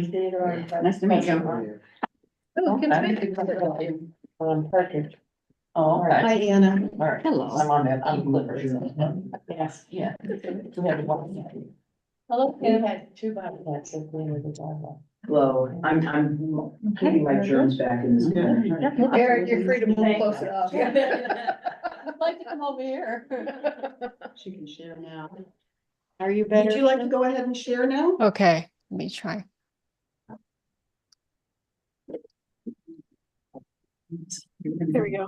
Nice to meet you. Oh, Partridge. Oh, Hi, okay. Anna. All right. Hello. I'm on that, I'm Clifford. Yes, yeah. We had one. Hello, we had two bobcats that clean with the driveway. Hello, I'm keeping my germs back in this. Eric, you're free to move close enough. I'd like to come over here. She can share now. Are you better? Would you like to go ahead and share now? Okay, let me try. There we go.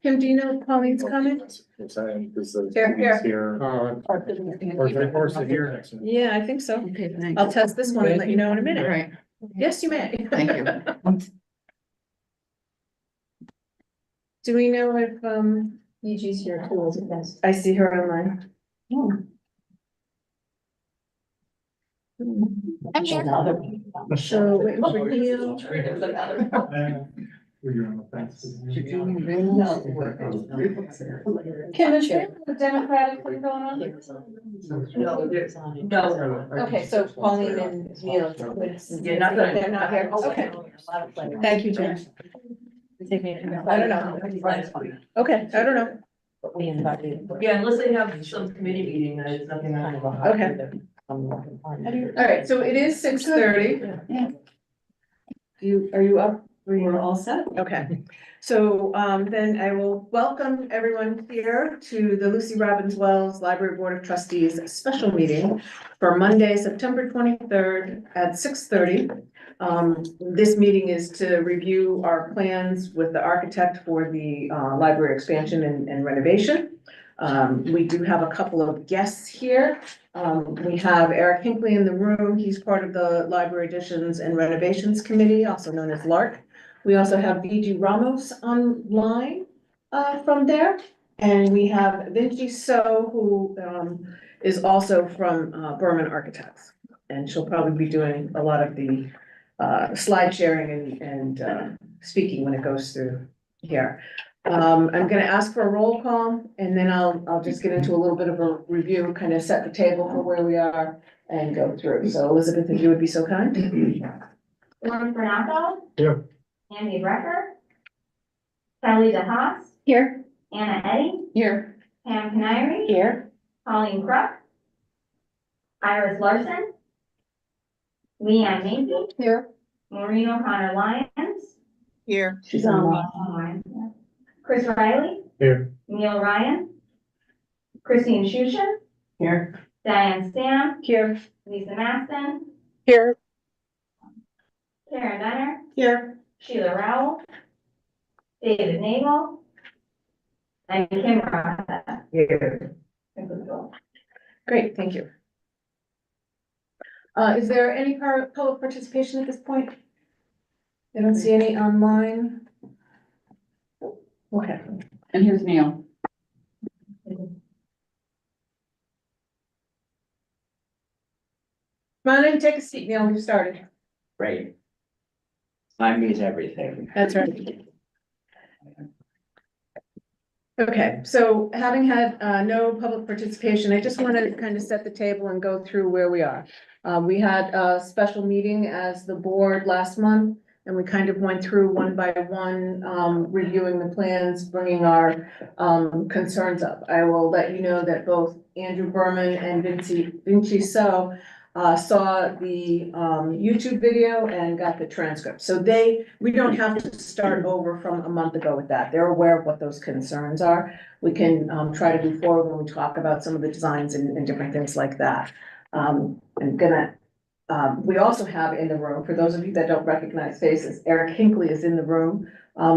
Kim, do you know Pauline's coming? Here. Of course, here next. Yeah, I think so. Okay, thanks. I'll test this one and let you know in a All minute. right, Yes, you may. thank you. Do we know if, Yuji's here too, isn't it? I see her online? I'm here. So waiting for Neil. Were you on the fence? Kim, is there a Democratic thing going on? No, there's, no. Okay, so Pauline and Neil. You're not gonna- They're not here, okay. Thank you, Jen. I don't know. Okay, I don't know. We invited. Yeah, unless they have some committee meeting, there's nothing on. Okay. All right, so it is 6:30. Are you up? We're all set. Okay, so then I will welcome everyone here to the Lucy Robbins Wells Library Board of Trustees special meeting for Monday, September 23rd at 6:30. This meeting is to review our plans with the architect for the library expansion and renovation. We do have a couple of guests here. We have Eric Hinckley in the room. He's part of the Library Additions and Renovations Committee, also known as LARC. We also have VG Ramos online from there. And we have Vinci So, who is also from Berman Architects. And she'll probably be doing a lot of the slide sharing and speaking when it goes through here. I'm gonna ask for a roll call and then I'll just get into a little bit of a review, kind of set the table for where we are and go through. So Elizabeth, if you would be so kind. Lauren Fernato. Here. Andy Brecker. Kelly DeHaas. Here. Anna Eddy. Here. Pam Canary. Here. Colleen Crook. Iris Larson. Leanne Macy. Here. Maureen O'Connor Lyons. Here. She's Online. Chris Riley. Here. Neil Ryan. Christine Shushin. Here. Diane Stam. Here. Lisa Maston. Here. Karen Benner. Here. Sheila Rowell. David Nagel. And Kim Rossett. Here. Great, thank you. Is there any public participation at this point? I don't see any online. Okay. And here's Neil. Come on in, take a seat, Neil, we've started. Right. Time is everything. That's right. Okay, so having had no public participation, I just wanted to kind of set the table and go through where we are. We had a special meeting as the board last month, and we kind of went through one by one, reviewing the plans, bringing our concerns up. I will let you know that both Andrew Berman and Vinci So saw the YouTube video and got the transcript. So we don't have to start over from a month ago with that. They're aware of what those concerns are. We can try to move forward when we talk about some of the designs and different things like that. We also have in the room, for those of you that don't recognize faces, Eric Hinckley is in the room.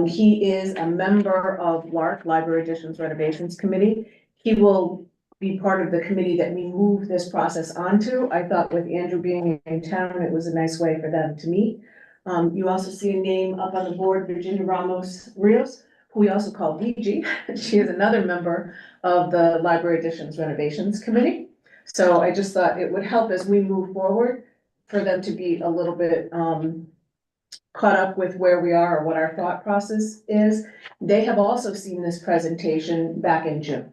He is a member of LARC, Library Additions Renovations Committee. He will be part of the committee that we move this process onto. I thought with Andrew being in town, it was a nice way for them to meet. You also see a name up on the board, Virginia Ramos Rios, who we also call VG. She is another member of the Library Additions Renovations Committee. So I just thought it would help as we move forward for them to be a little bit caught up with where we are or what our thought process is. They have also seen this presentation back in June.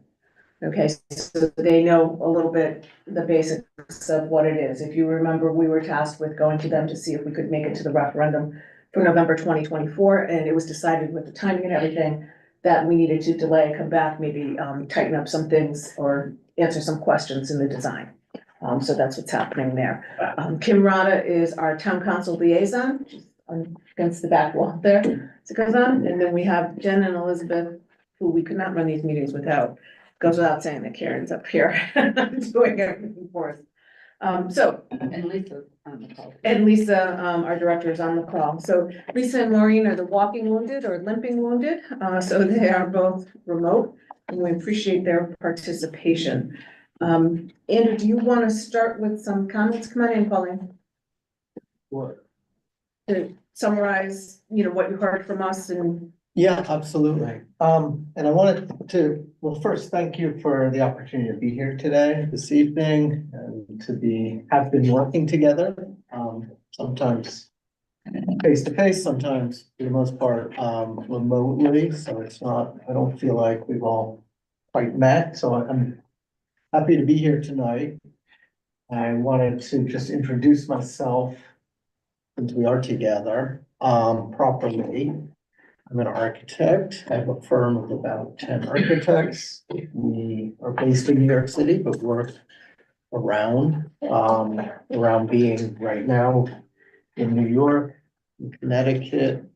Okay, so they know a little bit the basics of what it is. If you remember, we were tasked with going to them to see if we could make it to the referendum for November 2024, and it was decided with the timing and everything that we needed to delay, come back, maybe tighten up some things or answer some questions in the design. So that's what's happening there. Kim Rada is our town council liaison, she's against the back wall there. So it goes on, and then we have Jen and Elizabeth, who we could not run these meetings without. Goes without saying that Karen's up here doing everything for us. So, And Lisa on the call. and Lisa, our director, is on the call. So Lisa and Maureen are the walking wounded or limping wounded, so they are both remote, and we appreciate their participation. Andrew, do you want to start with some comments? Come on in, Pauline. What? To summarize, what you heard from us and. Yeah, absolutely. And I wanted to, well, first, thank you for the opportunity to be here today, this evening, and have been working together. Sometimes face to face, sometimes for the most part, remotely, so I don't feel like we've all quite met, so I'm happy to be here tonight. I wanted to just introduce myself since we are together, properly. I'm an architect. I have a firm of about 10 architects. We are based in New York City, but work around being right now in New York, in Connecticut.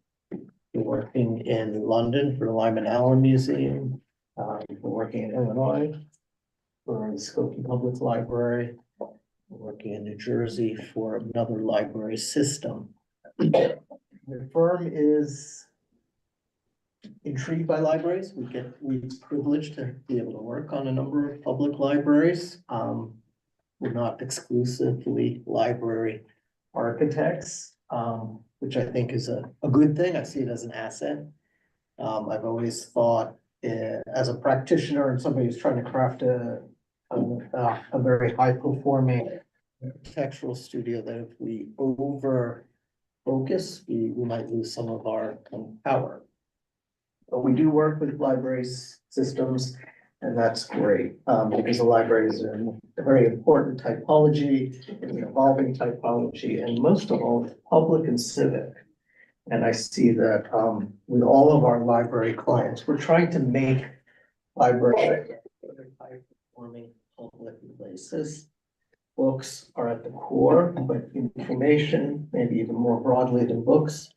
We're working in London for the Lyman Allen Museum. We're working in Illinois for the Skokie Public Library. We're working in New Jersey for another library system. The firm is intrigued by libraries. We're privileged to be able to work on a number of public libraries. We're not exclusively library architects, which I think is a good thing. I see it as an asset. I've always thought, as a practitioner and somebody who's trying to craft a very high performing architectural studio, that if we over focus, we might lose some of our power. But we do work with libraries systems, and that's great, because the libraries are a very important typology, an evolving typology, and most of all, public and civic. And I see that with all of our library clients, we're trying to make libraries high performing public places. Books are at the core, but information, maybe even more broadly than books,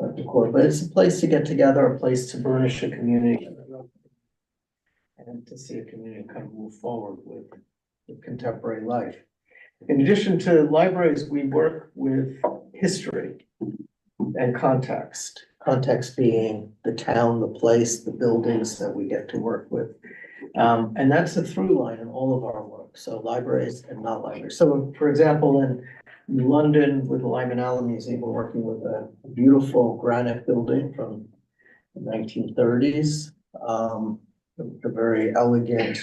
at the core. But it's a place to get together, a place to burnish a community, and to see a community kind of move forward with contemporary life. In addition to libraries, we work with history and context. Context being the town, the place, the buildings that we get to work with. And that's a through line in all of our work. So libraries and not libraries. So for example, in London with the Lyman Allen Museum, we're working with a beautiful granite building from the 1930s. A very elegant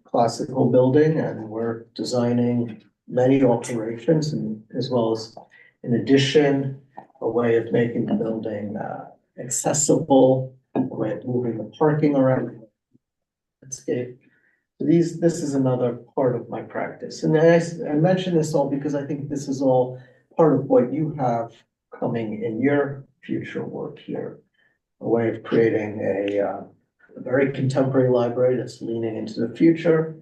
classical building, and we're designing many alterations, and as well as in addition, a way of making the building accessible, a way of moving the parking around the landscape. So this is another part of my practice. And I mention this all because I think this is all part of what you have coming in your future work here. A way of creating a very contemporary library that's leaning into the future,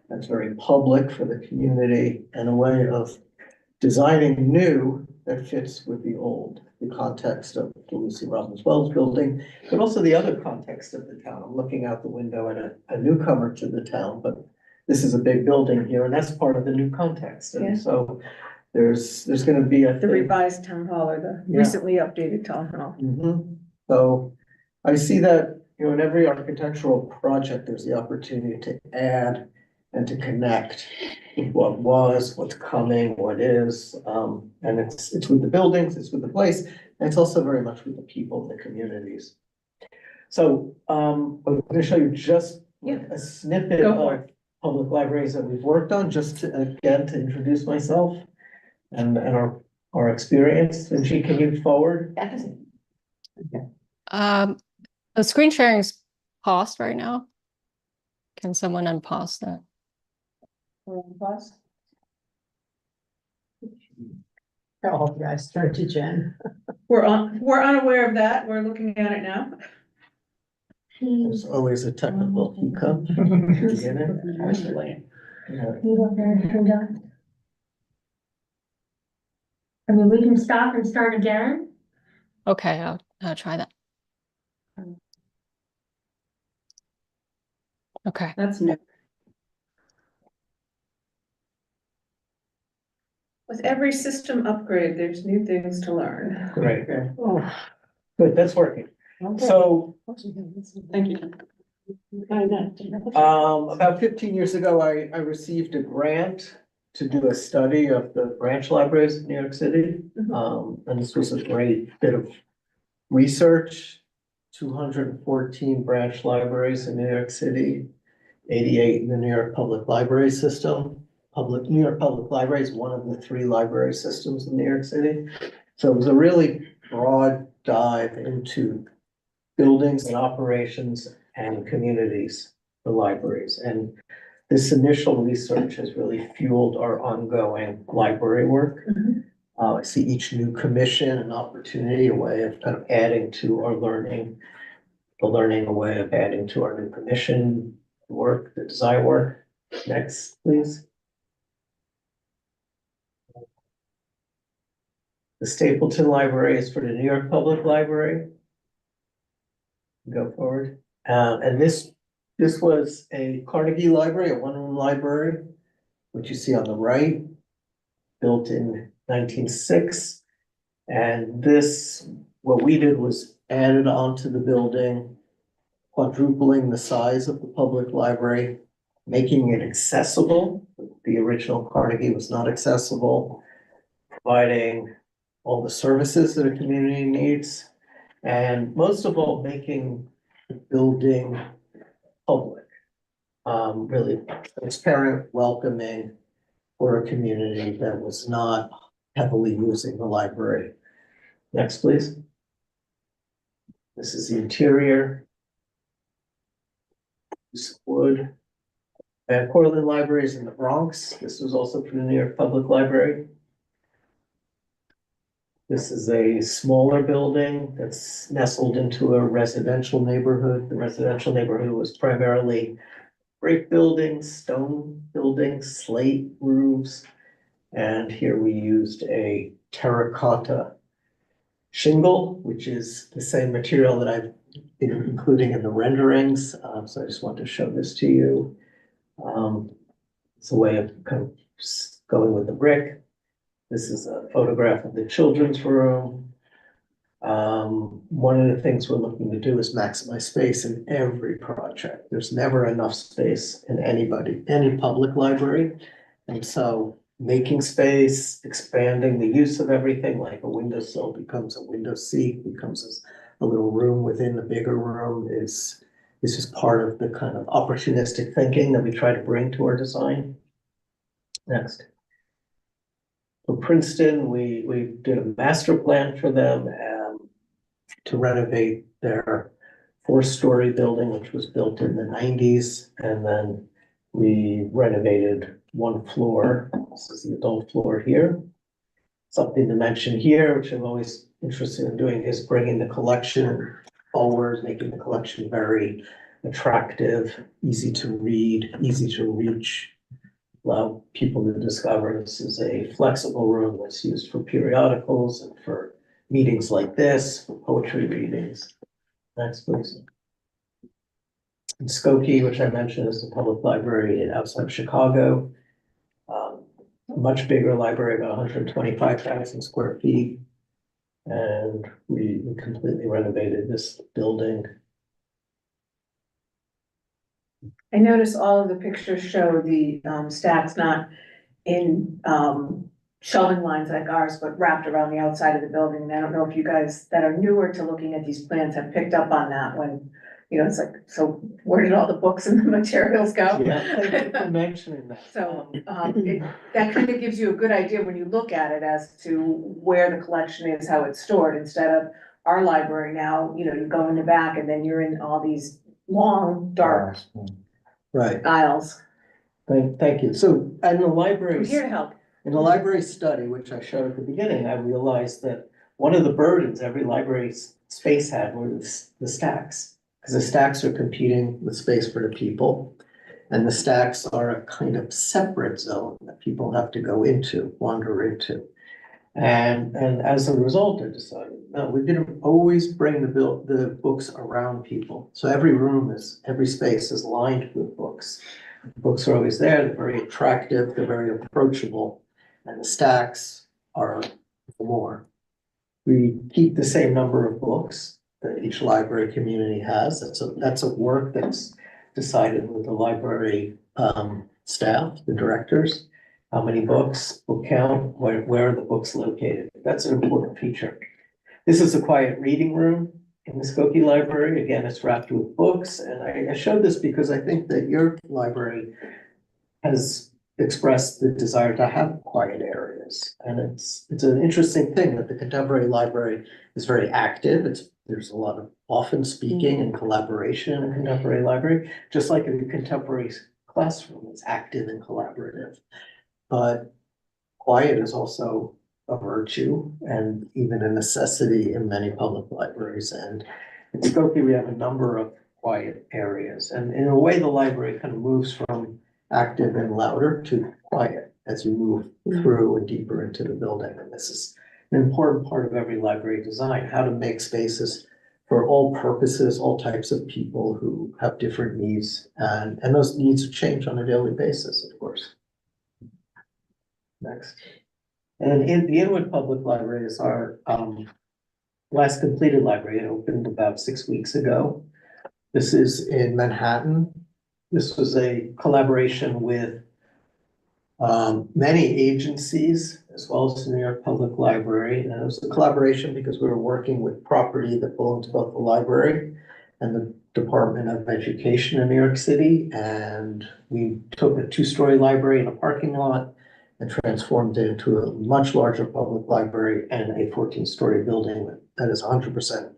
that's very public for the community, and a way of designing new that fits with the old, the context of the Lucy Robbins Wells building, but also the other context of the town. I'm looking out the window at a newcomer to the town, but this is a big building here, and that's part of the new context. And so there's going to be The revised town hall or the recently updated town hall. So I see that, in every architectural project, there's the opportunity to add and to connect with what was, what's coming, what is. And it's with the buildings, it's with the place, and it's also very much with the people, the communities. So I'm going to show you just a snippet of public libraries that we've worked on, just to, again, to introduce myself and our experience. And she can move forward. The screen sharing is paused right now. Can someone unpause that? Oh, yeah, I started to Jen. We're unaware of that. We're looking at it now. There's always a technical hiccup. at the beginning. Yeah. I mean, we can stop and start again. Okay, I'll try that. Okay. That's new. With every system upgrade, there's new things to learn. Great. Good, that's working. So, Thank you. about 15 years ago, I received a grant to do a study of the branch libraries in New York City. And this was a great bit of research. 214 branch libraries in New York City, 88 in the New York Public Library System. New York Public Library is one of the 3 library systems in New York City. So it was a really broad dive into buildings and operations and communities for libraries. And this initial research has really fueled our ongoing library work. I see each new commission an opportunity, a way of kind of adding to our learning, the learning, a way of adding to our new commission work, the design work. Next, please. The Stapleton Library is for the New York Public Library. Go forward. And this was a Carnegie Library, a one-room library, which you see on the right, built in 1906. And this, what we did was added onto the building, quadrupling the size of the public library, making it accessible. The original Carnegie was not accessible, providing all the services that a community needs, and most of all, making the building public. Really transparent, welcoming for a community that was not heavily using the library. Next, please. This is the interior. Use of wood. And Cortlandt Library is in the Bronx. This was also from the New York Public Library. This is a smaller building that's nestled into a residential neighborhood. The residential neighborhood was primarily brick buildings, stone buildings, slate roofs. And here we used a terracotta shingle, which is the same material that I've been including in the renderings. So I just want to show this to you. It's a way of kind of going with the brick. This is a photograph of the children's room. One of the things we're looking to do is maximize space in every project. There's never enough space in any public library. And so making space, expanding the use of everything, like a windowsill becomes a window seat, becomes a little room within a bigger room, is just part of the kind of opportunistic thinking that we try to bring to our design. Next. For Princeton, we did a master plan for them to renovate their 4-story building, which was built in the 90s. And then we renovated 1 floor. This is the adult floor here. Something to mention here, which I'm always interested in doing, is bringing the collection forward, making the collection very attractive, easy to read, easy to reach. Allow people to discover this is a flexible room that's used for periodicals and for meetings like this, for poetry readings. Next, please. In Skokie, which I mentioned, is the public library outside of Chicago. Much bigger library, about 125,000 square feet. And we completely renovated this building. I noticed all of the pictures show the stacks not in shelving lines like ours, but wrapped around the outside of the building. And I don't know if you guys that are newer to looking at these plans have picked up on that when, you know, it's like, so where did all the books and the materials go? Yeah, thank you for mentioning that. So that kind of gives you a good idea when you look at it as to where the collection is, how it's stored, instead of our library now, you know, you go in the back and then you're in all these long, dark Right, aisles. thank you. So, and the I'm library. here to help. In the library study, which I showed at the beginning, I realized that one of the burdens every library space had were the stacks. Because the stacks are competing with space for the people. And the stacks are a kind of separate zone that people have to go into, wander into. And as a result, I decided, no, we're gonna always bring the books around people. So every space is lined with books. Books are always there, they're very attractive, they're very approachable, and the stacks are more. We keep the same number of books that each library community has. That's a work that's decided with the library staff, the directors. How many books, book count, where are the books located? That's an important feature. This is a quiet reading room in the Skokie Library. Again, it's wrapped with books, and I showed this because I think that your library has expressed the desire to have quiet areas. And it's an interesting thing that the contemporary library is very active. There's a lot of often speaking and collaboration in a contemporary library, just like a contemporary classroom is active and collaborative. But quiet is also a virtue and even a necessity in many public libraries. And in Skokie, we have a number of quiet areas. And in a way, the library kind of moves from active and louder to quiet as you move through and deeper into the building. And this is an important part of every library design, how to make spaces for all purposes, all types of people who have different needs. And those needs change on a daily basis, of course. Next. And in the Inwood Public Library is our last completed library. It opened about 6 weeks ago. This is in Manhattan. This was a collaboration with many agencies as well as the New York Public Library. And it was a collaboration because we were working with property that belonged to both the library and the Department of Education in New York City. And we took a 2-story library in a parking lot and transformed it into a much larger public library and a 14-story building that is 100%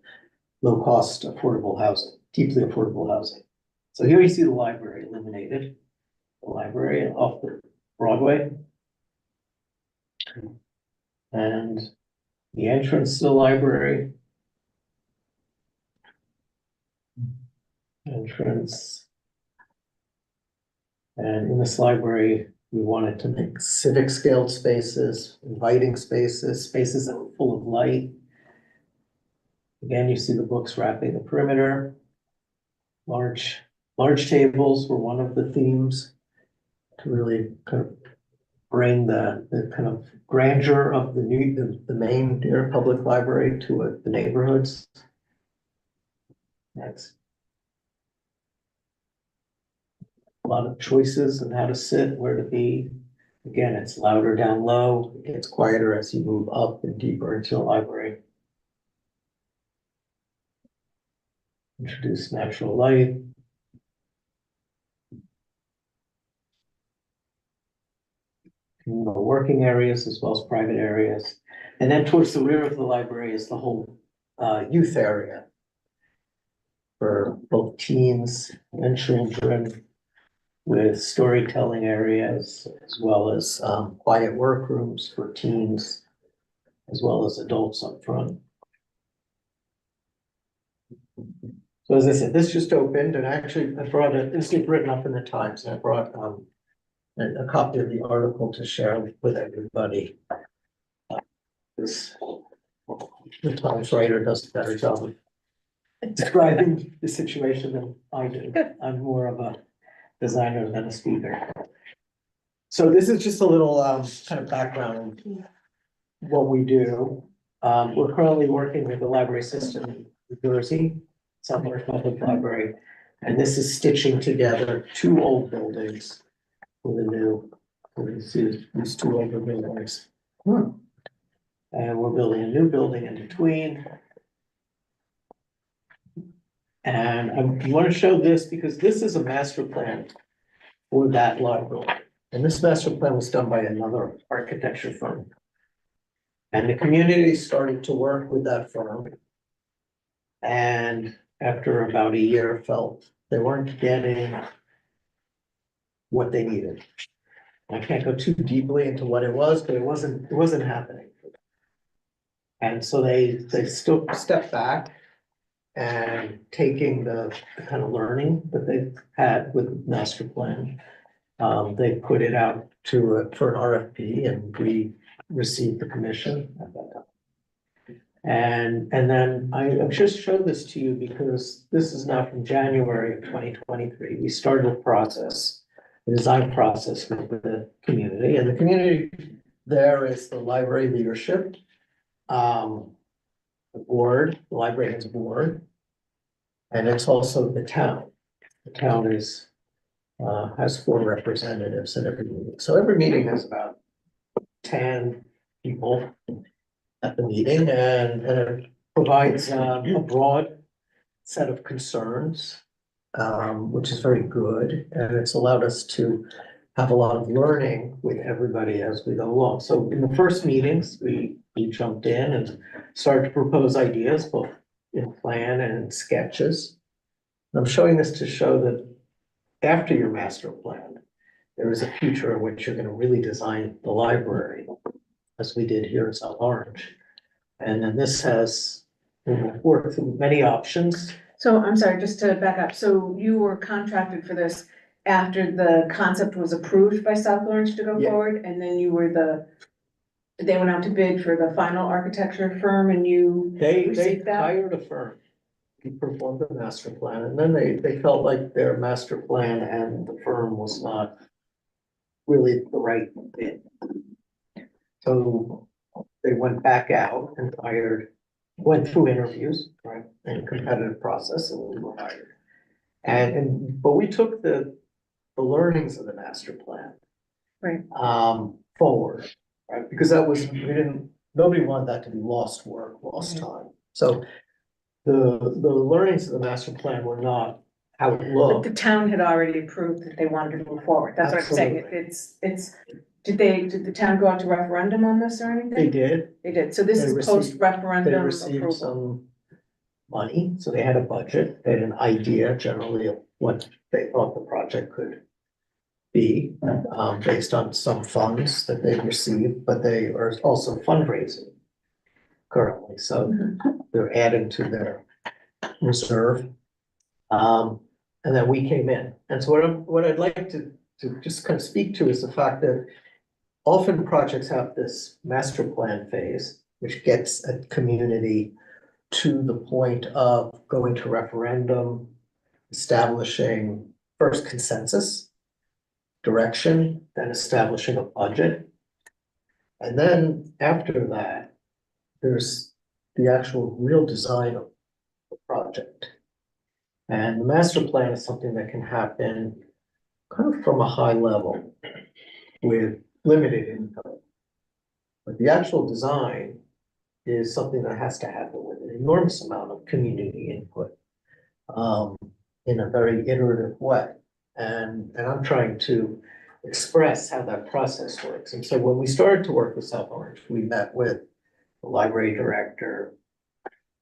low-cost, affordable housing, deeply affordable housing. So here you see the library illuminated, the library off the Broadway. And the entrance to the library. Entrance. And in this library, we wanted to make civic scaled spaces, inviting spaces, spaces that were full of light. Again, you see the books wrapping the perimeter. Large tables were one of the themes to really kind of bring the kind of grandeur of the main New York Public Library to the neighborhoods. Next. A lot of choices on how to sit, where to be. Again, it's louder down low, it gets quieter as you move up and deeper into the library. Introduce natural light. Communal working areas as well as private areas. And then towards the rear of the library is the whole youth area for both teens and children, with storytelling areas as well as quiet workrooms for teens as well as adults up front. So as I said, this just opened, and actually I brought this is written up in the Times, and I brought a copy of the article to share with everybody. The Times writer does a better job of describing the situation than I do. I'm more of a designer than a speaker. So this is just a little kind of background on what we do. We're currently working with the library system in New Jersey, Southern Public Library, and this is stitching together 2 old buildings with a new. You see these 2 older buildings. And we're building a new building in between. And I want to show this because this is a master plan for that library. And this master plan was done by another architecture firm. And the community started to work with that firm. And after about a year, felt they weren't getting what they needed. I can't go too deeply into what it was, but it wasn't happening. And so they still stepped back and taking the kind of learning that they've had with the master plan. They put it out for an RFP and we received the commission at that time. And then I just showed this to you because this is now from January of 2023. We started a process, a design process with the community, and the community there is the library leadership, the board, the library has a board, and it's also the town. The town has 4 representatives at every meeting. So every meeting has about 10 people at the meeting, and it provides a broad set of concerns, which is very good, and it's allowed us to have a lot of learning with everybody as we go along. So in the first meetings, we jumped in and started to propose ideas, both in plan and in sketches. And I'm showing this to show that after your master plan, there is a future in which you're going to really design the library, as we did here in South Orange. And then this has worked through many options. So I'm sorry, just to back up, so you were contracted for this after the concept was approved by South Orange to go Yeah. forward, and then you were they went out to bid for the final architecture firm and you They received that? hired a firm to perform the master plan, and then they felt like their master plan and the firm was not really the right fit. So they went back out and went through interviews, right, and competitive process, and we were hired. But we took the learnings of the master plan. Right. Forward, right, because nobody wanted that to be lost work, lost time. So the learnings of the master plan were not how it But looked. the town had already approved that they wanted to move forward, that's what I'm saying, Absolutely. did the town go out to referendum on this or anything? They did, They did, so this They is received- post they referendum received approval. some money, so they had a budget, they had an idea generally of what they thought the project could be, based on some funds that they've received, but they are also fundraising currently, so they're adding to their reserve. And then we came in, and so what I'd like to just kind of speak to is the fact that often projects have this master plan phase, which gets a community to the point of going to referendum, establishing first consensus, direction, then establishing a budget. And then after that, there's the actual real design of the project. And the master plan is something that can happen kind of from a high level with limited input. But the actual design is something that has to happen with an enormous amount of community input, in a very iterative way. And I'm trying to express how that process works. And so when we started to work with South Orange, we met with the library director,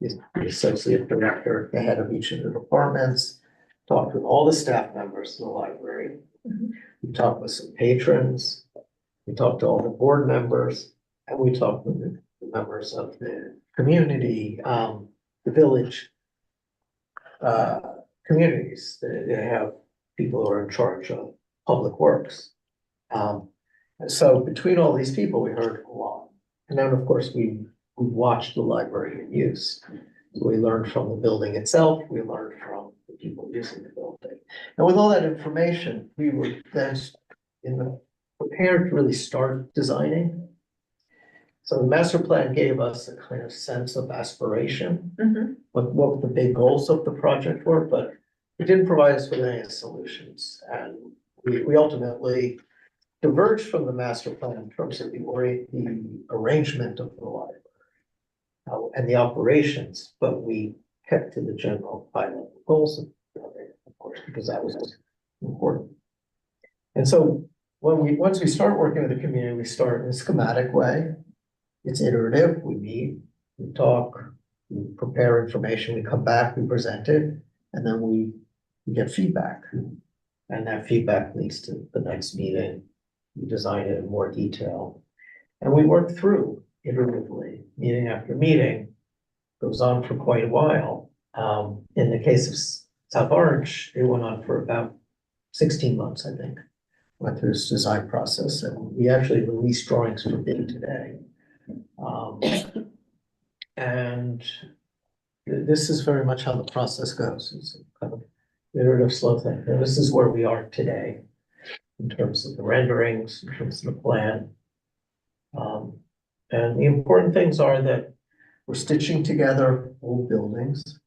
the associate director, the head of each of the departments, talked with all the staff members of the library. We talked with some patrons, we talked to all the board members, and we talked with the members of the community, the village communities. They have people who are in charge of public works. And so between all these people, we heard a lot. And then, of course, we watched the library in use. So we learned from the building itself, we learned from the people using the building. And with all that information, we were then prepared to really start designing. So the master plan gave us a kind of sense of aspiration, what the big goals of the project were, but it didn't provide us with any solutions. And we ultimately diverged from the master plan in terms of the arrangement of the library and the operations, but we kept to the general high level goals of course, because that was important. And so once we start working with the community, we start in a schematic way. It's iterative. We meet, we talk, we prepare information, we come back, we present it, and then we get feedback. And that feedback leads to the next meeting. We design it in more detail. And we work through iteratively, meeting after meeting, goes on for quite a while. In the case of South Orange, it went on for about 16 months, I think. Went through this design process, and we actually released drawings for bid today. And this is very much how the process goes. It's a kind of iterative, slow thing. And this is where we are today in terms of the renderings, in terms of the plan. And the important things are that we're stitching together old buildings.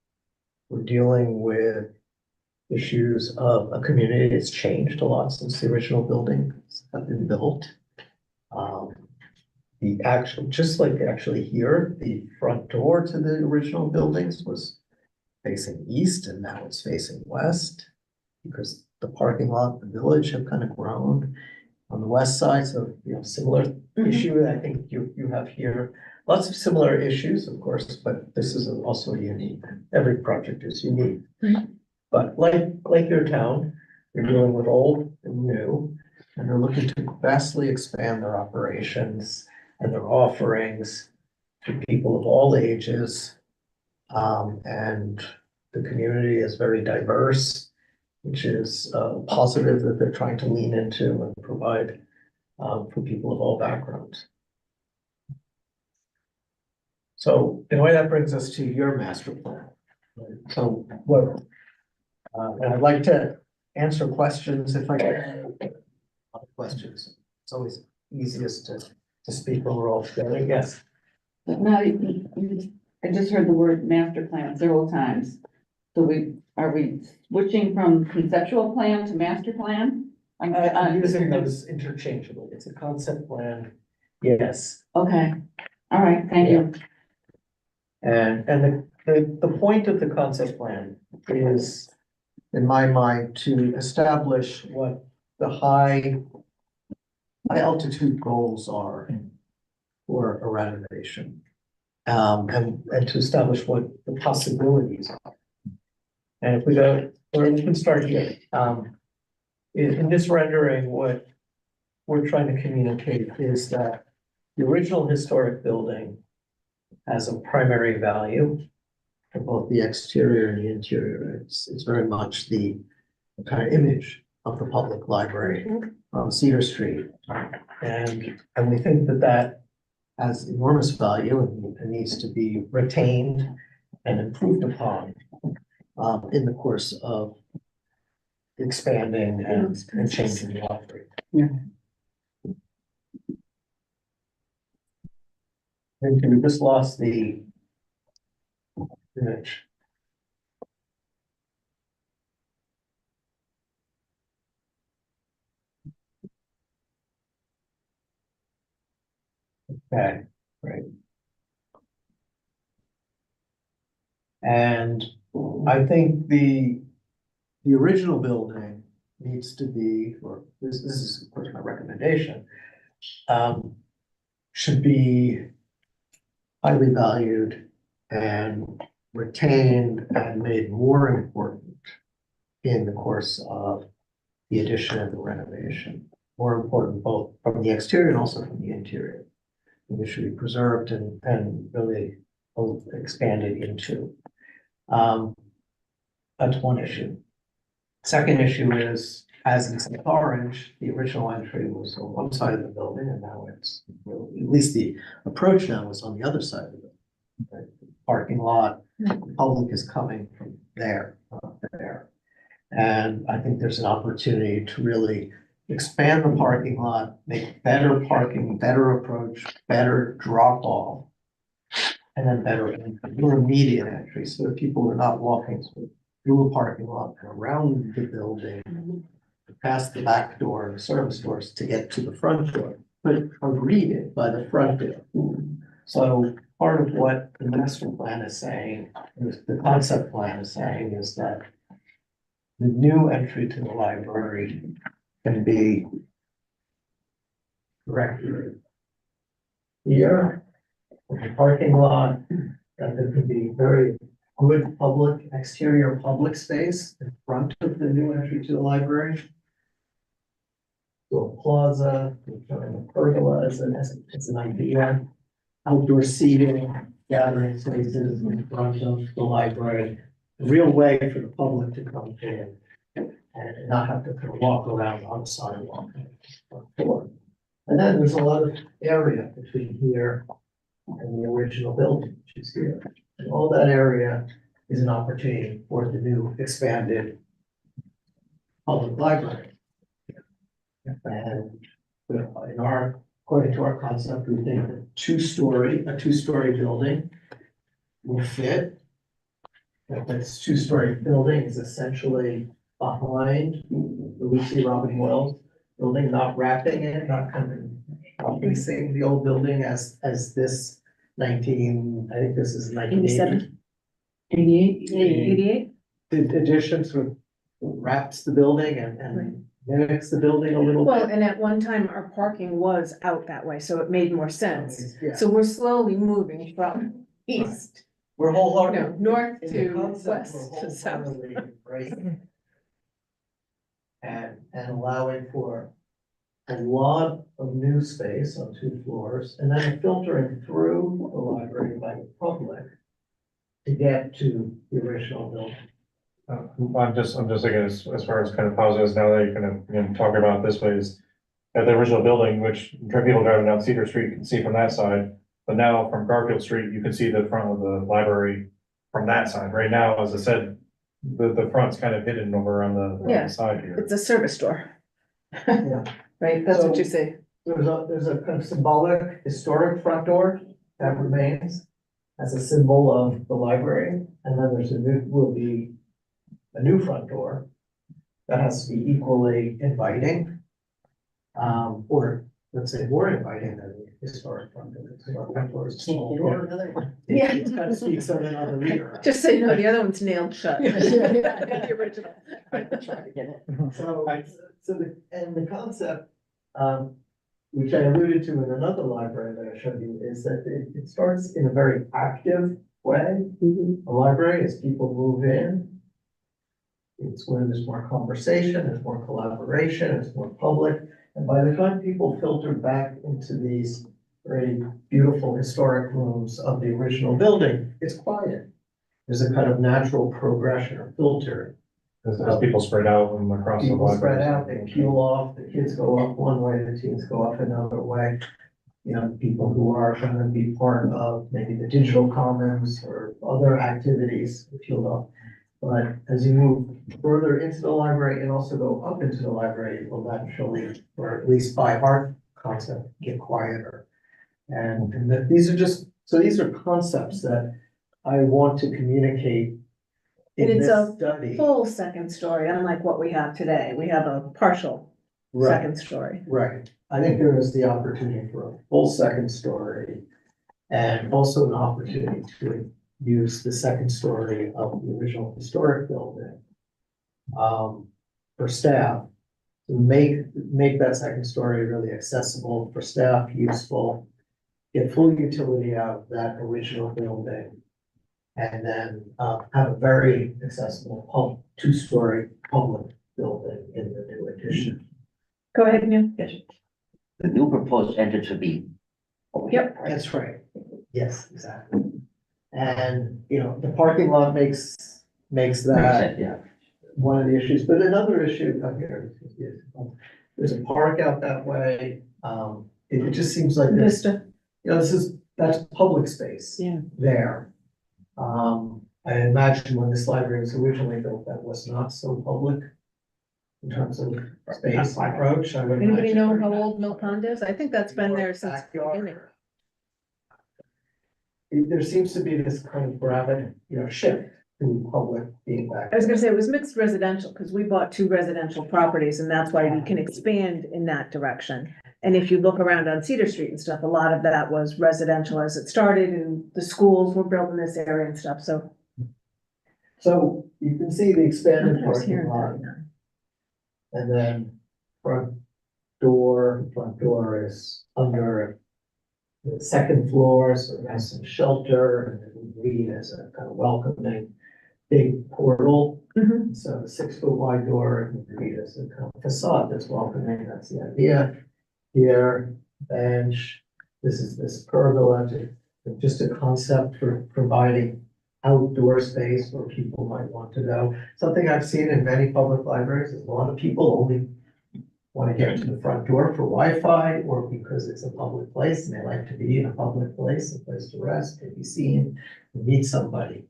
We're dealing with issues of a community that's changed a lot since the original buildings have been built. The actual, just like actually here, the front door to the original buildings was facing east and now it's facing west because the parking lot, the village have kind of grown on the west side. So, similar issue I think you have here. Lots of similar issues, of course, but this is also unique. Every project is unique. But like your town, you're dealing with old and new, and they're looking to vastly expand their operations and their offerings to people of all ages. And the community is very diverse, which is positive that they're trying to lean into and provide for people of all backgrounds. So in a way, that brings us to your master plan. So what, and I'd like to answer questions if I can. Other questions. It's always easiest to speak when we're all together. Yes. But now, I just heard the word master plan several times. So are we switching from conceptual plan to master plan? I'm using those interchangeably. It's a concept plan. Yes. Okay, all right, thank you. And the point of the concept plan is, in my mind, to establish what the high altitude goals are for a renovation. And to establish what the possibilities are. And if we go, or we can start here. In this rendering, what we're trying to communicate is that the original historic building has a primary value for both the exterior and the interior. It's very much the kind of image of the public library on Cedar Street. And we think that that has enormous value and needs to be retained and improved upon in the course of expanding and changing the offering. Yeah. And we just lost the image. Okay, great. And I think the original building needs to be, or this is of course my recommendation, should be highly valued and retained and made more important in the course of the addition and the renovation. More important both from the exterior and also from the interior. It should be preserved and really expanded into. That's one issue. Second issue is, as in South Orange, the original entry was on one side of the building, and now it's, at least the approach now is on the other side of the building. Right? The parking lot, the public is coming from there, not there. And I think there's an opportunity to really expand the parking lot, make better parking, better approach, better drop off, and then better more immediate entry, so that people are not walking through a parking lot and around the building, past the back door and the service doors to get to the front door, but are greeted by the front door. So part of what the master plan is saying, the concept plan is saying, is that the new entry to the library can be directed here, in the parking lot, and there can be very good public, exterior public space in front of the new entry to the library. So a plaza, a pergola as an idea, outdoor seating, gathering spaces in front of the library. A real way for the public to come in and not have to kind of walk around on the sidewalk. And then there's a lot of area between here and the original building, which is here. And all that area is an opportunity for the new expanded public library. And according to our concept, we think that a two-story building will fit. That this two-story building is essentially behind the Lucy Robin Wells building, not wrapping it, not facing the old building as this I think this is 1980. 87? 88? The addition sort of wraps the building and mimics the building a little Well, bit. and at one time, our parking was out that way, so it made more sense. Yeah. So we're slowly moving from east, We're no, wholehearted. north In the to concept, west we're to south. wholeheartedly embracing. And allowing for a lot of new space on 2 floors, and then filtering through the library by the public to get to the original building. I'm just thinking as far as kind of how it is now that you kind of, you know, talk about it this way is at the original building, which people driving down Cedar Street can see from that side. But now from Garfield Street, you can see the front of the library from that side. Right now, as I said, the front's kind of hidden over on the Yeah. side here. It's a service store. Yeah. Right, that's what So- you say. There's a kind of symbolic historic front door that remains as a symbol of the library, and then will be a new front door that has to be equally inviting. Or let's say more inviting than the historic front door. The historic front door is a small door. Yeah. It kind of speaks of another reader. Just say, no, the other one's nailed shut. The original. So the concept, which I alluded to in another library that I showed you, is that it starts in a very active way. A library, as people move in, it's where there's more conversation, there's more collaboration, it's more public. And by the time people filter back into these very beautiful historic rooms of the original building, it's quiet. There's a kind of natural progression or filter. As people spread out and across the People spread library. out, they peel off, the kids go up one way, the teens go up another way. You know, people who are going to be part of maybe the digital commons or other activities peel off. But as you move further into the library and also go up into the library, it will naturally, or at least by our concept, get quieter. And these are concepts that I want to communicate And in it's this a study. Full second story, unlike what we have today. We have a partial Right. second story. Right, I think there is the opportunity for a full second story and also an opportunity to use the second story of the original historic building for staff, to make that second story really accessible for staff, useful, get full utility out of that original building. And then have a very accessible 2-story public building in the new addition. Go ahead, Neil. The new proposed entrance would be. over Yep. here, right? That's right. Yes, exactly. And, you know, the parking lot makes Makes that sense, yeah. one of the issues, but another issue up here is, there's a park out that way. It just seems like this, Vista. you know, that's public space. Yeah. There. I imagine when this library was originally built, that was not so public in terms of space approach. I would Anybody imagine. know how old Mill Pond is? I think that's been there since the beginning. There seems to be this kind of rapid, shift to public being back. I was gonna say it was mixed residential, because we bought 2 residential properties, and that's why we can expand in that direction. And if you look around on Cedar Street and stuff, a lot of that was residential as it started, and the schools were built in this area and stuff, so. So you can see the expanded I was here parking in lot, 39. and then front door is under The second floor sort of has some shelter and it would read as a kind of welcoming big portal. Mhm. So the 6 foot wide door would read as a kind of facade that's welcoming. That's the idea. Here, bench, this is this pergola, just a concept for providing outdoor space where people might want to go. Something I've seen in many public libraries is a lot of people only want to get to the front door for Wi-Fi or because it's a public place and they like to be in a public place, a place to rest, to be seen, to meet somebody.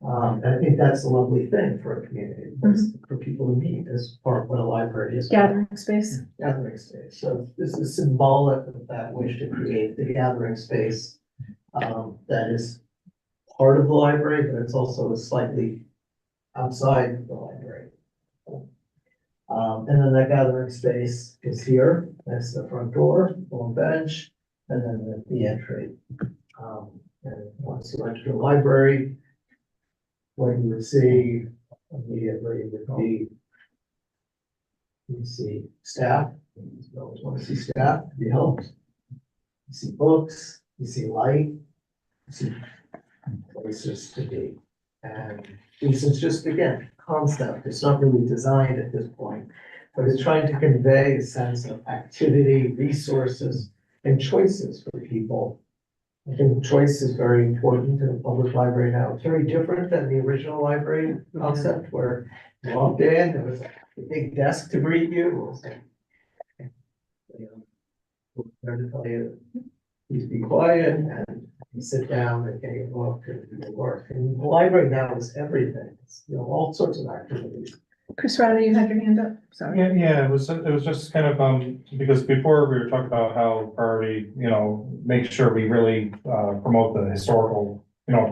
And I think that's a lovely thing for a community, a place for people to meet as part of what a library is. Gathering space. Gathering space. So this is symbolic of that wish to create the gathering space that is part of the library, but it's also slightly outside the library. And then that gathering space is here. That's the front door, long bench, and then the entry. And once you enter the library, what you would see immediately would be, you see staff. You always want to see staff to be helped. You see books, you see light, you see places to be. And this is just, again, concept. It's not really designed at this point, but it's trying to convey a sense of activity, resources, and choices for people. I think choice is very important in the public library now. It's very different than the original library concept where you walked in, there was a big desk to greet you. It was like, there to tell you, please be quiet and you sit down and get your book and do your work. And the library now is everything. It's, all sorts of activities. Chris Riley, you had your hand up, sorry. Yeah, it was just kind of, because before we were talking about how priority, make sure we really, promote the historical,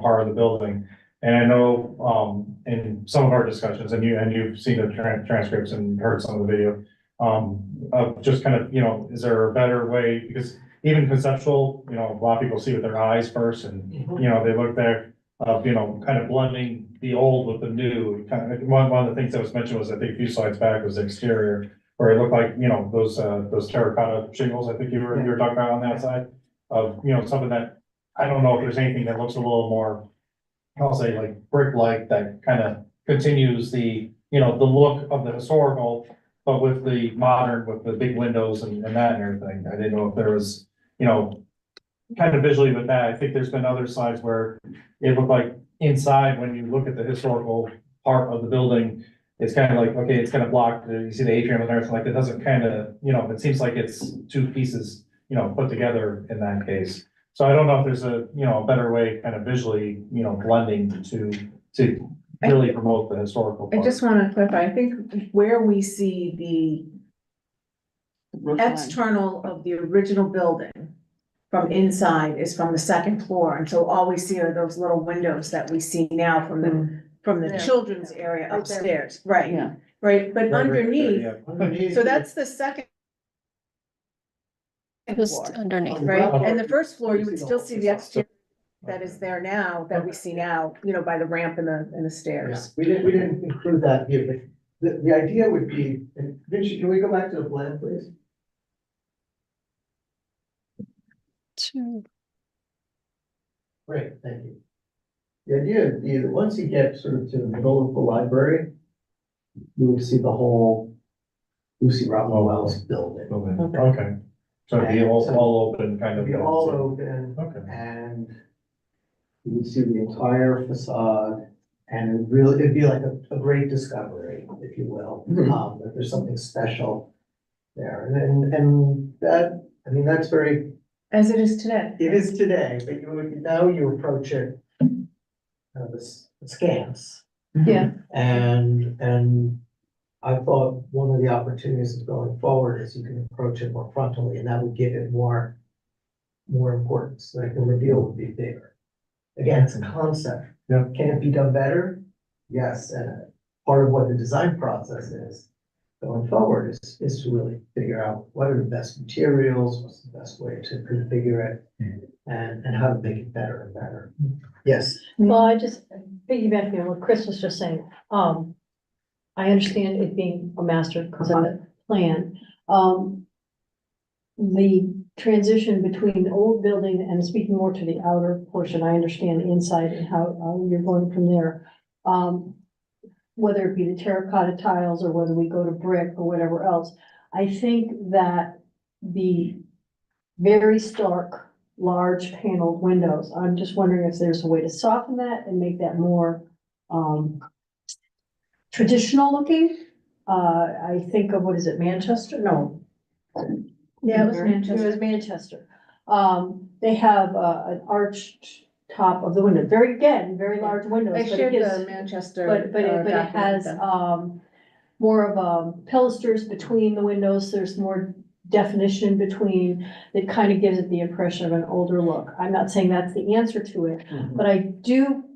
part of the building. And I know, in some of our discussions, and you've seen the transcripts and heard some of the video, of just kind of, is there a better way, because even conceptual, a lot of people see with their eyes first and, they look there of, kind of blending the old with the new. Kind of, one of the things that was mentioned was, I think a few slides back, was the exterior, where it looked like, those terracotta shingles, I think you were talking about on that side of, something that, I don't know if there's anything that looks a little more, I'll say like brick-like, that kind of continues the, the look of the historical, but with the modern, with the big windows and that and everything. I didn't know if there was, kind of visually with that. I think there's been other slides where it looked like inside, when you look at the historical part of the building, it's kind of like, okay, it's kind of blocked. You see the atrium and everything, like it doesn't kind of, it seems like it's two pieces, put together in that case. So I don't know if there's a, a better way kind of visually, blending to really promote the historical I part. just want to clarify, I think where we see The the roof line. external of the original building from inside is from the second floor, and so all we see are those little windows that we see now from the Yeah. children's area Right there. upstairs, right, Yeah, right, but Right, right, underneath, yeah. Underneath, so that's the second Just floor, underneath. right, Right. and the first floor, you would See the still whole see the facade. exterior that is there now, that we see now, by the ramp and the Yeah, stairs. we didn't include that here, but the idea would be, and Vinci, can we go back to the plan, please? Great, thank you. The idea would be that once you get sort of to the middle of the library, you would see the whole Lucy Robin Wells building. Okay, so it'd be all open kind It'd of. be all open, Okay. and you would see the entire facade, and it'd be like a great discovery, if you will, that there's something special there, and that, I mean, that's very, As it is today. it is today, but now you approach it askance. Yeah. And I thought one of the opportunities of going forward is you can approach it more frontally, and that would give it more importance, like the reveal would be bigger. Again, it's a concept. Yeah. Can it be done better? Yes, and part of what the design process is going forward is to really figure out what are the best materials, what's the best way to configure it, and how to make it better and better. Yes. Well, I just piggybacking on what Chris was just saying, I understand it being a master concept plan. The transition between the old building and speaking more to the outer portion, I understand the inside and how you're going from there. Whether it be the terracotta tiles or whether we go to brick or whatever else, I think that the very stark, large paneled windows, I'm just wondering if there's a way to soften that and make that more, traditional looking. I think of, what is it, Manchester? No. Yeah, it was It Manchester. was Manchester. They have, an arched top of the window, very large windows. I but it shared gives- the Manchester. but it document has, with them. more of, pilasters between the windows, there's more definition between, that kind of gives it the impression of an older look. I'm not saying that's the answer to it, but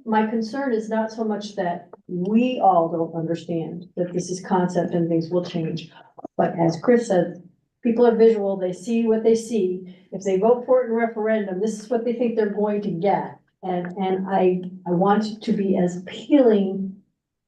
my concern is not so much that we all don't understand that this is concept and things will change. But as Chris said, people are visual, they see what they see. If they vote for it in referendum, this is what they think they're going to get. And I want it to be as appealing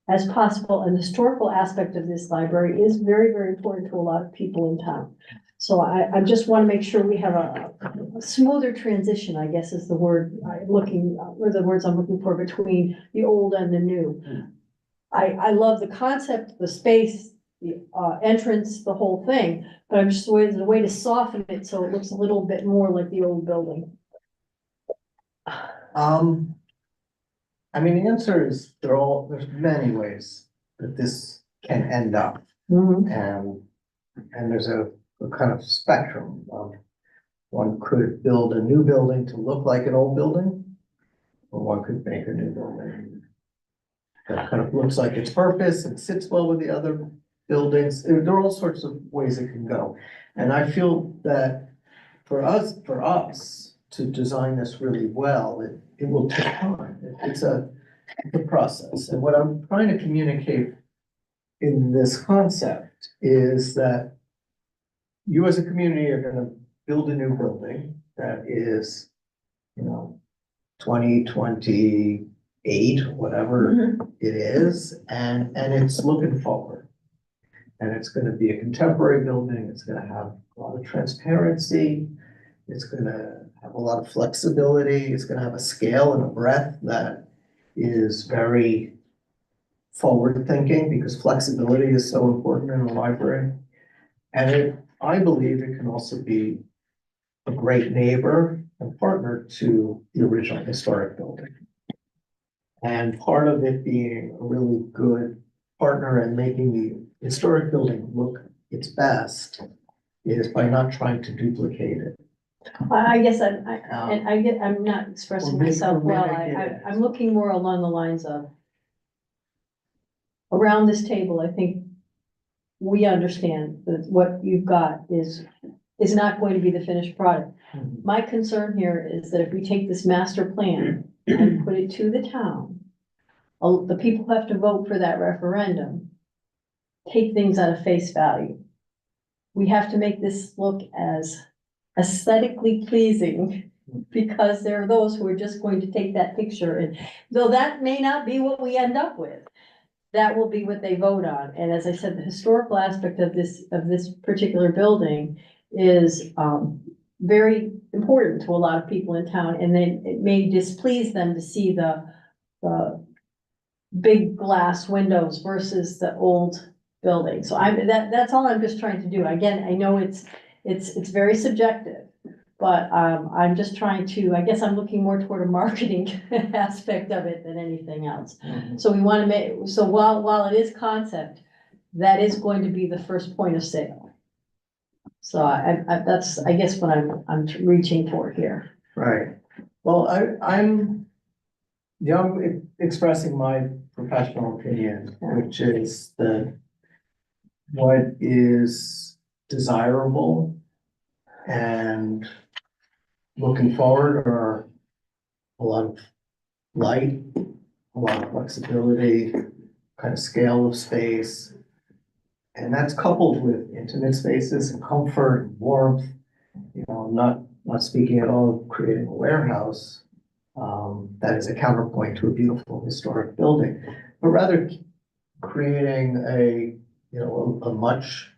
as possible. And the historical aspect of this library is very, very important to a lot of people in town. So I just want to make sure we have a smoother transition, I guess is the word or the words I'm looking for, between the old and the new. I love the concept, the space, the entrance, the whole thing, but I'm just, there's a way to soften it so it looks a little bit more like the old building. I mean, the answer is there's many ways that this can end up. And there's a kind of spectrum of, one could build a new building to look like an old building, or one could make a new building that kind of looks like its purpose and sits well with the other buildings. There are all sorts of ways it can go. And I feel that for us to design this really well, it will take time. It's a process. And what I'm trying to communicate in this concept is that you as a community are gonna build a new building that is, 2028, whatever it is, and it's looking forward. And it's gonna be a contemporary building, it's gonna have a lot of transparency, it's gonna have a lot of flexibility, it's gonna have a scale and a breadth that is very forward-thinking, because flexibility is so important in a library. And I believe it can also be a great neighbor and partner to the original historic building. And part of it being a really good partner and making the historic building look its best is by not trying to duplicate it. I guess I'm not expressing Or myself well. mimic it. I'm looking more along the lines of, around this table, I think we understand that what you've got is not going to be the finished product. My concern here is that if we take this master plan and put it to the town, the people who have to vote for that referendum take things at a face value. We have to make this look as aesthetically pleasing, because there are those who are just going to take that picture, and though that may not be what we end up with, that will be what they vote on. And as I said, the historical aspect of this particular building is very important to a lot of people in town, and then it may displease them to see the big glass windows versus the old building. So that's all I'm just trying to do. Again, I know it's very subjective, but I'm just trying to, I guess I'm looking more toward a marketing aspect of it than anything else. So we want to so while it is concept, that is going to be the first point of sale. So that's, I guess, what I'm reaching for here. Right. Well, I'm expressing my professional opinion, which is that what is desirable and looking forward are a lot of light, a lot of flexibility, kind of scale of space. And that's coupled with intimate spaces and comfort and warmth. I'm not speaking at all of creating a warehouse that is a counterpoint to a beautiful historic building, but rather creating a much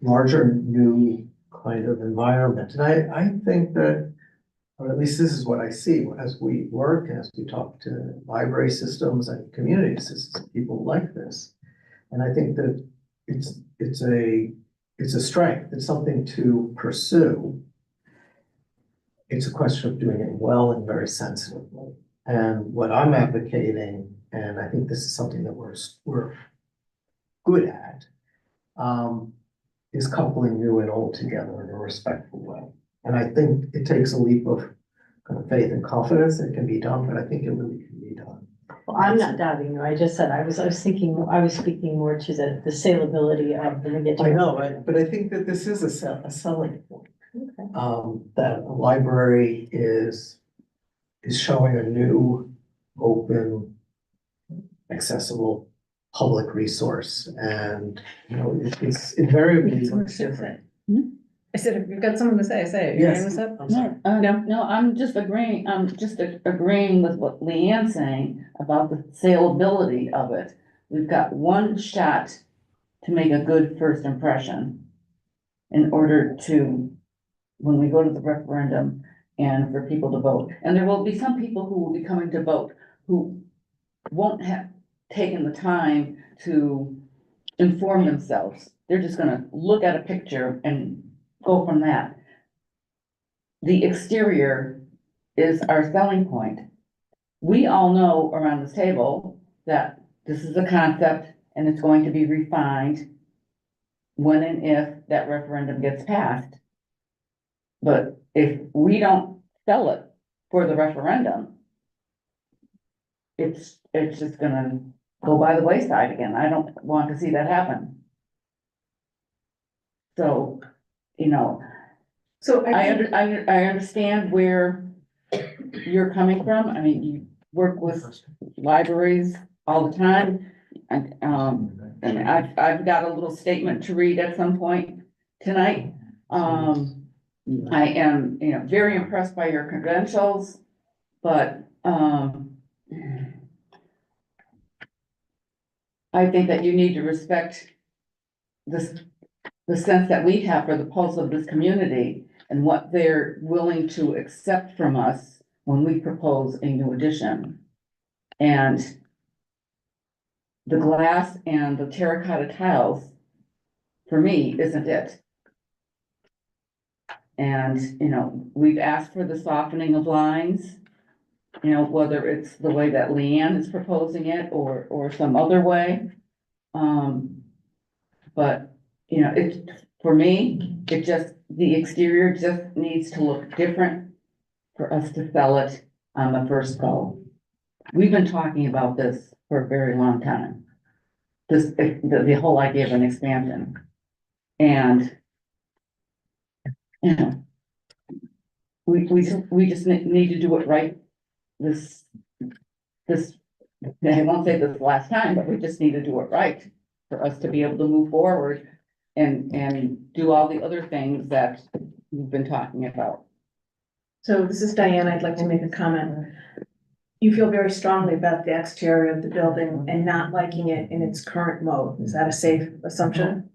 larger new kind of environment. And I think that, or at least this is what I see as we work, as we talk to library systems and communities, is people like this. And I think that it's a strength, it's something to pursue. It's a question of doing it well and very sensitively. And what I'm advocating, and I think this is something that we're good at, is coupling new and old together in a respectful way. And I think it takes a leap of kind of faith and confidence that it can be done, but I think it really can be done. Well, I'm not doubting you. I just said, I was speaking more to the saleability of the get. I know, but I think that this is a selling point. Okay. That a library is showing a new, open, accessible public resource, and, you know, it's invariably looks different. I said, if you've got something to say, say it. Yes. What's up? I'm sorry. No, I'm just agreeing with what Leanne's saying about the saleability of it. We've got one shot to make a good first impression in order to, when we go to the referendum and for people to vote. And there will be some people who will be coming to vote who won't have taken the time to inform themselves. They're just gonna look at a picture and go from that. The exterior is our selling point. We all know around this table that this is a concept and it's going to be refined when and if that referendum gets passed. But if we don't sell it for the referendum, it's just gonna go by the wayside again. I don't want to see that happen. So, you know, So I understand where you're coming from. I mean, you work with libraries all the time. And I've got a little statement to read at some point tonight. I am, you know, very impressed by your credentials, but, I think that you need to respect the sense that we have for the pulse of this community and what they're willing to accept from us when we propose a new addition. And the glass and the terracotta tiles, for me, isn't it. And, you know, we've asked for the softening of lines, you know, whether it's the way that Leanne is proposing it or some other way. But, you know, for me, the exterior just needs to look different for us to sell it on the first go. We've been talking about this for a very long time. The whole idea of an expansion. And, you know, we just need to do it right. This, I won't say this last time, but we just need to do it right for us to be able to move forward and do all the other things that we've been talking about. So this is Diane. I'd like to make a comment. You feel very strongly about the exterior of the building and not liking it in its current mode. Is that a safe assumption?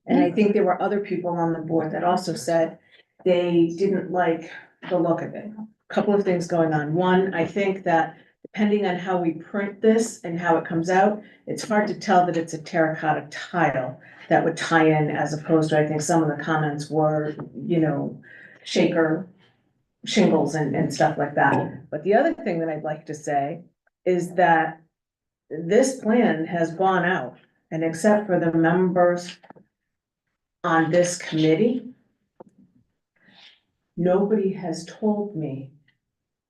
And I think there were other people on the board that also said they didn't like the look of it. A couple of things going on. One, I think that depending on how we print this and how it comes out, it's hard to tell that it's a terracotta tile that would tie in, as opposed to, I think some of the comments were, you know, shaker shingles and stuff like that. But the other thing that I'd like to say is that this plan has gone out, and except for the members on this committee, nobody has told me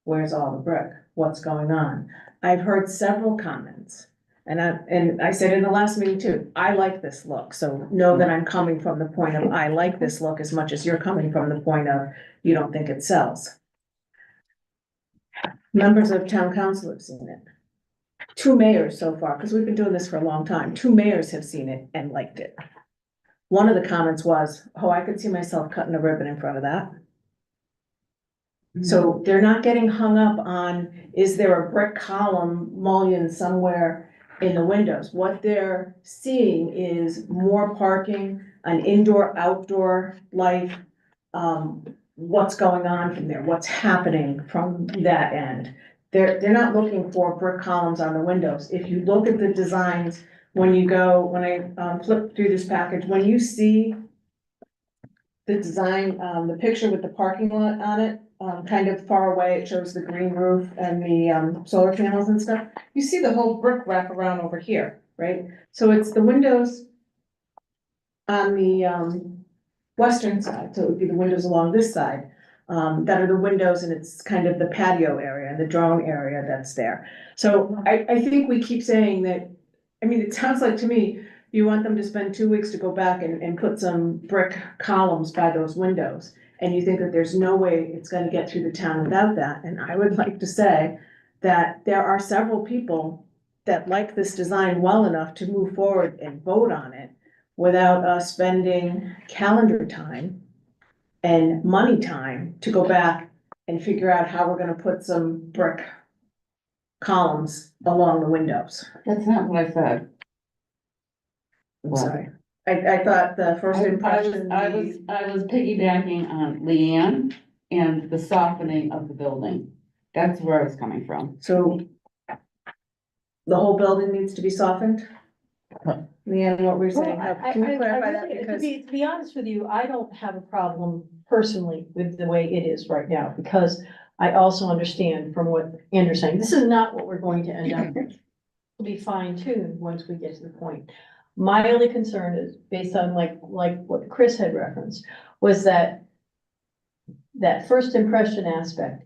where's all the brick, what's going on. I've heard several comments, and I said in the last meeting too, I like this look, so know that I'm coming from the point of I like this look as much as you're coming from the point of you don't think it sells. Members of town council have seen it. 2 mayors so far, because we've been doing this for a long time, 2 mayors have seen it and liked it. One of the comments was, oh, I could see myself cutting a ribbon in front of that. So they're not getting hung up on, is there a brick column mullion somewhere in the windows? What they're seeing is more parking, an indoor, outdoor life. What's going on from there, what's happening from that end. They're not looking for brick columns on the windows. If you look at the designs, when I flip through this package, when you see the design, the picture with the parking lot on it, kind of far away, it shows the green roof and the, solar panels and stuff. You see the whole brick wrap around over here, right? So it's the windows on the, western side, so it would be the windows along this side, that are the windows, and it's kind of the patio area and the drone area that's there. So I think we keep saying that, I mean, it sounds like to me, you want them to spend 2 weeks to go back and put some brick columns by those windows. And you think that there's no way it's gonna get through the town without that, and I would like to say that there are several people that like this design well enough to move forward and vote on it without us spending calendar time and money time to go back and figure out how we're gonna put some brick columns along the windows. That's not what I said. I'm sorry. I thought the first impression. I was piggybacking on Leanne and the softening of the building. That's where I was coming from. So the whole building needs to be softened? Huh. Leanne, what we're Well, saying, I can you clarify that? really- Because to be honest with you, I don't have a problem personally with the way it is right now, because I also understand from what Andrew's saying, this is not what we're going to end up with. It'll be fine tuned once we get to the point. My only concern is based on like what Chris had referenced, was that first impression aspect.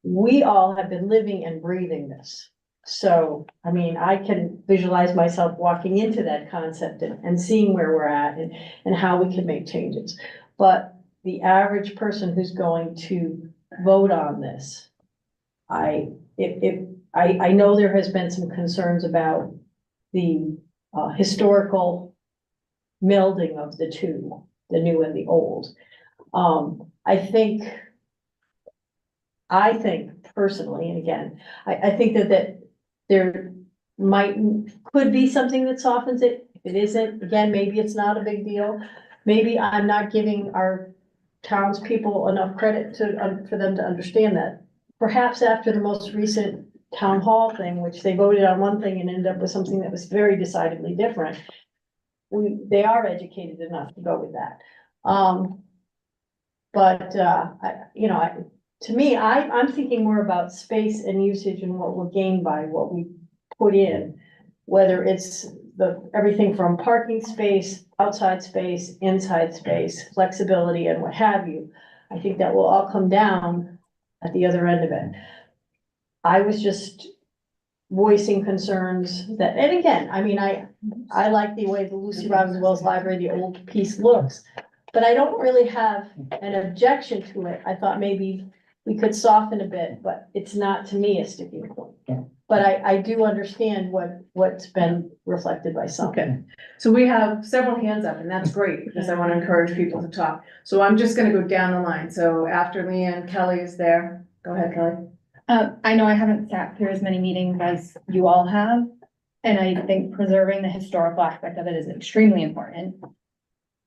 We all have been living and breathing this. So, I mean, I can visualize myself walking into that concept and seeing where we're at and how we can make changes. But the average person who's going to vote on this, I know there has been some concerns about the historical melding of the two, the new and the old. I think personally, and again, I think that there could be something that softens it. If it isn't, again, maybe it's not a big deal. Maybe I'm not giving our townspeople enough credit for them to understand that. Perhaps after the most recent town hall thing, which they voted on one thing and ended up with something that was very decidedly different. They are educated enough to go with that. To me, I'm thinking more about space and usage and what we'll gain by what we put in. Whether it's everything from parking space, outside space, inside space, flexibility and what have you. I think that will all come down at the other end of it. I was just voicing concerns that, and again, I mean, I like the way the Lucy Robbins Wells Library, the old piece looks, but I don't really have an objection to it. I thought maybe we could soften a bit, but it's not to me a sticking point. But I do understand what's been reflected by some. Okay, so we have several hands up, and that's great, because I want to encourage people to talk. So I'm just gonna go down the line. So after Leanne, Kelly is there. Go ahead, Kelly. I know I haven't sat through as many meetings as you all have, and I think preserving the historical aspect of it is extremely important.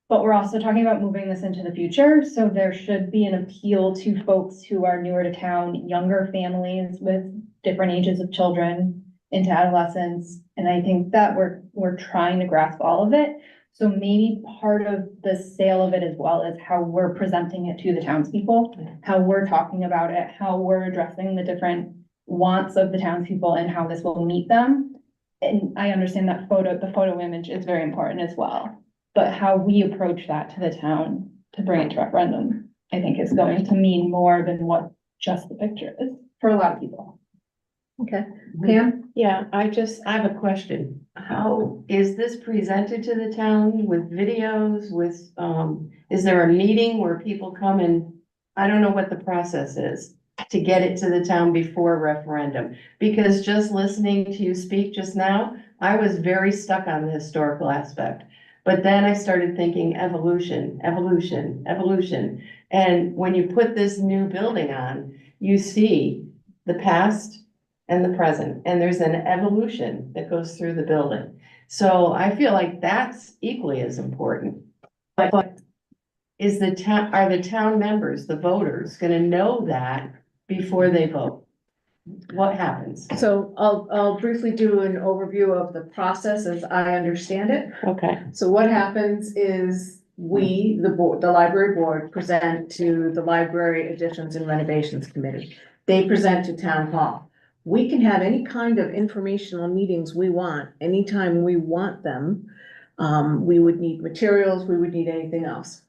But we're also talking about moving this into the future, so there should be an appeal to folks who are newer to town, younger families with different ages of children into adolescence. And I think that we're trying to grasp all of it. So maybe part of the sale of it as well is how we're presenting it to the townspeople, how we're talking about it, how we're addressing the different wants of the townspeople and how this will meet them. And I understand that the photo image is very important as well. But how we approach that to the town to bring it to referendum, I think is going to mean more than what just the picture is for a lot of people. Okay, Pam? Yeah, I have a question. How is this presented to the town with videos, is there a meeting where people come and, I don't know what the process is to get it to the town before referendum? Because just listening to you speak just now, I was very stuck on the historical aspect. But then I started thinking evolution. And when you put this new building on, you see the past and the present, and there's an evolution that goes through the building. So I feel like that's equally as important. But is are the town members, the voters, gonna know that before they vote? What happens? So I'll briefly do an overview of the process as I understand it. Okay. So what happens is we, the board, the library board, present to the library additions and renovations committee. They present to town hall. We can have any kind of informational meetings we want, anytime we want them. We would need materials, we would need anything else.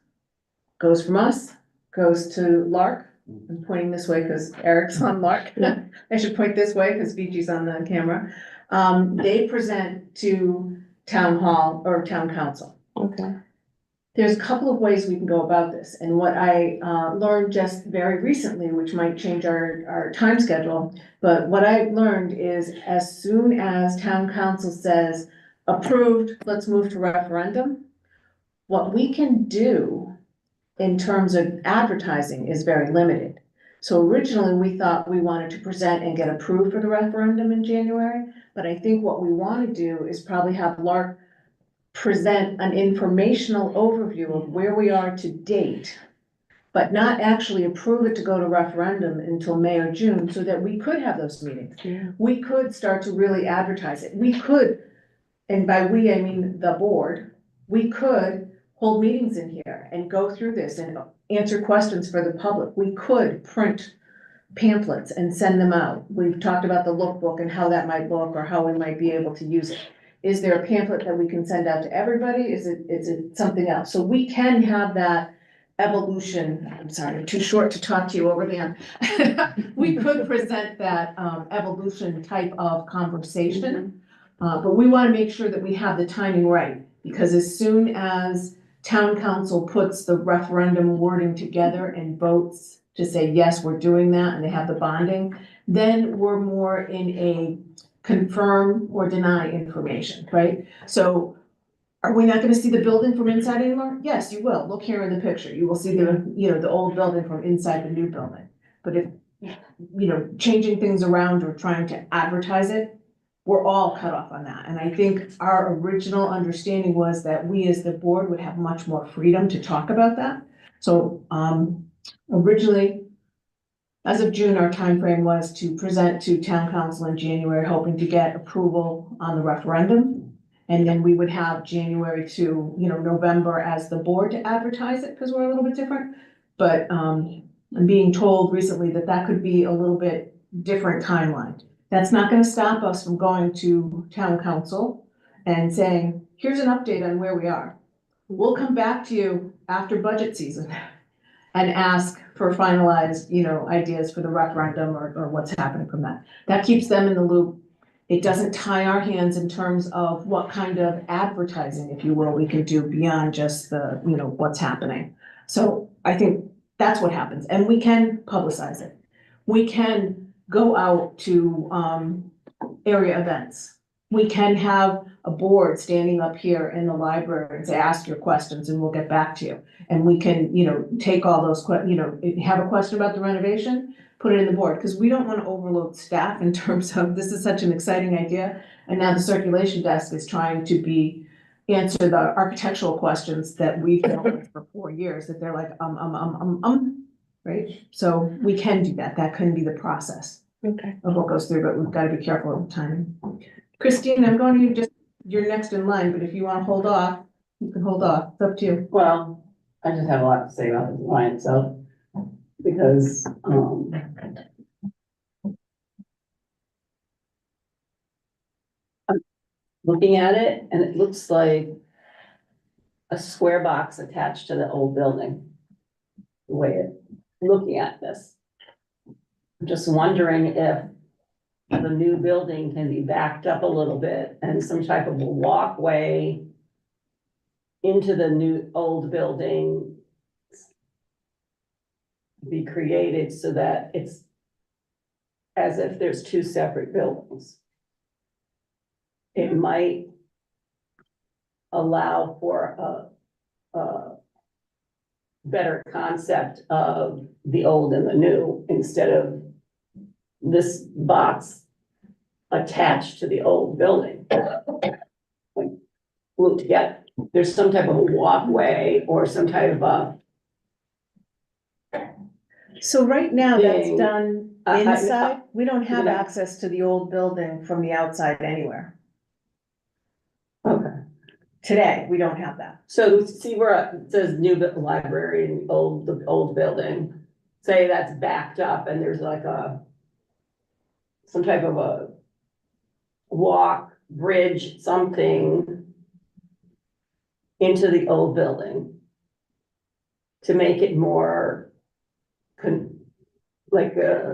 Goes from us, goes to Lark. I'm pointing this way because Eric's on Lark. I should point this way because Vigi's on the camera. They present to town hall or town council. Okay. There's a couple of ways we can go about this, and what I learned just very recently, which might change our time schedule, but what I learned is as soon as town council says, approved, let's move to referendum, what we can do in terms of advertising is very limited. So originally, we thought we wanted to present and get approved for the referendum in January, but I think what we want to do is probably have Lark present an informational overview of where we are to date, but not actually approve it to go to referendum until May or June, so that we could have those meetings. Yeah. We could start to really advertise it. We could, and by we, I mean the board, we could hold meetings in here and go through this and answer questions for the public. We could print pamphlets and send them out. We've talked about the lookbook and how that might look or how we might be able to use it. Is there a pamphlet that we can send out to everybody? Is it something else? So we can have that evolution. I'm sorry, I'm too short to talk to you over there. We could present that evolution type of conversation. But we want to make sure that we have the timing right, because as soon as town council puts the referendum wording together and votes to say, yes, we're doing that, and they have the bonding, then we're more in a confirm or deny information, right? So are we not gonna see the building from inside anymore? Yes, you will. Look here in the picture. You will see the old building from inside the new building. But if, changing things around or trying to advertise it, we're all cut off on that. And I think our original understanding was that we as the board would have much more freedom to talk about that. So, originally, as of June, our timeframe was to present to town council in January, hoping to get approval on the referendum. And then we would have January to, November as the board to advertise it, because we're a little bit different. But I'm being told recently that that could be a little bit different timeline. That's not gonna stop us from going to town council and saying, here's an update on where we are. We'll come back to you after budget season and ask for finalized, ideas for the referendum or what's happening from that. That keeps them in the loop. It doesn't tie our hands in terms of what kind of advertising, if you will, we can do beyond just the, what's happening. So I think that's what happens, and we can publicize it. We can go out to area events. We can have a board standing up here in the library and say, ask your questions and we'll get back to you. And we can, take all those if you have a question about the renovation, put it in the board, because we don't want to overload staff in terms of, this is such an exciting idea. And now the circulation desk is trying to answer the architectural questions that we've dealt with for 4 years, that they're like, right? So we can do that. That can be the process Okay. of what goes through, but we've got to be careful of timing. Christine, I'm going to you're next in line, but if you want to hold off, you can hold off. It's up to you. Well, I just have a lot to say about this line itself, because, I'm looking at it and it looks like a square box attached to the old building. The way looking at this. I'm just wondering if the new building can be backed up a little bit and some type of a walkway into the old building be created so that it's as if there's two separate buildings. It might allow for a better concept of the old and the new, instead of this box attached to the old building, like glued together. there's some type of a walkway or some type of a, So right now, that's Thing. done I- inside, we don't have Yeah. access to the old building from the outside anywhere. okay. Today, we don't have that. So see where it says library in the old building, say that's backed up and there's like some type of a walk, bridge, something into the old building to make it more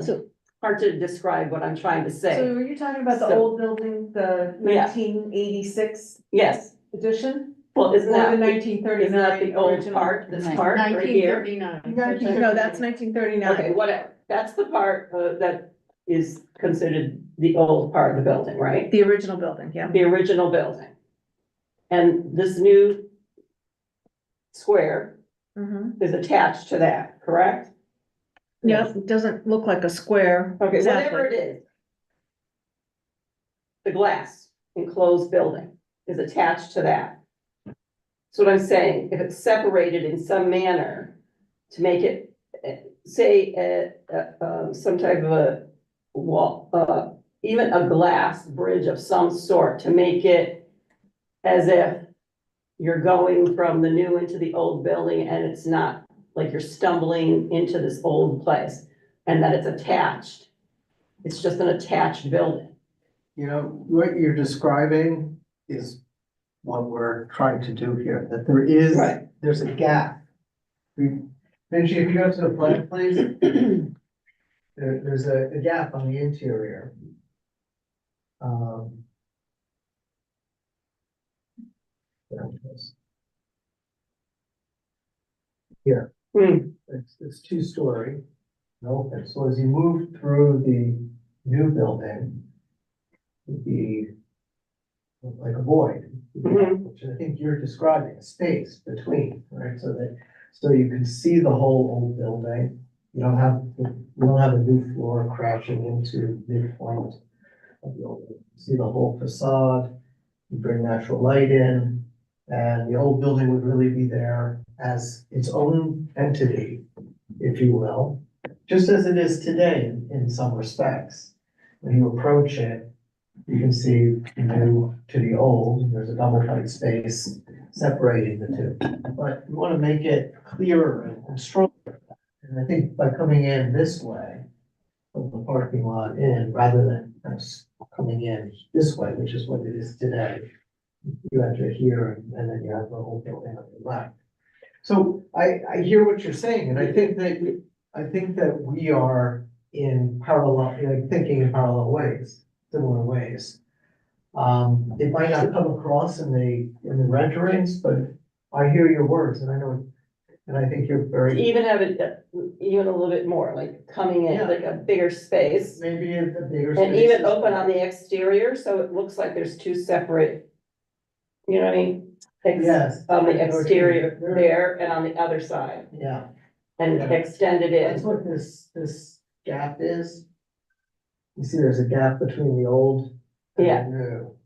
So- hard to describe what I'm trying to So say. are you talking about the So- old building, the Yeah. 1986 Yes, edition? well, isn't Or that, the isn't nineteen that thirty-nine? the old part, this part right here? No, that's nineteen Okay, thirty-nine. whatever, that's the part that is considered the old part of the building, right? The original building, yeah. The original building. And this new square Mhm. is attached to that, correct? Yep, it doesn't look like a square. Okay, Exactly. whatever it is. The glass enclosed building is attached to that. So what I'm saying, if it's separated in some manner to make it, say, some type of a wall, even a glass bridge of some sort to make it as if you're going from the new into the old building and it's not like you're stumbling into this old place and that it's attached. It's just an attached building. You know, what you're describing is what we're trying to do here, that there is, Right. there's a gap. Benji, if you go to the plan, please. There's a gap on the interior. There it is. Here, Hmm. it's 2-story. Okay, so as you move through the new building, it'd be like a void, which I think you're describing, a space between, right? So you can see the whole old building. You don't have a new floor crashing into midpoint of the old building. You see the whole facade, you bring natural light in, and the old building would really be there as its own entity, if you will, just as it is today in some respects. When you approach it, you can see the new to the old, there's a double height space separating the two. But you want to make it clearer and stronger. And I think by coming in this way, from the parking lot in, rather than us coming in this way, which is what it is today, you enter here and then you have the whole building on your left. So I hear what you're saying, and I think that we are in parallel, like thinking in parallel ways, similar ways. It might not come across in the renderings, but I hear your words and I know, and I think you're To very, even have it, even a little bit more, like coming in, Yeah. like a bigger space. maybe a bigger. And even spaces. open on the exterior, so it looks like there's two separate, you know what I mean? Yes. On the I know what you mean. exterior there and on the other side, Yeah, and Yeah. extended that's in. what this gap is. You see, there's a gap between the old and Yeah. the new.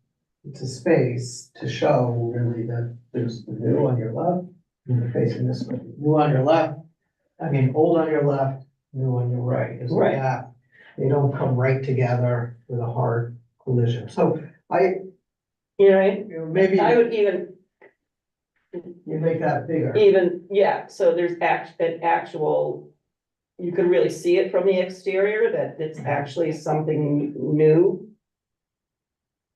It's a space to show really that there's the new on your left, and you're facing this way. New on your left, old on your left, new on your right. There's a Right. gap. They don't come right together with a hard collision. So You know what I mean? maybe I would even, you make that bigger. yeah, so there's an actual, you can really see it from the exterior, that it's actually something new.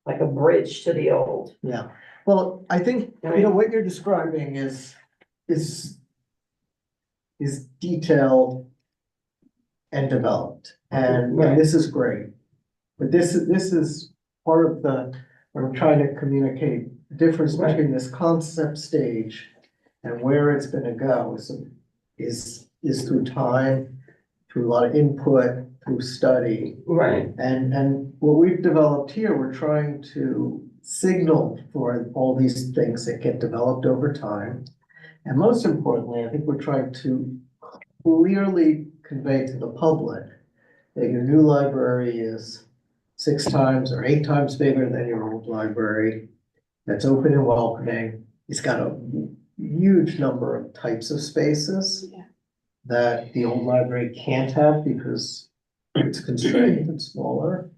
Like a bridge to the old. Yeah, well, I think, what you're describing is detailed and developed, and Right. this is great. But this is part of what I'm trying to communicate, the difference Right. between this concept stage and where it's gonna go is through time, through a lot of input, through study. Right. And what we've developed here, we're trying to signal for all these things that get developed over time. And most importantly, I think we're trying to clearly convey to the public that your new library is 6 times or 8 times bigger than your old library. That's open and welcoming, he's got a huge number of types of spaces Yeah. that the old library can't have because it's constrained and smaller.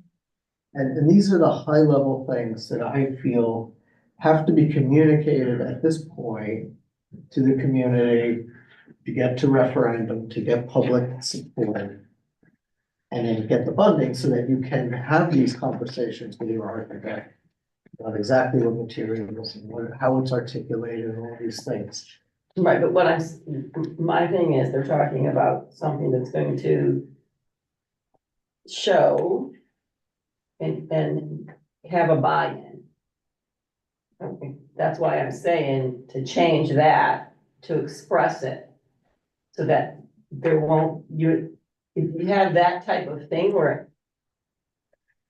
And these are the high level things that I feel have to be communicated at this point to the community, to get to referendum, to get public support. And then get the funding so that you can have these conversations with your architect about exactly what materials and how it's articulated and all these things. Right, but my thing is, they're talking about something that's going to show and have a buy-in. Okay, that's why I'm saying to change that, to express it, so that there won't, if you have that type of thing where,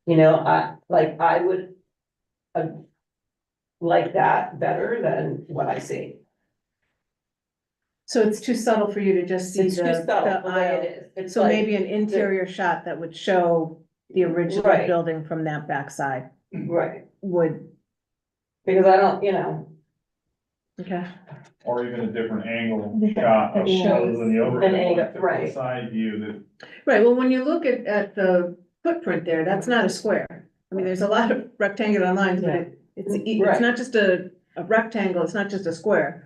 I would like that better than what I see. So it's too subtle for you to just see It's too the subtle the way aisle. it is. It's So like- maybe an interior shot that would show the original Right. building from that backside Right, would, because I don't, okay. Or even a different angle Yeah, shot that other shows than the overhead an angle, one, the right. side view that. Right, well, when you look at the footprint there, that's not a square. I mean, there's a lot of rectangular lines, but it's Right. not just a rectangle, it's not just a square.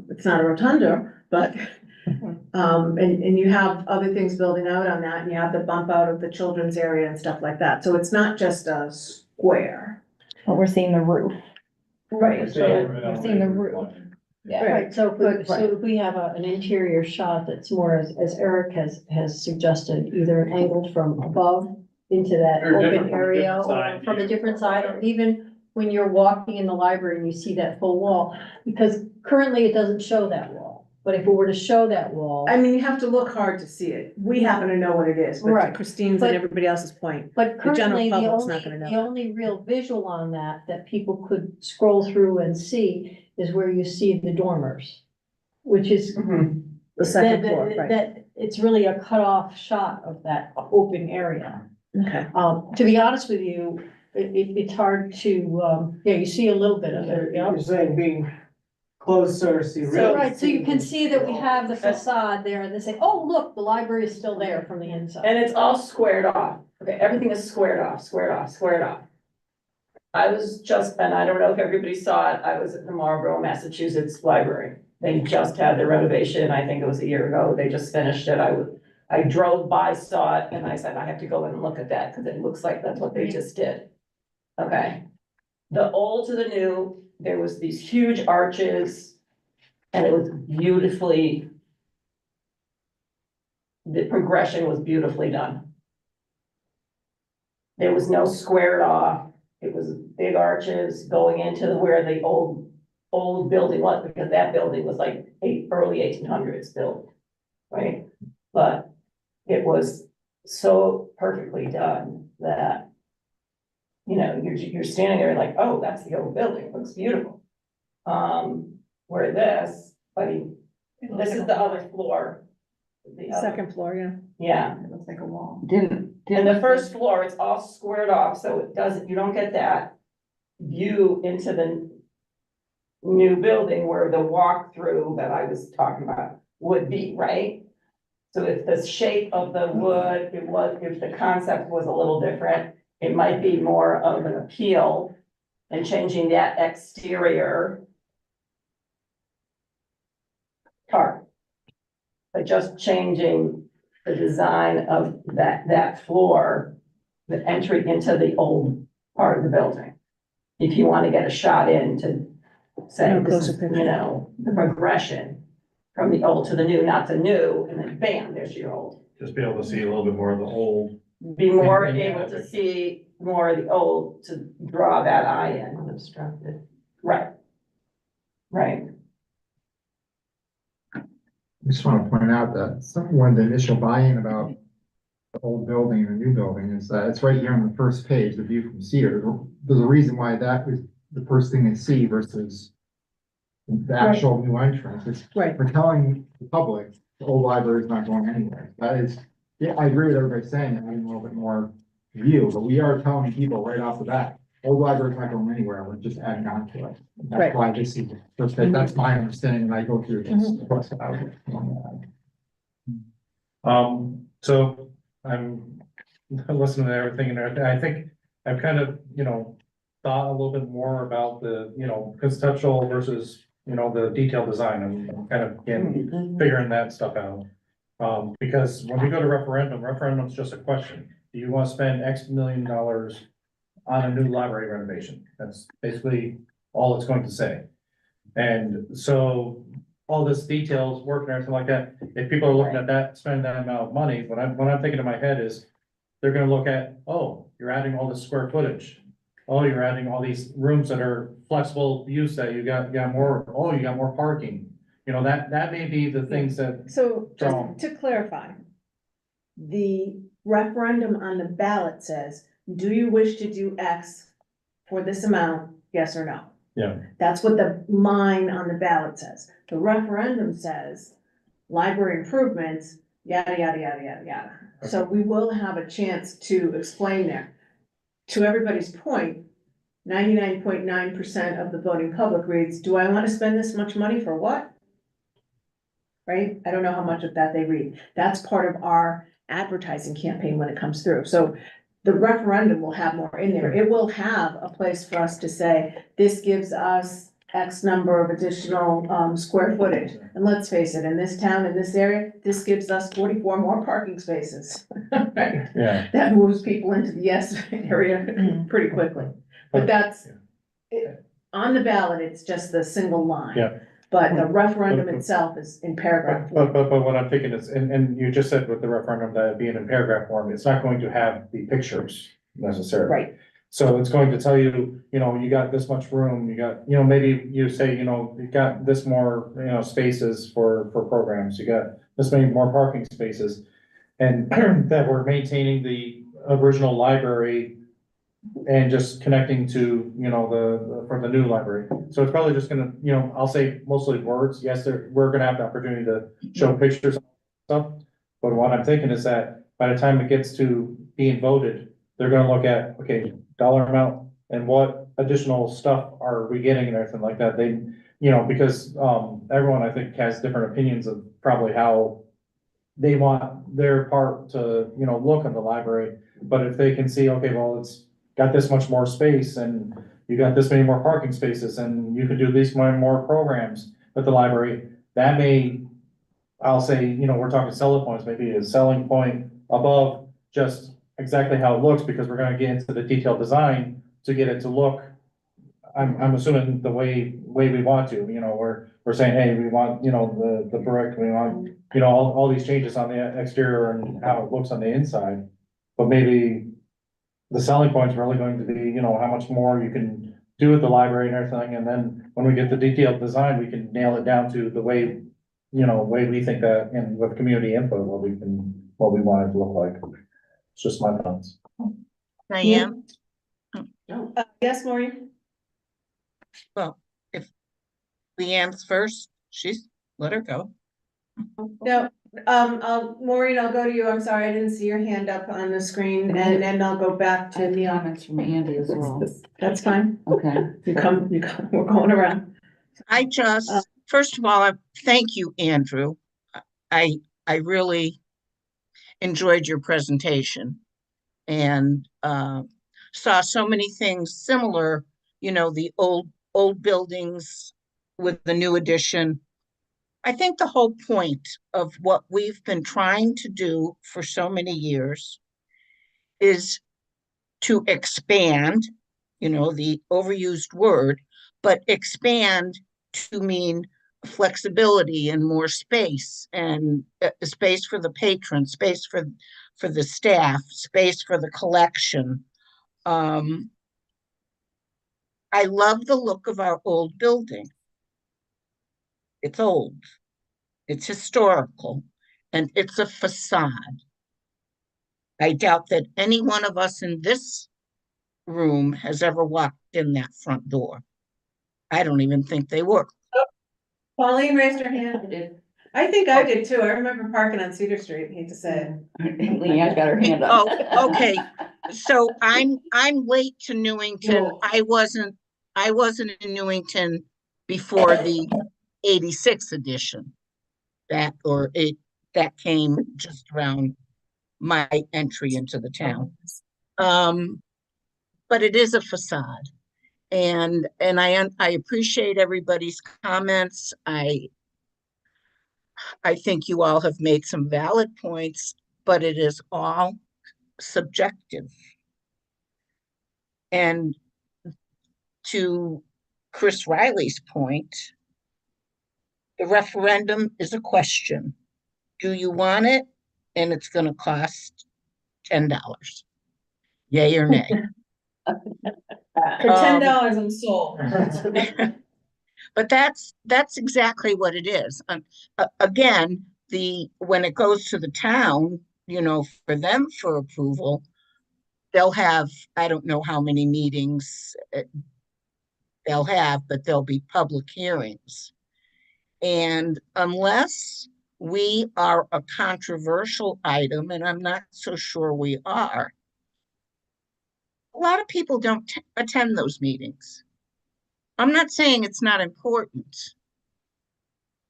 It's not a rotunda, but, and you have other things building out on that, and you have the bump out of the children's area and stuff like that, so it's not just a square. But we're seeing the roof. right, so, We're seeing the roof. Yeah. Right, so But- if we have an interior shot that's more, as Eric has suggested, either angled from above into that Or different open from a area, different or side from a view. different side, or even when you're walking in the library and you see that full wall, because currently it doesn't show that wall, but if it were to show that wall. I mean, you have to look hard to see it. We happen to know what it is, but Right. Christine's But- and everybody else's point. But The general currently, the public's only, not gonna know. the only real visual on that people could scroll through and see is where you see the dormers, which is. Mhm. The second that- floor, right. That, it's really a cutoff shot of that open area. Okay. To be honest with you, it's hard to, you see a little bit of it, yeah. You're saying being closer, so you So, really. right, so you can see that we have the facade there, and they say, oh, look, the library is still there from the inside. and it's all squared off, okay, everything is squared off, squared off, squared off. I was just, and I don't know if everybody saw it, I was at the Marlborough, Massachusetts Library. They just had their renovation, I think it was a year ago, they just finished it, I drove by, saw it, and I said, I have to go in and look at that, because it looks like that's what they just did. Okay, the old to the new, there was these huge arches, and it was beautifully, the progression was beautifully done. There was no squared off, it was big arches going into where the old building was, because that building was like early 1800s built, right? But it was so perfectly done that, you're standing there like, oh, that's the old building, it looks beautiful. Where this, this is the other floor. The other- Second floor, yeah. Yeah. It looks like a wall. And the first floor, it's all squared off, so it doesn't, you don't get that view into the new building where the walkthrough that I was talking about would be, right? So if the shape of the wood, if the concept was a little different, it might be more of an appeal and changing that exterior part. But just changing the design of that floor, the entry into the old part of the building. If you want to get a shot in to say, No, this closer is, picture. the progression from the old to the new, not the new, and then bam, there's your old. Just be able to see a little bit more of the old. Be more Yeah. able to see more of the old to draw that eye in. Unobstructed. Right. Right. I just want to point out that one of the initial buy-in about the old building and the new building is that it's right here on the first page, the view from Cedar. There's a reason why that was the first thing they see versus the actual new entrance. It's, Right. we're telling the public, the old library is not going anywhere. That is, yeah, I agree with everybody saying, having a little bit more view, but we are telling people right off the bat, old library's not going anywhere, we're just adding on to it. That's Right. why this is, that's my understanding, and I go through this. Plus, So I'm listening to everything and everything. I think I've kind of, thought a little bit more about the, conceptual versus, the detailed design. I'm kind of, again, figuring that stuff out. Because when we go to referendum's just a question. Do you want to spend X million dollars on a new library renovation? That's basically all it's going to say. And so all this details, work and everything like that, if people are looking at that, spending that amount of money, what I'm thinking in my head is, they're gonna look at, oh, you're adding all this square footage. Oh, you're adding all these rooms that are flexible use that you got more, oh, you got more parking. That may be the things that, So So- just to clarify, the referendum on the ballot says, do you wish to do X for this amount, yes or no? yeah, That's what the line on the ballot says. The referendum says, library improvements, yada, yada, yada, yada, yada. So we will have a chance to explain there. To everybody's point, 99.9% of the voting public reads, do I want to spend this much money for what? Right? I don't know how much of that they read. That's part of our advertising campaign when it comes through. So the referendum will have more in there. It will have a place for us to say, this gives us X number of additional square footage. And let's face it, in this town, in this area, this gives us 44 more parking spaces. Right? yeah. That moves people into the yes area pretty quickly. But that's, on the ballot, it's just the single line. Yeah. But the referendum itself is in paragraph But form. what I'm thinking is, and you just said with the referendum that being in paragraph form, it's not going to have the pictures necessarily. Right. So it's going to tell you, you got this much room, you got, maybe you say, you got this more, spaces for programs, you got this many more parking spaces. And that we're maintaining the original library and just connecting to, from the new library. So it's probably just gonna, I'll say mostly words. Yes, we're gonna have the opportunity to show pictures and stuff. But what I'm thinking is that by the time it gets to being voted, they're gonna look at, okay, dollar amount and what additional stuff are we getting and everything like that. They, because, everyone I think has different opinions of probably how they want their part to, look in the library. But if they can see, okay, well, it's got this much more space and you got this many more parking spaces and you could do these many more programs with the library, that may, I'll say, we're talking selling points, maybe a selling point above just exactly how it looks, because we're gonna get into the detailed design to get it to look, I'm assuming the way we want to, we're saying, hey, we want, the brick, we want, all these changes on the exterior and how it looks on the inside. But maybe the selling point's really going to be, how much more you can do with the library and everything, and then when we get the detailed design, we can nail it down to the way, way we think that, and with community input, what we want it to look like. It's just my thoughts. Diane? Yes, Maureen? Well, if Leanne's first, let her go. No, Maureen, I'll go to you. I'm sorry, I didn't see your hand up on the screen, and then I'll go back to the Comments from Andy as well. That's fine. Okay. You come, we're going around. I just, first of all, thank you, Andrew. I really enjoyed your presentation and saw so many things similar, the old buildings with the new addition. I think the whole point of what we've been trying to do for so many years is to expand, the overused word, but expand to mean flexibility and more space, and space for the patron, space for the staff, space for the collection. I love the look of our old building. It's old, it's historical, and it's a facade. I doubt that any one of us in this room has ever walked in that front door. I don't even think they work. Pauline raised her hand. I think I did too. I remember parking on Cedar Street, hate to say it. Leanne got her hand up. Oh, okay. So I'm late to Newington. No. I wasn't in Newington before the 86 edition. That came just around my entry into the town. But it is a facade. And I appreciate everybody's comments. I think you all have made some valid points, but it is all subjective. And to Chris Riley's point, the referendum is a question. Do you want it? And it's going to cost $10. Yay or nay? For $10, I'm sold. But that's exactly what it is. Again, when it goes to the town, for them for approval, they'll have, I don't know how many meetings they'll have, but there'll be public hearings. And unless we are a controversial item, and I'm not so sure we are, a lot of people don't attend those meetings. I'm not saying it's not important.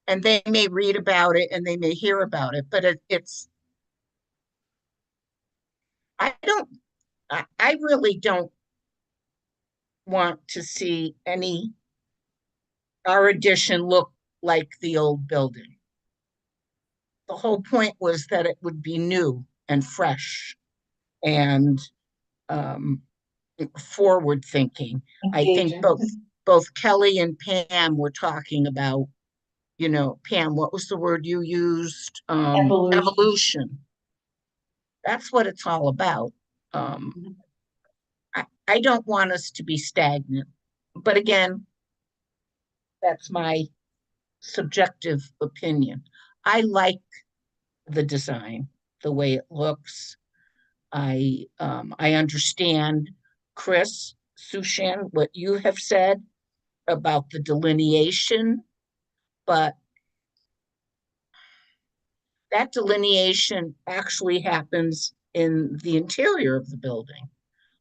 And they may read about it and they may hear about it, but I really don't want to see our addition look like the old building. The whole point was that it would be new and fresh and forward thinking. I think both Kelly and Pam were talking about, Pam, what was the word you used? Evolution. That's what it's all about. I don't want us to be stagnant, but again, that's my subjective opinion. I like the design, the way it looks. I understand, Chris, Sushan, what you have said about the delineation, but that delineation actually happens in the interior of the building.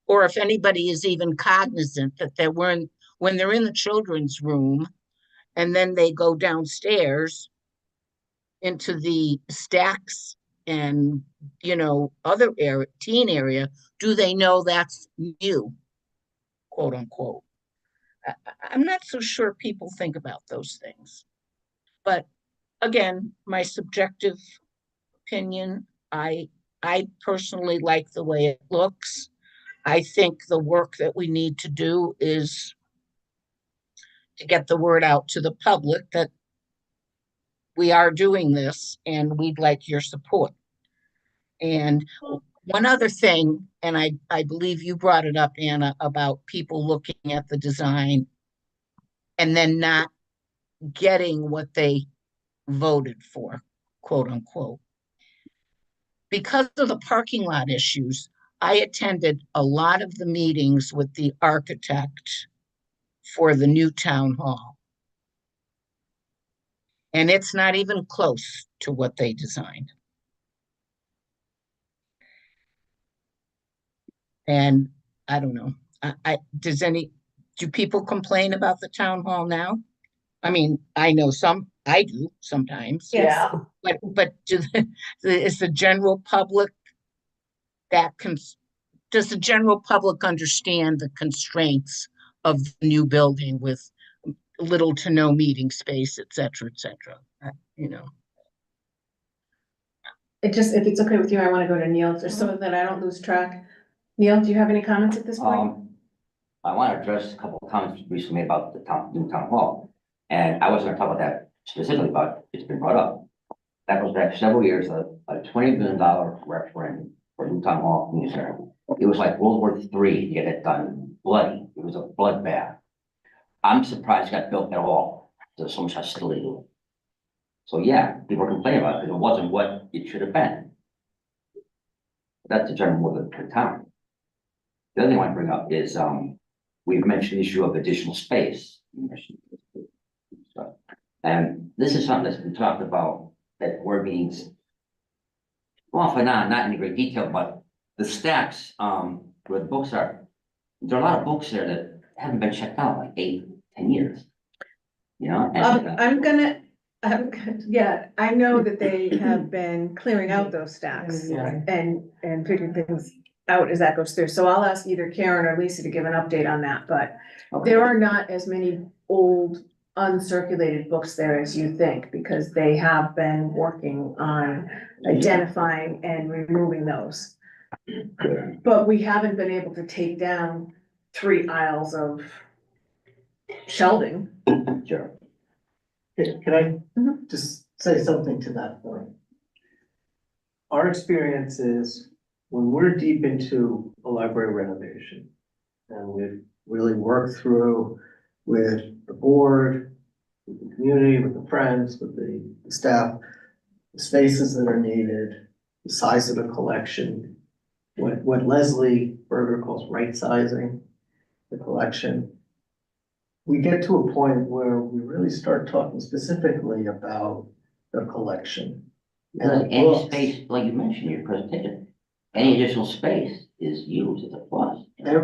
Or if anybody is even cognizant that when they're in the children's room and then they go downstairs into the stacks and, other teen area, do they know that's new, quote unquote? I'm not so sure people think about those things. But again, my subjective opinion, I personally like the way it looks. I think the work that we need to do is to get the word out to the public that we are doing this and we'd like your support. And one other thing, and I believe you brought it up, Anna, about people looking at the design and then not getting what they voted for, quote unquote. Because of the parking lot issues, I attended a lot of the meetings with the architect for the new town hall. And it's not even close to what they designed. And I don't know, do people complain about the town hall now? I mean, I know I do sometimes. Yes. But is the general public does the general public understand the constraints of the new building with little to no meeting space, et cetera, et cetera? If it's okay with you, I want to go to Neil, just so that I don't lose track. Neil, do you have any comments at this point? I want to address a couple of comments recently about the new town hall. And I wasn't going to talk about that specifically, but it's been brought up. That goes back several years, a $20 million referendum for new town hall in Newington. It was like World War III to get it done. Bloody. It was a bloodbath. I'm surprised it got built at all. There's so much hostility to it. So yeah, people are complaining about it because it wasn't what it should have been. That's the general of the town. The other thing I want to bring up is we've mentioned the issue of additional space. And this is something that's been talked about at board meetings. Often not in any great detail, but the stacks, where the books are, there are a lot of books there that haven't been checked out like 8, 10 years. You know? Yeah, I know that they have been clearing out those stacks Yeah. and figuring things out as that goes through. So I'll ask either Karen or Lisa to give an update on that, but Okay. there are not as many old uncirculated books there as you think, because they have been working on identifying and removing those. But we haven't been able to take down 3 aisles of shelving. Sure. Can I just say something to that point? Our experience is when we're deep into a library renovation and we've really worked through with the board, with the community, with the friends, with the staff, the spaces that are needed, the size of the collection, what Leslie Berger calls right sizing the collection. We get to a point where we really start talking specifically about the collection. Because And any books. space, like you mentioned in your presentation, any additional space is used as a plus.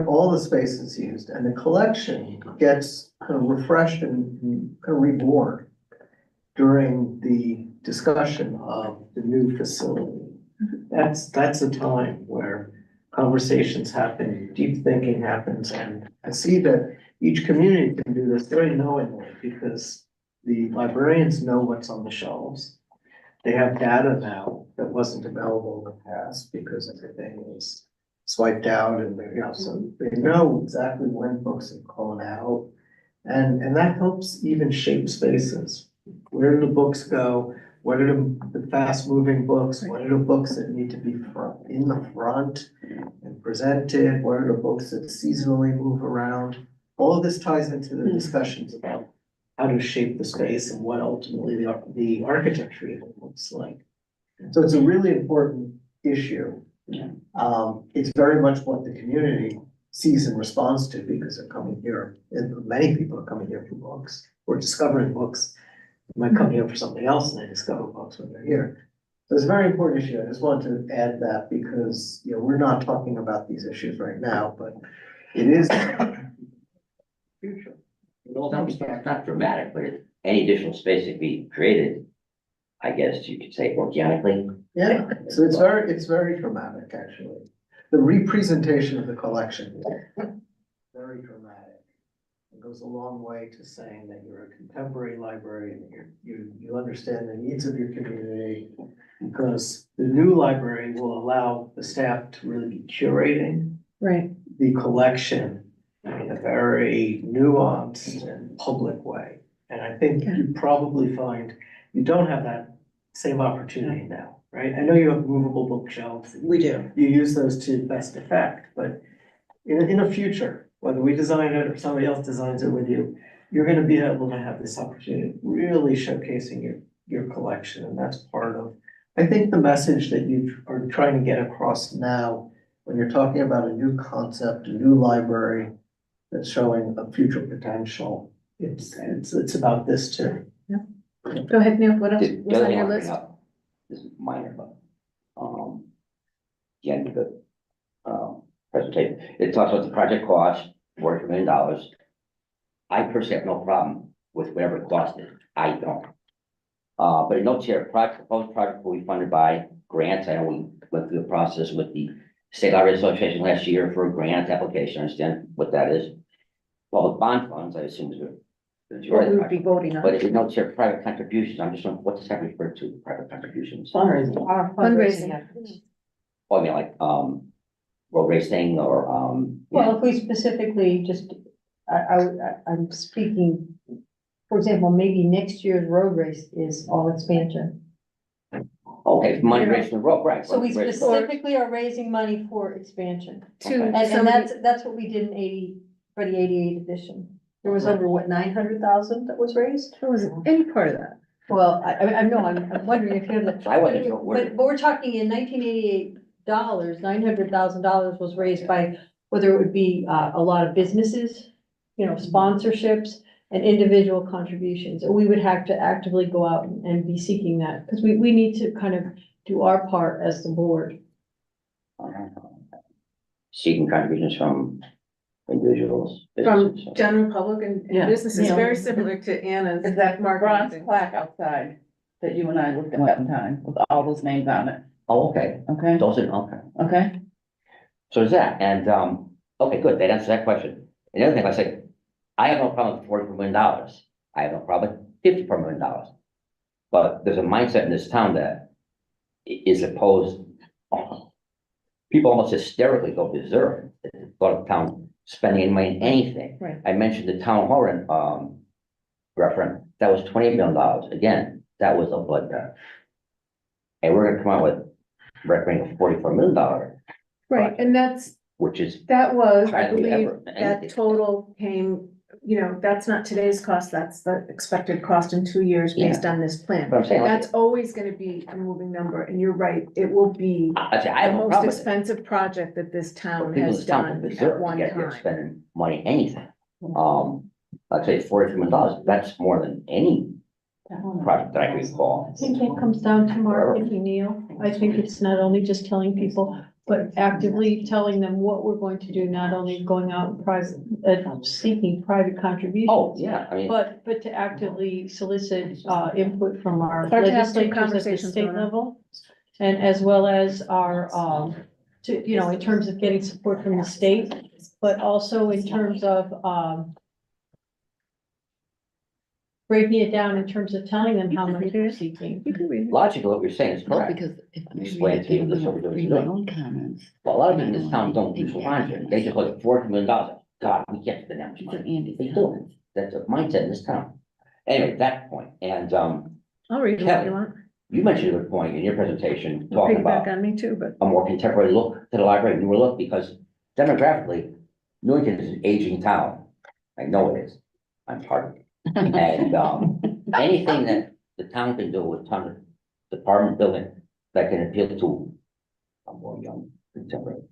All the space is used and the collection gets kind of refreshed and kind of reborn during the discussion of the new facility. That's a time where conversations happen, deep thinking happens, and I see that each community can do this very knowingly because the librarians know what's on the shelves. They have data now that wasn't available in the past because everything is swiped out and, so they know exactly when books have gone out. And that helps even shape spaces. Where do the books go? What are the fast moving books? What are the books that need to be in the front and presented? What are the books that seasonally move around? All of this ties into the discussions about how to shape the space and what ultimately the architecture even looks like. So it's a really important issue. It's very much what the community sees and responds to because they're coming here, and many people are coming here for books or discovering books. They might come here for something else and they discover books when they're here. So it's a very important issue. I just wanted to add that because, we're not talking about these issues right now, but it is future. Well, it's not dramatic, but if any additional space could be created, I guess you could say organically. Yeah, so it's very dramatic, actually. The representation of the collection, very dramatic. It goes a long way to saying that you're a contemporary library and you understand the needs of your community. Because the new library will allow the staff to really be curating the collection in a very nuanced and public way. And I think you probably find you don't have that same opportunity now, right? I know you have movable bookshelves. We do. You use those to best effect, but in the future, whether we design it or somebody else designs it with you, you're gonna be able to have this opportunity, of really showcasing your collection, and that's part of, I think, the message that you are trying to get across now when you're talking about a new concept, a new library that's showing a future potential. It's about this too. Go ahead, Neil, what else The was other on thing your I'll bring list? up, this is minor, but, again, the, presentation, it talks about the project cost, $4 million. I personally have no problem with whatever it cost is, I don't. But it notes here, proposed project will be funded by grants. I know we went through the process with the State Library Association last year for a grant application, I understand what that is. Well, the bond funds, I assume is What we would be voting but on. it notes here private contributions, I'm just wondering, what does that refer to, private contributions? Fundraising. Fundraising. Oh, I mean, like, road racing or, Well, if we specifically just, I'm speaking, for example, maybe next year's road race is all expansion. okay, money raised in the road, right? So we money raised- specifically are raising money for expansion. To And somebody, that's what we did for the 88 edition. There was over, what, 900,000 that was raised? there wasn't any part of that. Well, I know, I'm wondering if you have the. I wasn't sure where- But we're talking in $1988, $900,000 was raised by, whether it would be a lot of businesses, sponsorships and individual contributions. And we would have to actively go out and be seeking that, because we need to kind of do our part as the board. I seeking contributions from individuals. From businesses. general public and Yeah, businesses, yeah. very similar to Anna's. Is that bronze marketing. plaque outside that you and I looked at one time with all those names on it, Oh, okay, okay? those are, okay. Okay, So is that, and, okay, good, that answers that question. And the other thing, I say, I have no problem with $44 million. I have no problem with $54 million. But there's a mindset in this town that is opposed. People almost hysterically go berserk, thought of town spending any money on anything. Right. I mentioned the town hall referendum, that was $28 million. Again, that was a bloodbath. And we're gonna come out with recommending a $44 million, Right, and that was, I Hardly believe, ever that anything. total came, that's not today's cost, that's the expected cost in 2 years based on this plan. But I'm saying, like, That's always gonna be a moving number, and you're right, it will be I say, I the have no most problem with it. expensive project that this But town people in has this town go done berserk at one to get here time. spending money, anything. I'd say $43 million, that's more than any project that I can recall. I think it comes down to marketing, Neil. I think it's not only just telling people, but actively telling them what we're going to do, not only going out and private, seeking private contributions. Oh, yeah, I mean, But to actively solicit, input from our Start to have two legislatures at the conversations state going on. level. And as well as our, in terms of getting support from the state, but also in terms of, breaking it down in terms of telling them how much we're seeking. logically, what you're saying is correct. because if I Explain to people this is what we're doing. read my own comments. Well, a lot of people in this town don't use logic, they just look at $40 million, God, we can't spend that much These are money. Andy's They don't, comments. that's a mindset in this town. Anyway, that point, and, I'll read it if Kelly, you want, you mentioned a good point in your presentation, talking about piggyback on me too, but. a more contemporary look to the library, newer look, because demographically, Newington is an aging town. I know it is. I'm part of it. And, anything that the town can do with town department building that can appeal to a more young contemporary.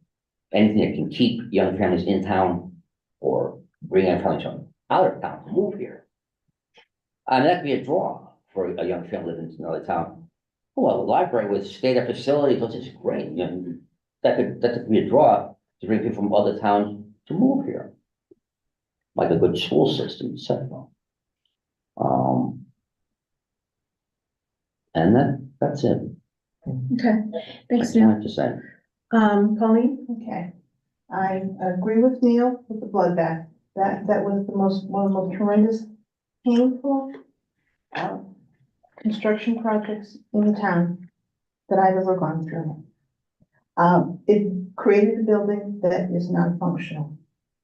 Anything that can keep young families in town or bring young families from out of town to move here. And that could be a draw for a young family living in another town. Well, a library with state-of facilities, which is great, that could be a draw to bring people from other towns to move here. Like a good school system, etc. And that's it. Okay, thanks, That's all I Neil. have to say. Pauline? Okay, I agree with Neil with the bloodbath. That was one of the most horrendous, painful, construction projects in the town that I've ever gone through. It created a building that is non-functional.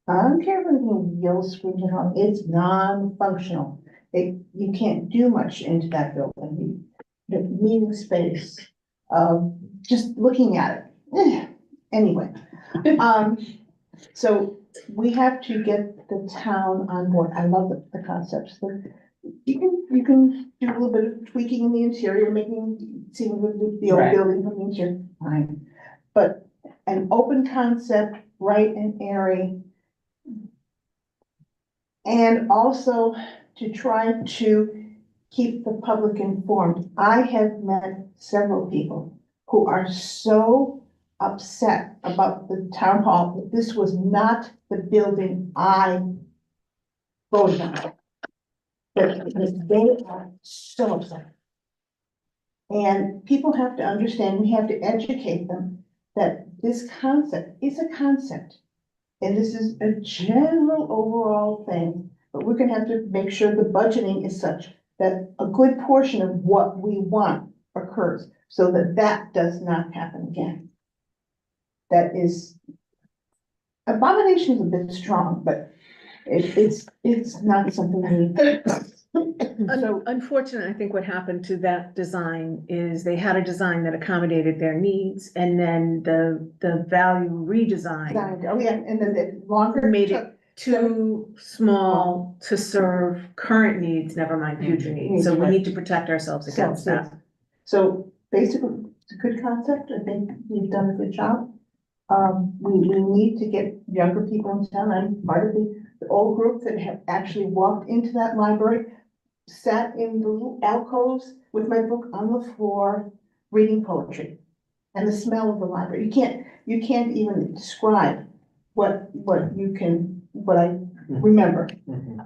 I don't care if anything yells, screams, and all, it's non-functional. You can't do much into that building. The meeting space, just looking at it. Anyway, so we have to get the town on board. I love the concepts. You can do a little bit of tweaking in the interior, seeing the old Right. building from the interior, fine. But an open concept, bright and airy. And also to try to keep the public informed. I have met several people who are so upset about the town hall, that this was not the building I voted on. That they are so upset. And people have to understand, we have to educate them that this concept is a concept. And this is a general overall thing, but we're gonna have to make sure the budgeting is such that a good portion of what we want occurs, so that that does not happen again. That is, abomination is a bit strong, but it's not something we. So, Unfortunately, I think what happened to that design is they had a design that accommodated their needs, and then the value redesign oh yeah, and then the longer. made it too small to serve current needs, never mind future needs. So we need to protect ourselves against that. So basically, it's a good concept. I think we've done a good job. We need to get younger people in town. I'm part of the old group that have actually walked into that library, sat in the little alcoves with my book on the floor, reading poetry. And the smell of the library. you can't even describe what I remember.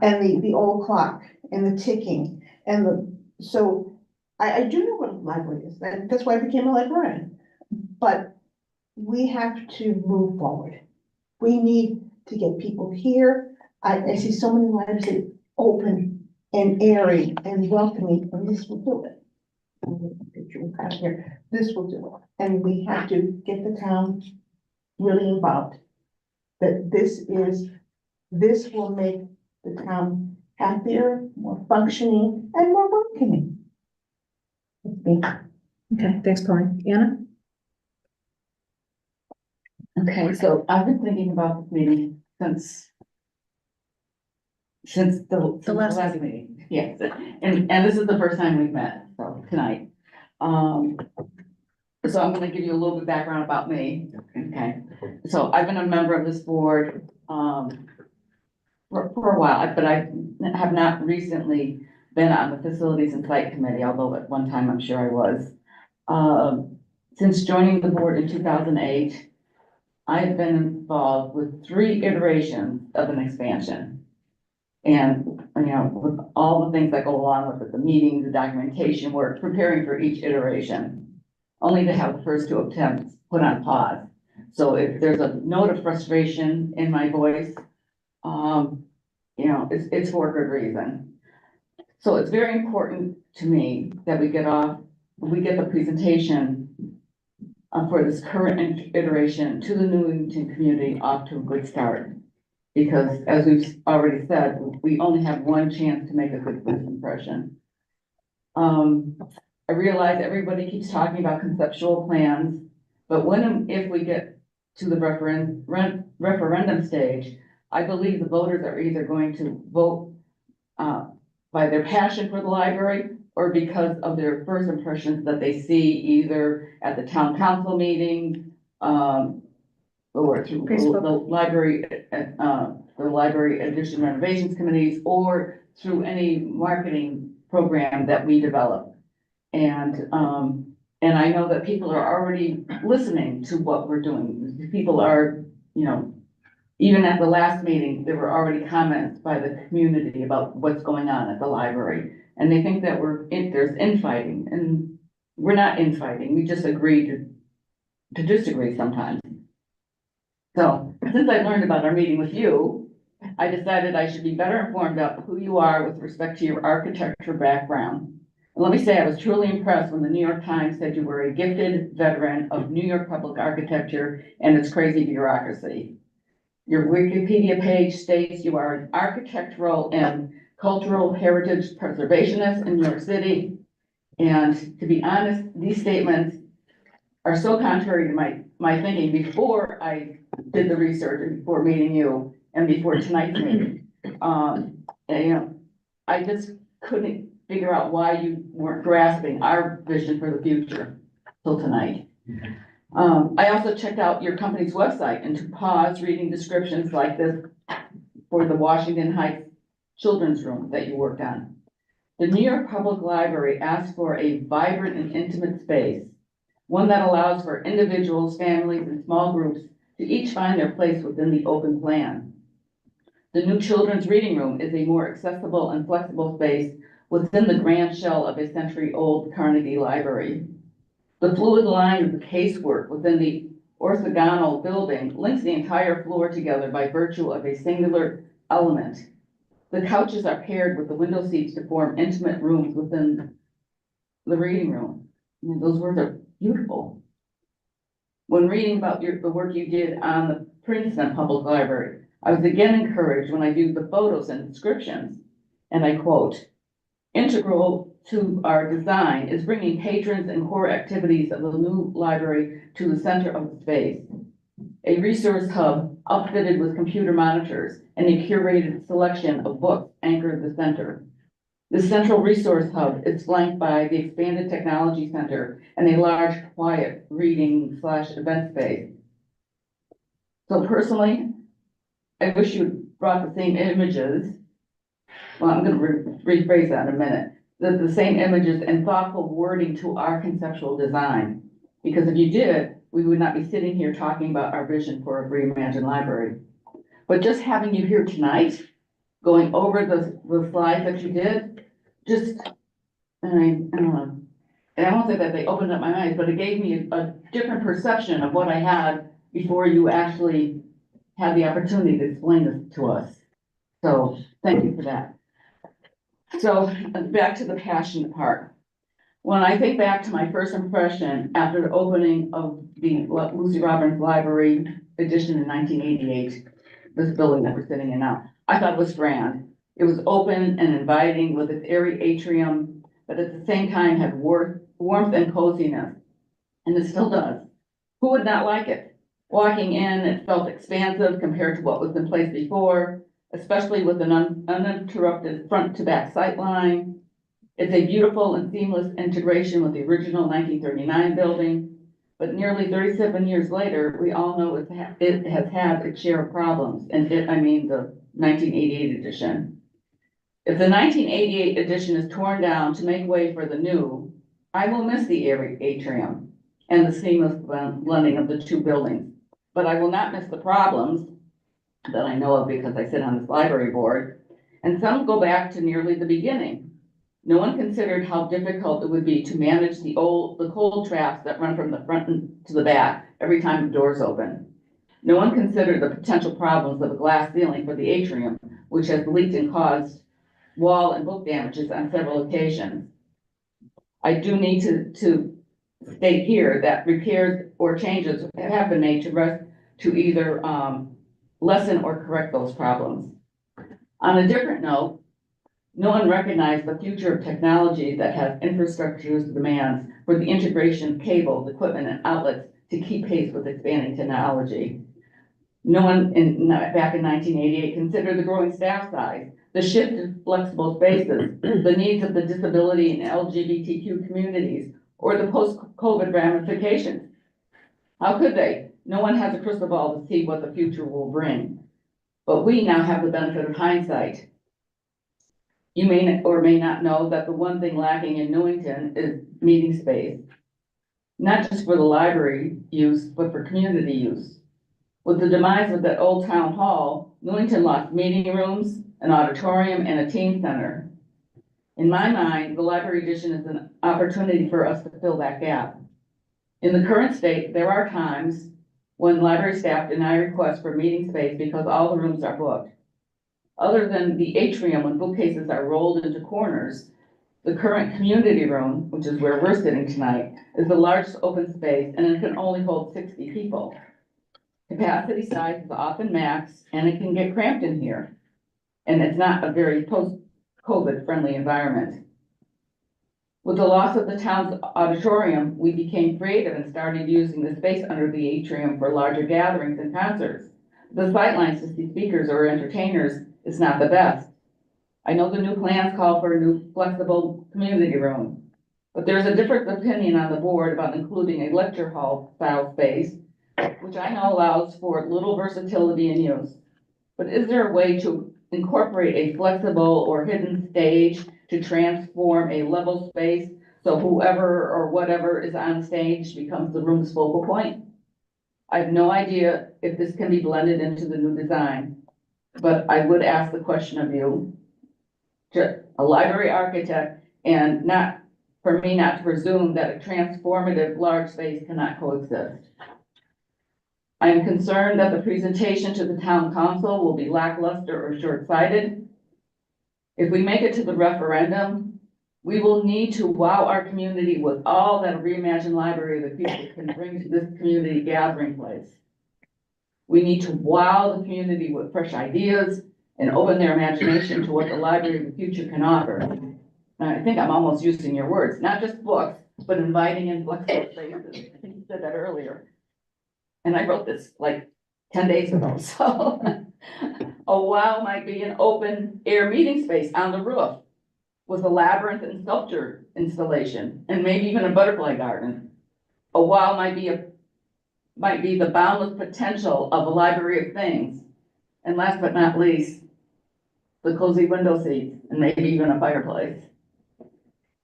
And the old clock and the ticking so I do know what a library is. That's why I became a librarian. But we have to move forward. We need to get people here. I see so many libraries that open and airy and welcoming, and this will do it. Picture we have here, this will do it. And we have to get the town really involved. That this will make the town happier, more functioning, and more welcoming. Okay, thanks, Pauline. Anna? Okay, so I've been thinking about this meeting since the last last meeting, yes, and this is the first time we've met, so tonight. So I'm gonna give you a little bit of background about me, okay? So I've been a member of this board, for a while, but I have not recently been on the Facilities and Site Committee, although at one time I'm sure I was. Since joining the board in 2008, I've been involved with 3 iterations of an expansion. And, with all the things that go along with it, the meetings, the documentation work, preparing for each iteration, only to have the first 2 attempts put on pause. So if there's a note of frustration in my voice, it's for a good reason. So it's very important to me that we get the presentation for this current iteration to the Newington community off to a good start. Because as we've already said, we only have one chance to make a good first impression. I realize everybody keeps talking about conceptual plans, but if we get to the referendum stage, I believe the voters are either going to vote by their passion for the library or because of their first impressions that they see either at the town council meeting, or through the library addition renovations committees, or through any marketing program that we develop. And I know that people are already listening to what we're doing. People are, even at the last meeting, there were already comments by the community about what's going on at the library. And they think that there's infighting, and we're not infighting. We just agree to disagree sometimes. So since I learned about our meeting with you, I decided I should be better informed about who you are with respect to your architecture background. And let me say, I was truly impressed when the New York Times said you were a gifted veteran of New York public architecture and its crazy bureaucracy. Your Wikipedia page states you are an architectural and cultural heritage preservationist in New York City. And to be honest, these statements are so contrary to my thinking before I did the research and before meeting you and before tonight's meeting. I just couldn't figure out why you weren't grasping our vision for the future till tonight. I also checked out your company's website and to pause reading descriptions like this for the Washington Heights Children's Room that you worked on. The New York Public Library asks for a vibrant and intimate space, one that allows for individuals, families, and small groups to each find their place within the open plan. The new Children's Reading Room is a more accessible and flexible space within the grand shell of a century-old Carnegie Library. The fluid line of the casework within the orthogonal building links the entire floor together by virtue of a singular element. The couches are paired with the window seats to form intimate rooms within the reading room. Those words are beautiful. When reading about the work you did on the Princeton Public Library, I was again encouraged when I viewed the photos and descriptions, and I quote, "Integral to our design is bringing patrons and core activities of the new library to the center of the space. A resource hub outfitted with computer monitors and a curated selection of books anchor the center. The central resource hub is flanked by the expanded technology center and a large quiet reading/event space. So personally, I wish you brought the same images. Well, I'm going to rephrase that in a minute. The same images and thoughtful wording to our conceptual design. Because if you did, we would not be sitting here talking about our vision for a reimagined library. But just having you here tonight, going over the slides that you did, just, and I won't say that they opened up my eyes, but it gave me a different perception of what I had before you actually had the opportunity to explain this to us. So thank you for that. So back to the passion part. When I think back to my first impression after the opening of the Lucy Robbins Library edition in 1988, this building that we're sitting in now, I thought it was grand. It was open and inviting with its airy atrium, but at the same time had warmth and coziness. And it still does. Who would not like it? Walking in, it felt expansive compared to what was in place before, especially with an uninterrupted front to back sightline. It's a beautiful and seamless integration with the original 1939 building, but nearly 37 years later, we all know it has had its share of problems, and I mean the 1988 edition. If the 1988 edition is torn down to make way for the new, I will miss the airy atrium and the seamless blending of the two buildings, but I will not miss the problems that I know of because I sit on this library board, and some go back to nearly the beginning. No one considered how difficult it would be to manage the cold traps that run from the front to the back every time the doors open. No one considered the potential problems of a glass ceiling for the atrium, which has leaked and caused wall and book damages on several occasions. I do need to state here that repairs or changes have been made to either lessen or correct those problems. On a different note, no one recognized the future of technology that has infrastructure demands for the integration of cables, equipment, and outlets to keep pace with expanding technology. No one back in 1988 considered the growing staff size, the shift to flexible spaces, the needs of the disability and LGBTQ communities, or the post-COVID ramifications. How could they? No one has a crystal ball to see what the future will bring. But we now have the benefit of hindsight. You may or may not know that the one thing lacking in Newington is meeting space, not just for the library use, but for community use. With the demise of that old town hall, Newington lost meeting rooms, an auditorium, and a teen center. In my mind, the library edition is an opportunity for us to fill that gap. In the current state, there are times when library staff deny requests for meeting space because all the rooms are booked. Other than the atrium when bookcases are rolled into corners, the current community room, which is where we're sitting tonight, is the largest open space and it can only hold 60 people. Capacity size is often max and it can get cramped in here. And it's not a very post-COVID friendly environment. With the loss of the town's auditorium, we became creative and started using the space under the atrium for larger gatherings and concerts. The sightlines to see speakers or entertainers is not the best. I know the new plans call for a new flexible community room, but there's a different opinion on the board about including a lecture hall style space, which I know allows for little versatility in use. But is there a way to incorporate a flexible or hidden stage to transform a level space so whoever or whatever is on stage becomes the room's focal point? I have no idea if this can be blended into the new design, but I would ask the question of you, a library architect, and not for me not to presume that a transformative large space cannot coexist. I am concerned that the presentation to the town council will be lackluster or short-sighted. If we make it to the referendum, we will need to wow our community with all that a reimagined library of the future can bring to this community gathering place. We need to wow the community with fresh ideas and open their imagination to what the library of the future can offer. And I think I'm almost using your words, not just books, but inviting in flexible spaces. I think you said that earlier. And I wrote this like 10 days ago, so. A wow might be an open air meeting space on the roof with a labyrinth and sculpture installation, and maybe even a butterfly garden. A wow might be the boundless potential of a library of things. And last but not least, the cozy window seats and maybe even a fireplace.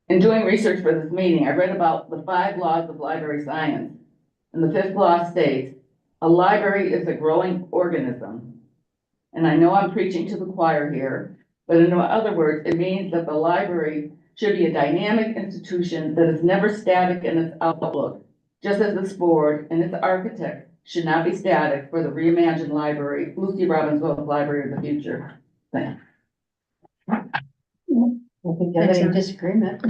In doing research for this meeting, I read about the 5 laws of library science. And the fifth law states, a library is a growing organism. And I know I'm preaching to the choir here, but in other words, it means that the library should be a dynamic institution that is never static in its outlook, just as this board and its architect should not be static for the reimagined library, Lucy Robbins Wells Library of the Future. Thanks. I think there's any disagreement.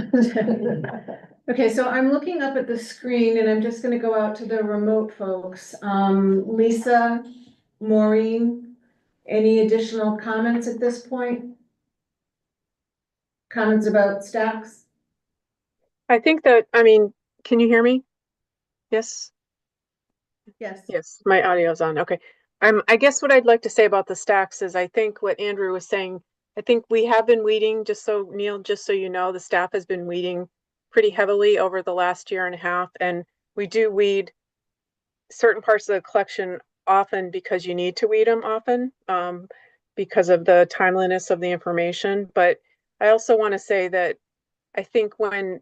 Okay, so I'm looking up at the screen and I'm just gonna go out to the remote folks. Lisa, Maureen, any additional comments at this point? Comments about stacks? I think that, I mean, can you hear me? Yes? Yes. Yes, my audio's on. Okay. I guess what I'd like to say about the stacks is I think what Andrew was saying, I think we have been weeding, just so Neil, just so you know, the staff has been weeding pretty heavily over the last year and a half. And we do weed certain parts of the collection often because you need to weed them often, because of the timeliness of the information. But I also want to say that I think when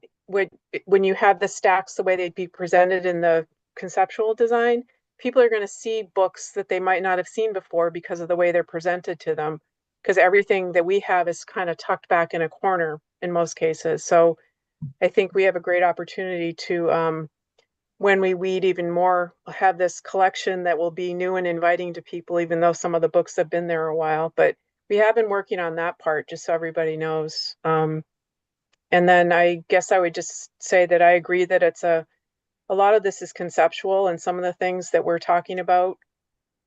you have the stacks the way they'd be presented in the conceptual design, people are going to see books that they might not have seen before because of the way they're presented to them. Because everything that we have is kind of tucked back in a corner in most cases. So I think we have a great opportunity to, when we weed even more, have this collection that will be new and inviting to people, even though some of the books have been there a while. But we have been working on that part, just so everybody knows. And then I guess I would just say that I agree that it's a lot of this is conceptual, and some of the things that we're talking about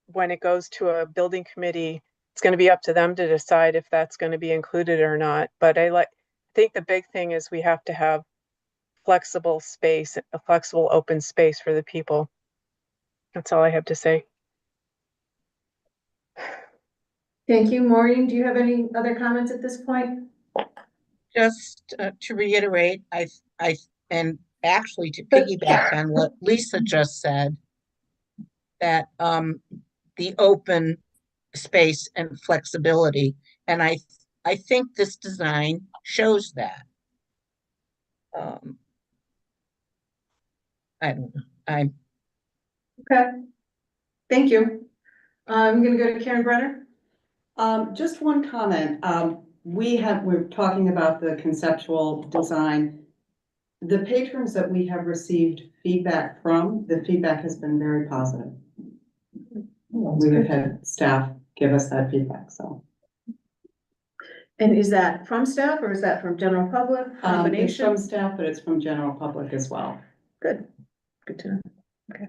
when it goes to a building committee, it's going to be up to them to decide if that's going to be included or not. But I think the big thing is we have to have flexible space, a flexible open space for the people. That's all I have to say. Thank you. Maureen, do you have any other comments at this point? Just to reiterate, and actually to piggyback on what Lisa just said, that the open space and flexibility, and I think this design shows that. I don't know. Okay. Thank you. I'm gonna go to Karen Brenner. Just one comment. We're talking about the conceptual design. The patrons that we have received feedback from, the feedback has been very positive. We have had staff give us that feedback, so. And is that from staff or is that from general public? It's Combination? from staff, but it's from general public as well. Good. Good to know. Okay.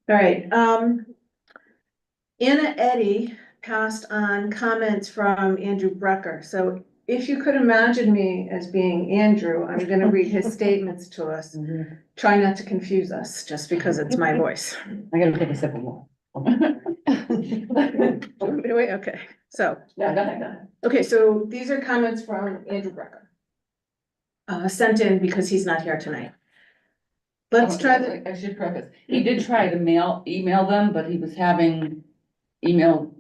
All right. Anna Eddy passed on comments from Andrew Brecker. So if you could imagine me as being Andrew, I'm going to read his statements to us. Try not to confuse us just because it's my voice. I gotta take a sip of water. Wait, okay. So. Yeah, go ahead. Okay, so these are comments from Andrew Brecker. Sent in because he's not here tonight. Let's try the. I should preface, he did try to email them, but he was having email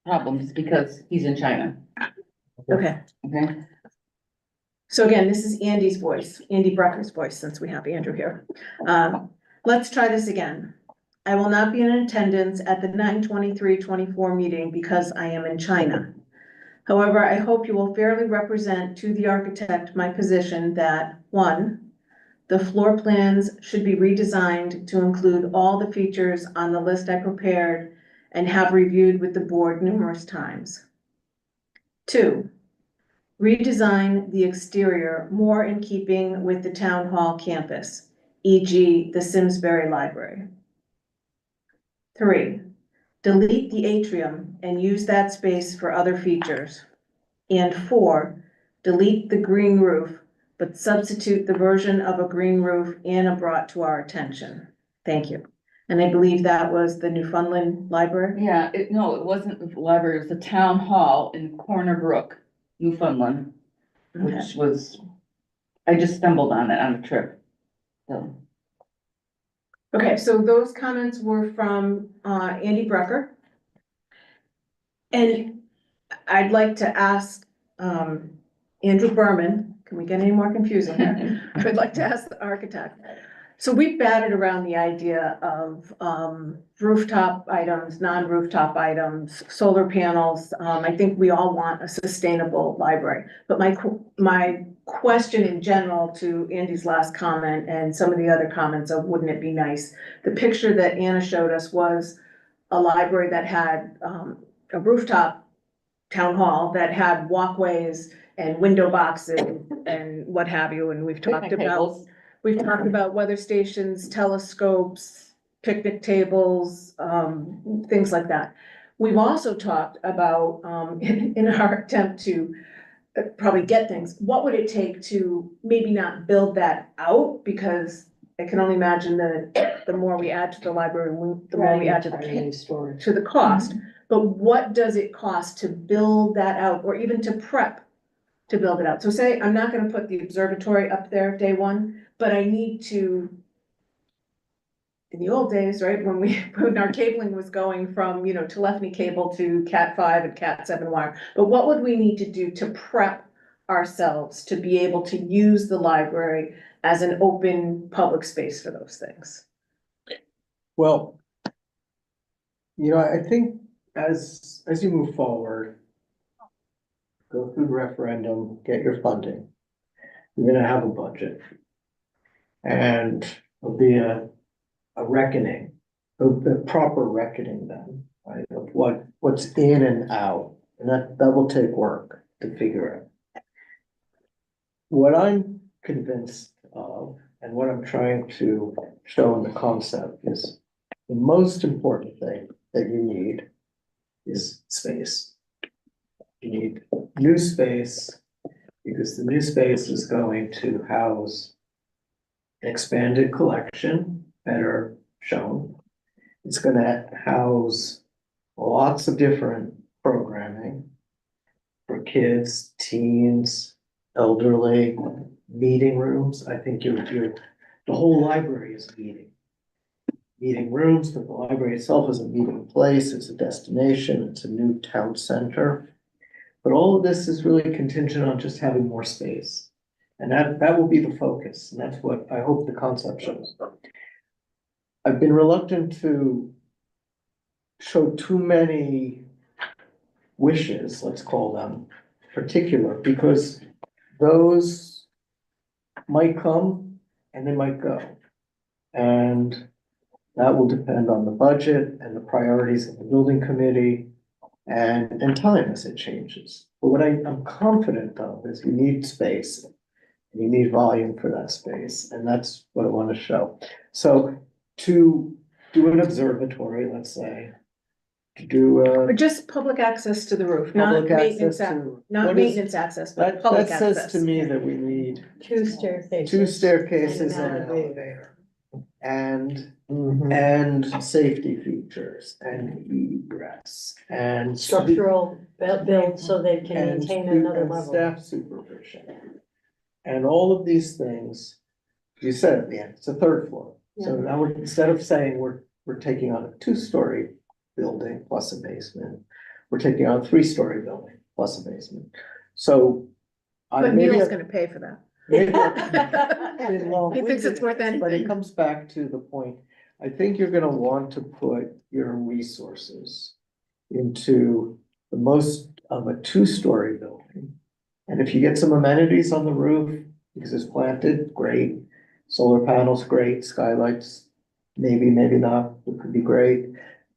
problems because he's in China. Okay. Okay. So again, this is Andy's voice, Andy Brecker's voice, since we have Andrew here. Let's try this again. I will not be in attendance at the 9/23/24 meeting because I am in China. However, I hope you will fairly represent to the architect my position that, one, the floor plans should be redesigned to include all the features on the list I prepared and have reviewed with the board numerous times. Two, redesign the exterior more in keeping with the town hall campus, e.g. the Simsbury Library. Three, delete the atrium and use that space for other features. And four, delete the green roof, but substitute the version of a green roof Anna brought to our attention. Thank you. And I believe that was the Newfoundland Library? Yeah, no, it wasn't the library, it was the town hall in Corner Brook, Newfoundland, which was, I just stumbled on it on a trip. So. Okay, so those comments were from Andy Brecker. And I'd like to ask Andrew Berman, can we get any more confusing here? I would like to ask the architect. So we batted around the idea of rooftop items, non-rooftop items, solar panels. I think we all want a sustainable library. But my question in general to Andy's last comment and some of the other comments of wouldn't it be nice? The picture that Anna showed us was a library that had a rooftop town hall that had walkways and window boxes and what have you, and we've talked about weather stations, telescopes, picnic tables, things like that. We've also talked about, in our attempt to probably get things, what would it take to maybe not build that out? Because I can only imagine that the more we add to the library, the more we add to the cost. But what does it cost to build that out, or even to prep to build it out? So say, I'm not gonna put the observatory up there day one, but I need to, in the old days, right, when our cabling was going from, telephony cable to Cat 5 and Cat 7 wire, but what would we need to do to prep ourselves to be able to use the library as an open public space for those things? Well, I think as you move forward, go through the referendum, get your funding. You're gonna have a budget. And there'll be a reckoning, a proper reckoning then, right, of what's in and out. And that will take work to figure out. What I'm convinced of, and what I'm trying to show in the concept, is the most important thing that you need is space. You need new space, because the new space is going to house expanded collection that are shown. It's gonna house lots of different programming for kids, teens, elderly, meeting rooms. I think the whole library is meeting rooms, but the library itself is a meeting place, it's a destination, it's a new town center. But all of this is really contingent on just having more space. And that will be the focus, and that's what I hope the concept shows. I've been reluctant to show too many wishes, let's call them, particular, because those might come and they might go. And that will depend on the budget and the priorities of the building committee and time as it changes. But what I'm confident of is you need space. You need volume for that space, and that's what I want to show. So to do an observatory, let's say, to do Or just public access to the roof, not public maintenance, access to. not what is- maintenance access, but public That says access. to me that we need Two staircases. two staircases And and an an elevator. And safety features and egress and. Structural build so they can and maintain stu- another and level. Staff supervision. And all of these things, you said at the end, it's a third floor. So now instead of saying we're taking on a 2-story building plus a basement, we're taking on a 3-story building plus a basement. So. But maybe Neil's I- gonna pay for that. maybe He thinks it's worth anything. But it comes back to the point, I think you're gonna want to put your resources into the most of a 2-story building. And if you get some amenities on the roof, because it's planted, great. Solar panels, great. Skylights, maybe not, it could be great.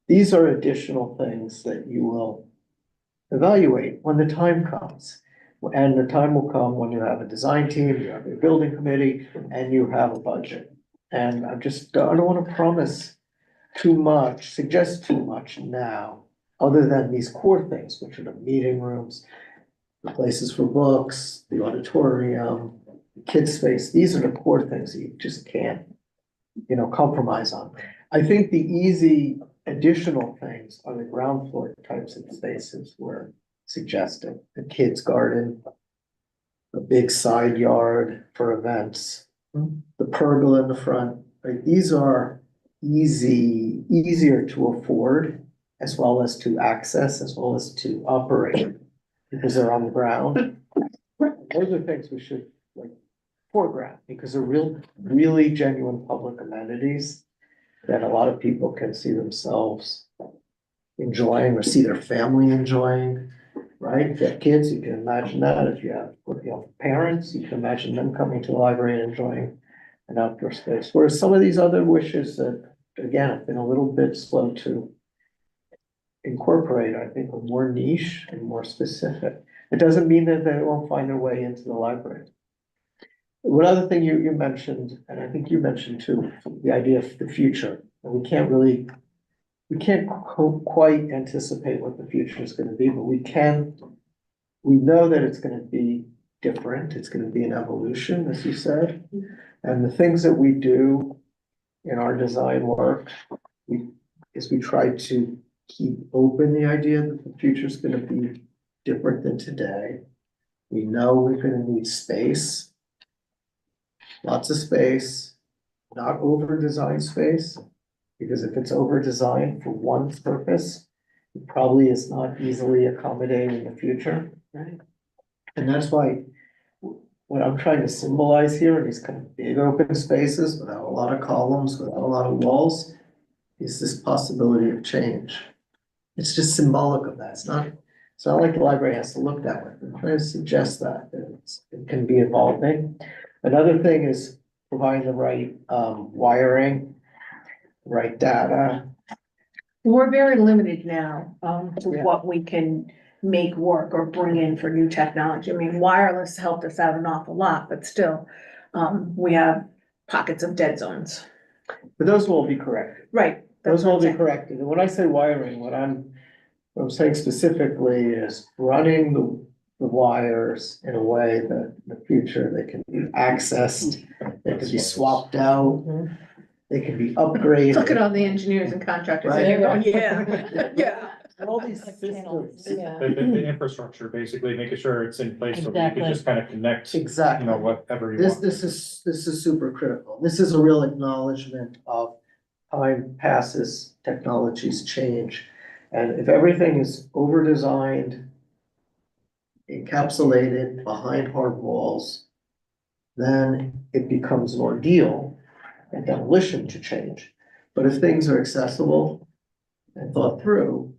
These are additional things that you will evaluate when the time comes. And the time will come when you have a design team, you have a building committee, and you have a budget. And I don't wanna promise too much, suggest too much now, other than these core things, which are the meeting rooms, the places for books, the auditorium, the kids' space. These are the core things that you just can't, compromise on. I think the easy additional things are the ground floor types of spaces we're suggesting. The kids' garden, a big side yard for events, the pergola in the front. Like, these are easier to afford, as well as to access, as well as to operate, because they're on the ground. Those are things we should foreground, because they're really genuine public amenities that a lot of people can see themselves enjoying or see their family enjoying, right? If you have kids, you can imagine that. If you have, parents, you can imagine them coming to the library and enjoying an outdoor space. Whereas some of these other wishes that, again, have been a little bit slow to incorporate, I think, are more niche and more specific. It doesn't mean that they won't find their way into the library. One other thing you mentioned, and I think you mentioned too, the idea of the future. And we can't quite anticipate what the future is gonna be, but we know that it's gonna be different. It's gonna be an evolution, as you said. And the things that we do in our design work, we try to keep open the idea that the future is gonna be different than today. We know we're gonna need space. Lots of space, not over-designed space, because if it's over-designed for one purpose, it probably is not easily accommodated in the future. Right. And that's why what I'm trying to symbolize here in these kind of big open spaces without a lot of columns, without a lot of walls, is this possibility of change. It's just symbolic of that. It's not like the library has to look that way. I'm trying to suggest that it can be evolving. Another thing is providing the right wiring, right data. We're very limited now, to what we can make work or bring in for new technology. I mean, wireless helped us out an awful lot, but still, we have pockets of dead zones. But those will all be corrected. Right. Those will all be corrected. And when I say wiring, what I'm saying specifically is running the wires in a way that in the future they can be accessed, they can be swapped out, they can be upgraded. Look at all the engineers and contractors. Right. They're going, yeah, yeah. And all these systems. The infrastructure, basically making sure it's in place so that you can Exactly. just kind of connect, Exactly. whatever you This want. this is super critical. This is a real acknowledgement of time passes, technologies change. And if everything is over-designed, encapsulated behind hard walls, then it becomes an ordeal and demolition to change. But if things are accessible and thought through,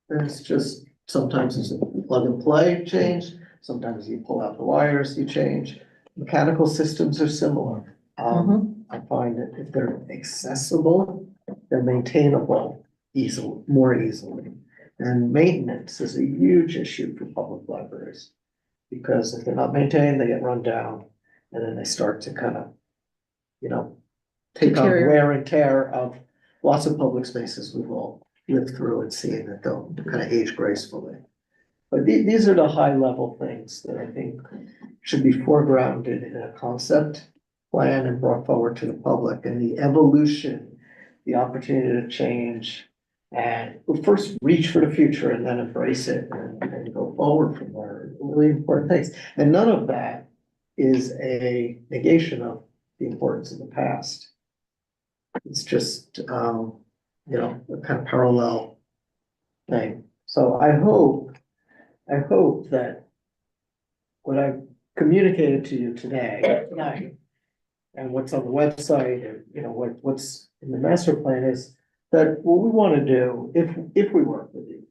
then it's just, sometimes it's a plug and play change, sometimes you pull out the wires, you change. Mechanical systems are similar. I find that if they're accessible, they're maintainable more easily. And maintenance is a huge issue for public libraries. Because if they're not maintained, they get run down, and then they start to kind of, take on wear and tear of lots of public spaces we've all lived through and seen that they'll kind of age gracefully. But these are the high level things that I think should be foregrounded in a concept plan and brought forward to the public, and the evolution, the opportunity to change. And first reach for the future and then embrace it and go forward from there. Really important things. And none of that is a negation of the importance of the past. It's just, a kind of parallel thing. So I hope that what I've communicated to you tonight, and what's on the website, and, what's in the master plan is that what we want to do, if we work with you,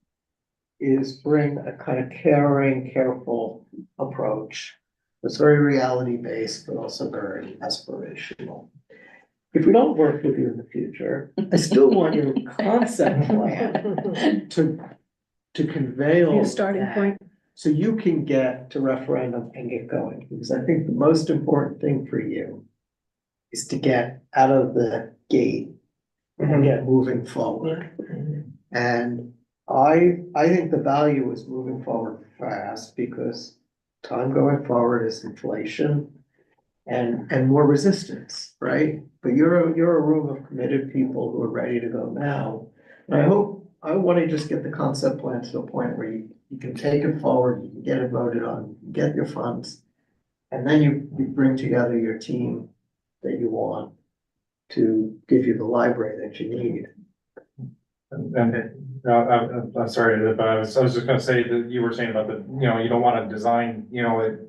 is bring a kind of caring, careful approach that's very reality-based, but also very aspirational. If we don't work with you in the future, I still want your concept plan to convey all Your of starting that, point. so you can get to referendum and get going. Because I think the most important thing for you is to get out of the gate and get moving forward. And I think the value is moving forward fast, because time going forward is inflation and more resistance, right? But you're a room of committed people who are ready to go now. And I want to just get the concept plan to a point where you can take it forward, you can get it voted on, you get your funds, and then you bring together your team that you want to give you the library that you need. I'm sorry, but I was just gonna say that you were saying about you don't want to design,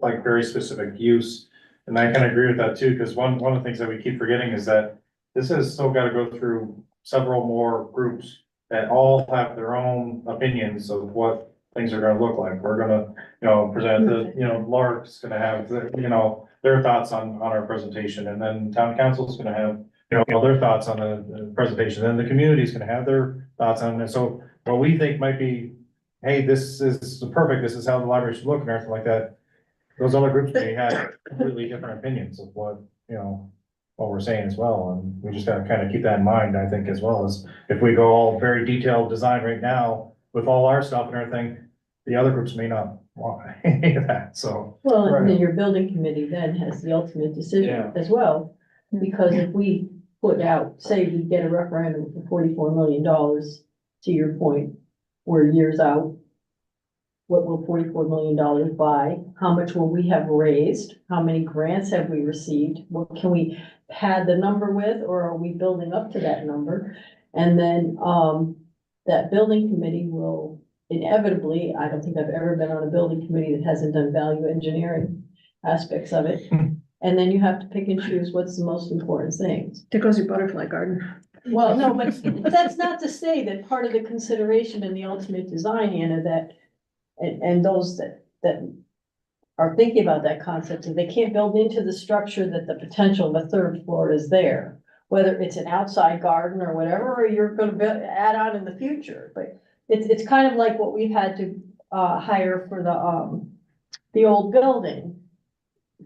like very specific use. And I kind of agree with that too, because one of the things that we keep forgetting is that this has still got to go through several more groups that all have their own opinions of what things are gonna look like. We're gonna, present Lark's gonna have, their thoughts on our presentation, and then town council's gonna have, their thoughts on the presentation, then the community's gonna have their thoughts on it. So what we think might be, hey, this is perfect, this is how the library should look and everything like that. Those other groups may have completely different opinions of what we're saying as well, and we just gotta kind of keep that in mind, I think, as well as if we go all very detailed design right now with all our stuff and everything, the other groups may not want any of that, so. Well, and then your building committee then has the ultimate decision Yeah. as well. Because if we put out, say we get a referendum for $44 million, to your point, we're years out. What will $44 million buy? How much will we have raised? How many grants have we received? What can we pad the number with, or are we building up to that number? And then, that building committee will inevitably, I don't think I've ever been on a building committee that hasn't done value engineering aspects of it. And then you have to pick and choose what's the most important things. There goes your butterfly garden. Well, no, but that's not to say that part of the consideration in the ultimate design, Anna, that, and those that are thinking about that concept, is they can't build into the structure that the potential of a third floor is there. Whether it's an outside garden or whatever, or you're gonna add on in the future, but it's kind of like what we've had to hire for the old building.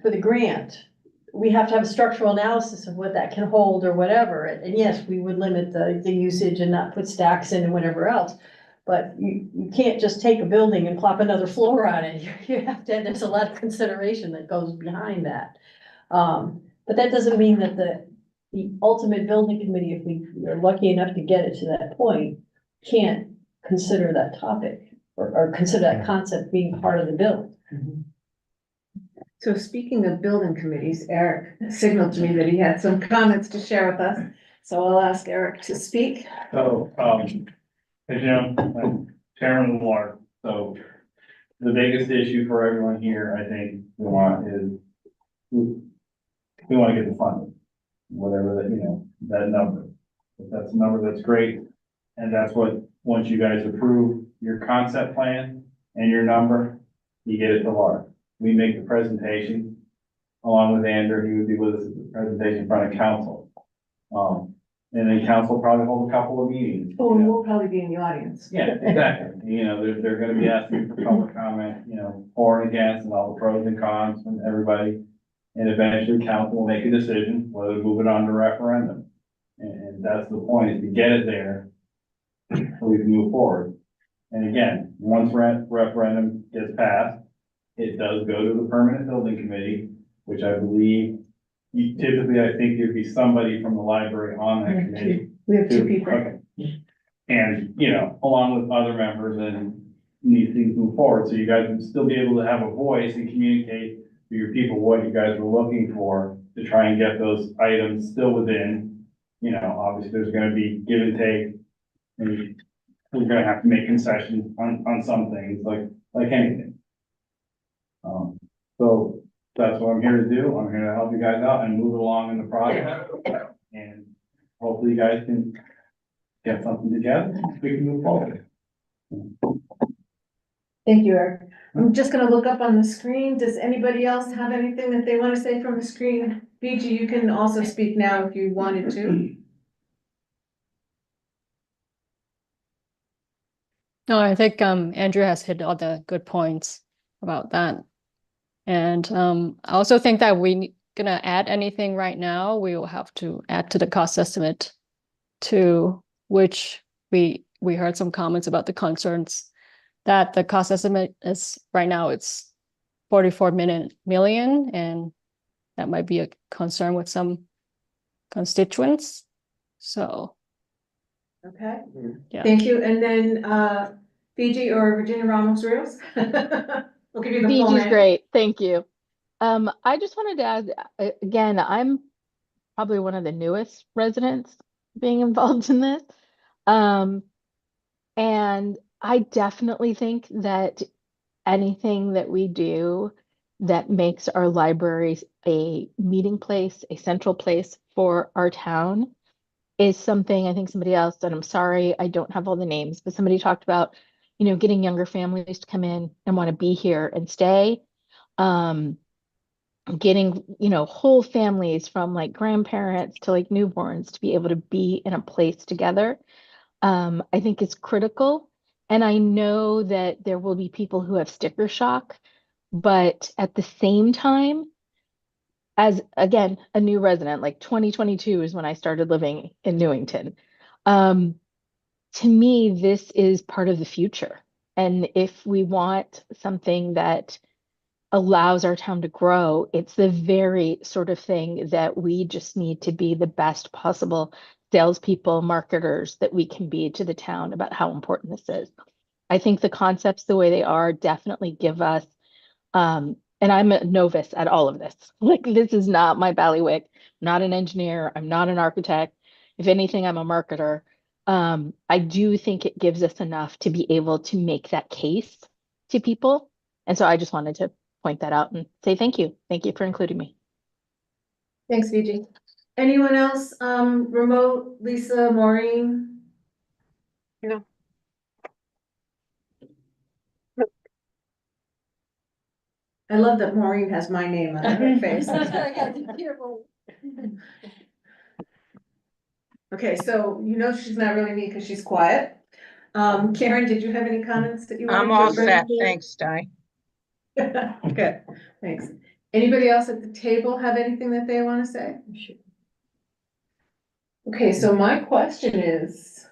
For the grant, we have to have a structural analysis of what that can hold or whatever, and yes, we would limit the usage and not put stacks in and whatever else. But you can't just take a building and plop another floor on it, you have to, there's a lot of consideration that goes behind that. But that doesn't mean that the ultimate building committee, if we are lucky enough to get it to that point, can't consider that topic or consider that concept being part of the bill. So speaking of building committees, Eric signaled to me that he had some comments to share with us. So I'll ask Eric to speak. So, as you know, I'm chairman of the water, so the biggest issue for everyone here, I think, we want to get the funding, whatever that, that number. If that's a number, that's great, and that's what, once you guys approve your concept plan and your number, you get it to Laura. We make the presentation along with Andrew, he would be with us at the presentation in front of council. And then council will probably hold a couple of meetings. Oh, and we'll probably be in the audience. Yeah, exactly. They're gonna be asking for public comment, for and against and all the pros and cons from everybody. And eventually council will make a decision whether to move it on to referendum. And that's the point, is to get it there so we can move forward. And again, once referendum gets passed, it does go to the permanent building committee, which I believe typically, I think there'd be somebody from the library on that committee. We have two people. Okay. And, along with other members, and these things move forward, so you guys would still be able to have a voice and communicate to your people what you guys were looking for to try and get those items still within, obviously there's gonna be give and take. And we're gonna have to make concessions on some things, like anything. So that's what I'm here to do. I'm here to help you guys out and move along in the process. And hopefully you guys can get something together, we can move forward. Thank you, Eric. I'm just gonna look up on the screen. Does anybody else have anything that they want to say from the screen? Fiji, you can also speak now if you wanted to. No, I think Andrew has hit all the good points about that. And I also think that we gonna add anything right now, we will have to add to the cost estimate, to which we heard some comments about the concerns that the cost estimate is right now it's 44 million, and that might be a concern with some constituents. So Okay, yeah. thank you. And then Fiji or Virginia Ramos Rios? We'll give you the full Fiji's name. great, thank you. I just wanted to add, again, I'm probably one of the newest residents being involved in this. And I definitely think that anything that we do that makes our libraries a meeting place, a central place for our town is something I think somebody else, and I'm sorry, I don't have all the names, but somebody talked about, getting younger families to come in and want to be here and stay. Getting, whole families from like grandparents to like newborns to be able to be in a place together, I think is critical. And I know that there will be people who have sticker shock, but at the same time, as again, a new resident, like 2022 is when I started living in Newington. To me, this is part of the future. And if we want something that allows our town to grow, it's the very sort of thing that we just need to be the best possible salespeople, marketers that we can be to the town about how important this is. I think the concepts, the way they are, definitely give us, and I'm a novice at all of this. Like, this is not my bailiwick. I'm not an engineer. I'm not an architect. If anything, I'm a marketer. I do think it gives us enough to be able to make that case to people. And so I just wanted to point that out and say thank you. Thank you for including me. Thanks, Vijay. Anyone else, remote, Lisa, Maureen? No. I love that Maureen has my name on her face. Okay, so she's not really me because she's quiet. Karen, did you have any comments that you wanted I'm to all bring set. forward? Thanks, Di. Good, thanks. Anybody else at the table have anything that they want to say? Okay, so my question is,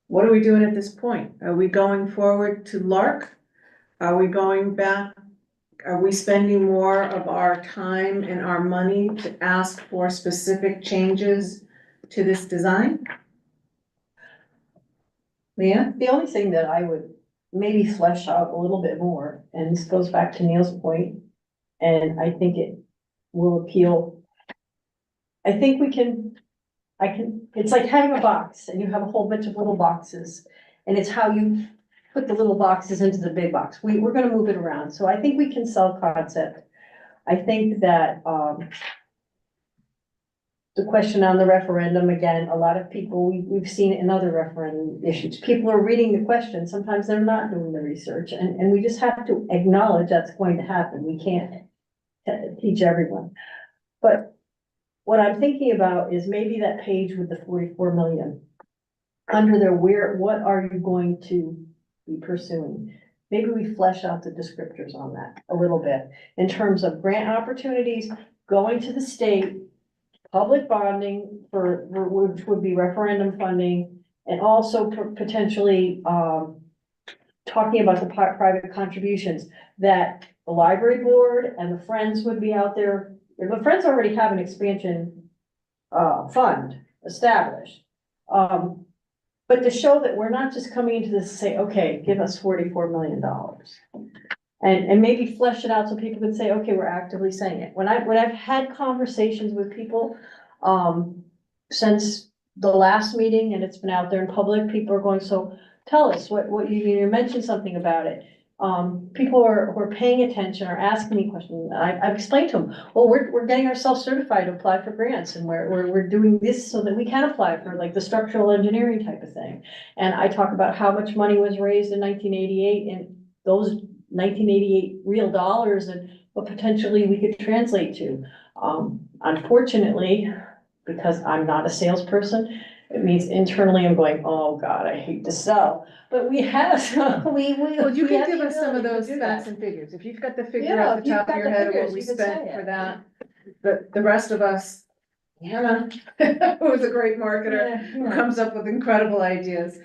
what are we doing at this point? Are we going forward to Lark? Are we going back? Are we spending more of our time and our money to ask for specific changes to this design? Leah? The only thing that I would maybe flesh out a little bit more, and this goes back to Neil's point, and I think it will appeal. I think it's like having a box and you have a whole bunch of little boxes, and it's how you put the little boxes into the big box. We're gonna move it around, so I think we can sell concept. I think that, the question on the referendum, again, a lot of people, we've seen it in other referendum issues. People are reading the question, sometimes they're not doing the research, and we just have to acknowledge that's going to happen. We can't teach everyone. But what I'm thinking about is maybe that page with the 44 million. Under there, what are you going to be pursuing? Maybe we flesh out the descriptors on that a little bit in terms of grant opportunities, going to the state, public bonding for which would be referendum funding, and also potentially talking about the private contributions that the library board and the Friends would be out there. The Friends already have an expansion fund established. But to show that we're not just coming into this to say, okay, give us $44 million. And maybe flesh it out so people could say, okay, we're actively saying it. When I've had conversations with people, since the last meeting, and it's been out there in public, people are going, so tell us what you mentioned something about it. People who are paying attention are asking me questions. I've explained to them, well, we're getting ourselves certified to apply for grants, and we're doing this so that we can apply for like the structural engineering type of thing. And I talk about how much money was raised in 1988 and those 1988 real dollars and what potentially we could translate to. Unfortunately, because I'm not a salesperson, it means internally I'm going, oh God, I hate to sell. But we have, Well, you can have give the us some of ability to those do facts that. and figures. If you've got the figure Yeah, off if the you've top of got your the head of what figures, we you could say spent it. for that, the rest of us, Hannah, who's a great marketer, who comes up with incredible ideas.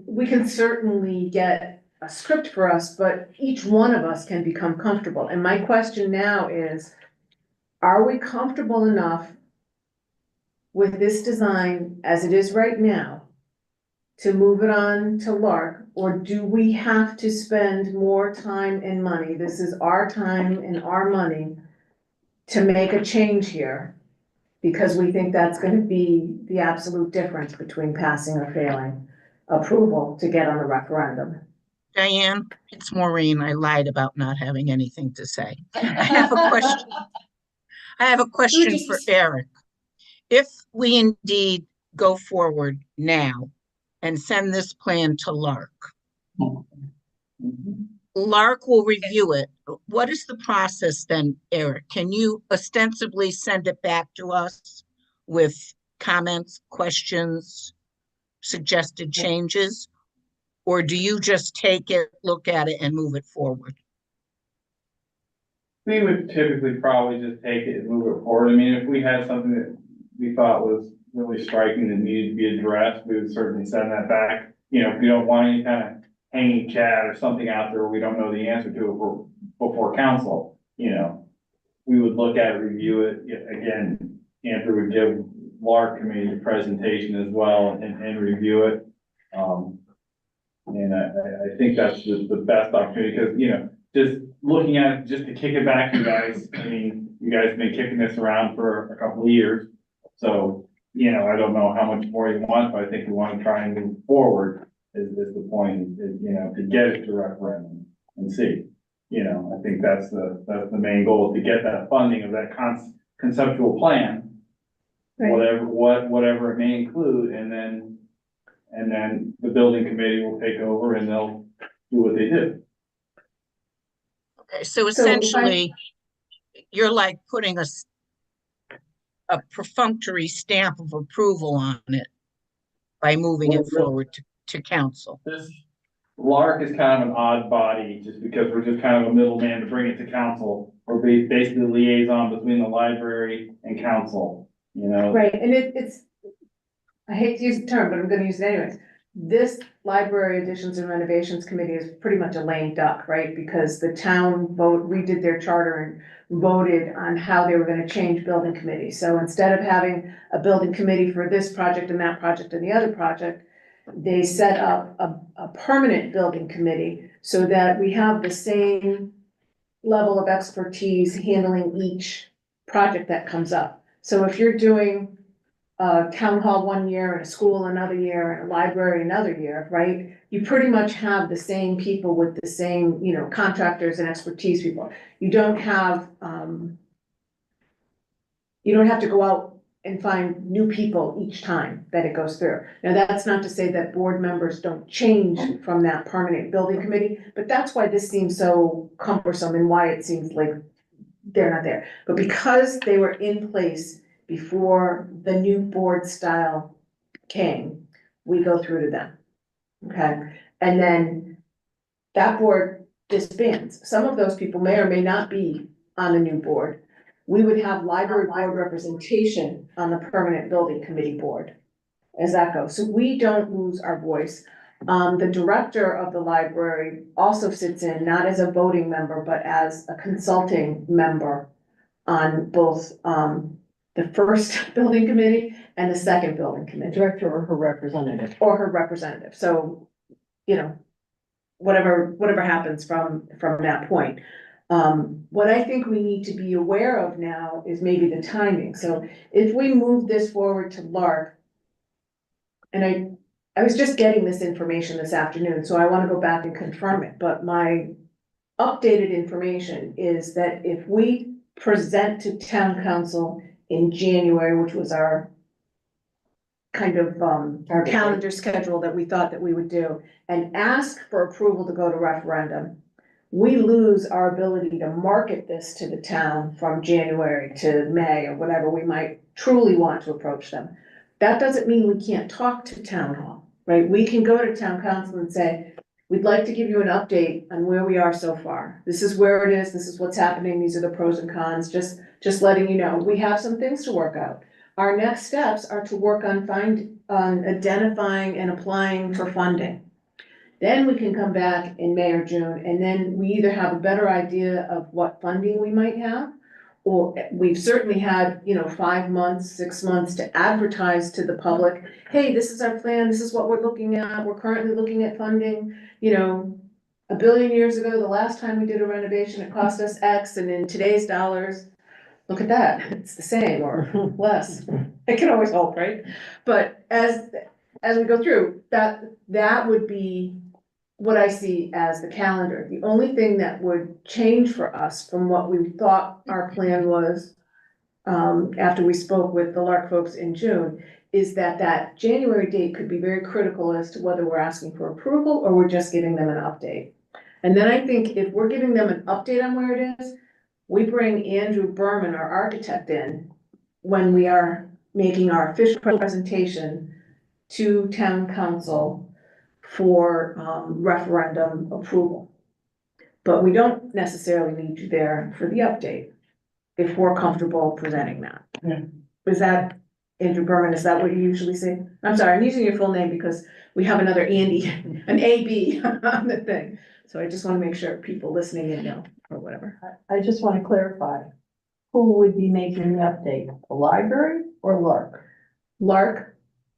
We can certainly get a script for us, but each one of us can become comfortable. And my question now is, are we comfortable enough with this design as it is right now to move it on to Lark, or do we have to spend more time and money? This is our time and our money to make a change here, because we think that's gonna be the absolute difference between passing or failing approval to get on the referendum. Diane, it's Maureen. I lied about not having anything to say. I have a question. I have a question for Eric. If we indeed go forward now and send this plan to Lark, Lark will review it. What is the process then, Eric? Can you ostensibly send it back to us with comments, questions, suggested changes? Or do you just take it, look at it, and move it forward? We would typically probably just take it and move it forward. I mean, if we had something that we thought was really striking that needed to be addressed, we would certainly send that back. You know, if we don't want any kind of hanging chat or something out there we don't know the answer to before council, you know, we would look at it, review it. Again, Andrew would give Lark Committee a presentation as well and review it. And I think that's the best opportunity because, you know, just looking at it, just to kick it back to you guys, I mean, you guys have been kicking this around for a couple of years. So, you know, I don't know how much more you want, but I think we want to try and move forward is the point, is, you know, to get it to referendum and see. You know, I think that's the main goal, is to get that funding of that conceptual plan, whatever it may include, and then the building committee will take over and they'll do what they do. Okay, so essentially, you're like putting a perfunctory stamp of approval on it by moving it forward to council. This Lark is kind of an odd body, just because we're just kind of a middleman to bring it to council. We're basically the liaison between the library and council, you know? Right, and it's, I hate to use the term, but I'm gonna use it anyways. This library additions and renovations committee is pretty much a lame duck, right? Because the town redid their charter and voted on how they were gonna change building committees. So instead of having a building committee for this project and that project and the other project, they set up a permanent building committee so that we have the same level of expertise handling each project that comes up. So if you're doing town hall one year and a school another year and a library another year, right? You pretty much have the same people with the same, you know, contractors and expertise people. You don't have to go out and find new people each time that it goes through. Now, that's not to say that board members don't change from that permanent building committee, but that's why this seems so cumbersome and why it seems like they're not there. But because they were in place before the new board style came, we go through to them, okay? And then that board disbands. Some of those people may or may not be on the new board. We would have library board representation on the permanent building committee board as that goes. So we don't lose our voice. The director of the library also sits in, not as a voting member, but as a consulting member on both, the first building committee and the second building committee. Director or her representative. Or her representative, so, you know, whatever happens from that point. What I think we need to be aware of now is maybe the timing, so if we move this forward to Lark, and I was just getting this information this afternoon, so I wanna go back and confirm it, but my updated information is that if we present to town council in January, which was our kind of our calendar schedule that we thought that we would do, and ask for approval to go to referendum, we lose our ability to market this to the town from January to May or whatever we might truly want to approach them. That doesn't mean we can't talk to town hall, right? We can go to town council and say, we'd like to give you an update on where we are so far. This is where it is, this is what's happening, these are the pros and cons, just letting you know. We have some things to work out. Our next steps are to work on identifying and applying for funding. Then we can come back in May or June, and then we either have a better idea of what funding we might have, or we've certainly had, 5 months, 6 months to advertise to the public, hey, this is our plan, this is what we're looking at, we're currently looking at funding, a billion years ago, the last time we did a renovation, it cost us X, and in today's dollars, look at that, it's the same or less. I can always hope, right? But as we go through, that would be what I see as the calendar. The only thing that would change for us from what we thought our plan was, after we spoke with the LARC folks in June, is that that January date could be very critical as to whether we're asking for approval or we're just giving them an update. And then I think if we're giving them an update on where it is, we bring Andrew Berman, our architect, in when we are making our official presentation to town council for referendum approval. But we don't necessarily need you there for the update if we're comfortable presenting that. Yeah. Is that, Andrew Berman, is that what you usually say? I'm sorry, I'm using your full name because we have another Andy, an AB on the thing. So I just want to make sure people listening in know, or whatever. I just want to clarify, who would be making the update, the library or LARC? LARC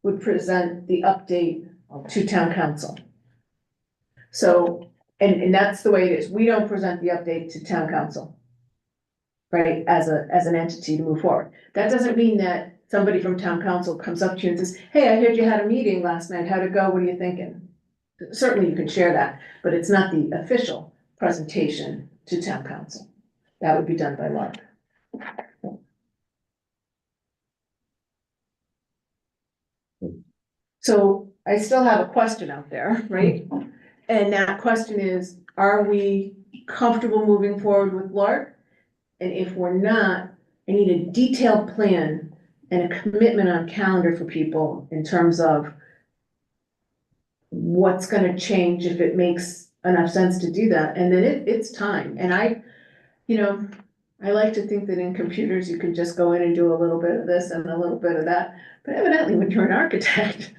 would present the update to town council. So, and that's the way it is. We don't present the update to town council, right, as an entity to move forward. That doesn't mean that somebody from town council comes up to you and says, hey, I heard you had a meeting last night. How'd it go? What are you thinking? Certainly you can share that, but it's not the official presentation to town council. That would be done by LARC. So I still have a question out there, right? And that question is, are we comfortable moving forward with LARC? And if we're not, I need a detailed plan and a commitment on calendar for people in terms of what's gonna change if it makes enough sense to do that. And then it's time. And I like to think that in computers, you can just go in and do a little bit of this and a little bit of that. But evidently, when you're an architect,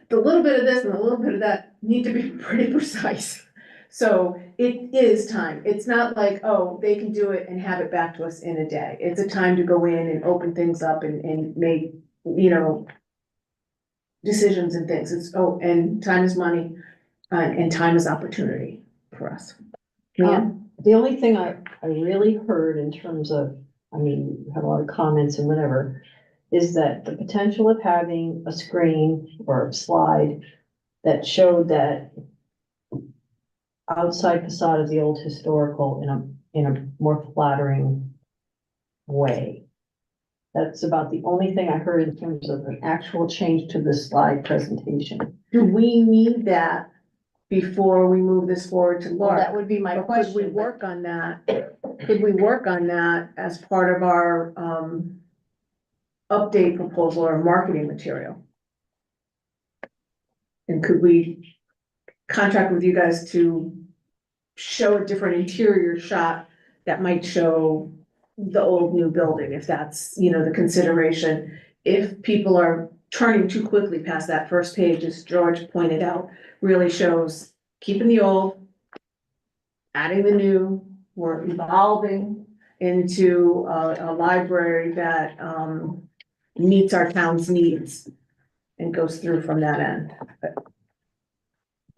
the little bit of this and a little bit of that need to be pretty precise. So it is time. It's not like, oh, they can do it and have it back to us in a day. It's a time to go in and open things up and make, decisions and things. And time is money, and time is opportunity for us. Yeah. The only thing I really heard in terms of, we had a lot of comments and whatever, is that the potential of having a screen or a slide that showed that outside facade of the old historical in a more flattering way. That's about the only thing I heard in terms of an actual change to the slide presentation. Do we need that before we move this forward to Well, LARC? that would be my question. Could we work on that? Could we work on that as part of our update proposal or marketing material? And could we contract with you guys to show a different interior shot that might show the old new building, if that's, the consideration? If people are turning too quickly past that first page, as George pointed out, really shows keeping the old, adding the new, we're evolving into a library that meets our town's needs and goes through from that end.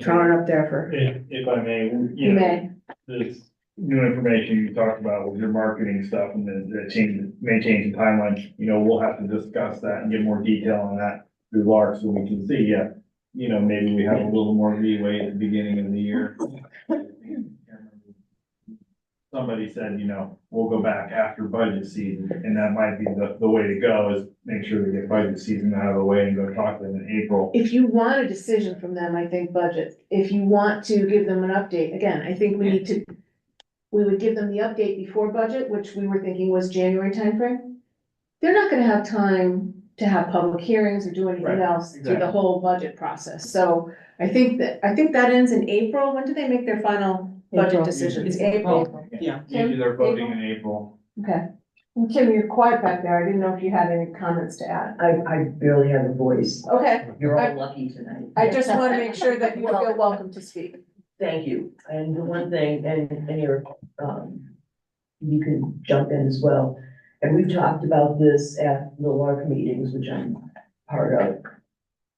Throwing it up there for, If I may, you may. this new information you talked about with your marketing stuff and the may change the timeline, we'll have to discuss that and get more detail on that through LARC so we can see, maybe we have a little more leeway at the beginning of the year. Somebody said, we'll go back after budget season, and that might be the way to go, is make sure we get budget season out of the way and go talk to them in April. If you want a decision from them, I think budget. If you want to give them an update, again, I think we would give them the update before budget, which we were thinking was January timeframe. They're not gonna have time to have public hearings or do anything Right, else through the exactly. whole budget process. So I think that ends in April. When do they make their final budget April. decisions? April. Yeah, usually they're voting in April. Okay. And Kim, you're quiet back there. I didn't know if you had any comments to add. I barely have a voice. Okay, You're all lucky tonight. I just want to make sure that you feel welcome to speak. Thank you. And the one thing, and you're, you can jump in as well. And we've talked about this at the LARC meetings, which I'm part of,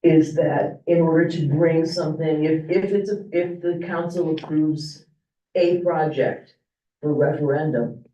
is that in order to bring something, if the council approves a project for referendum,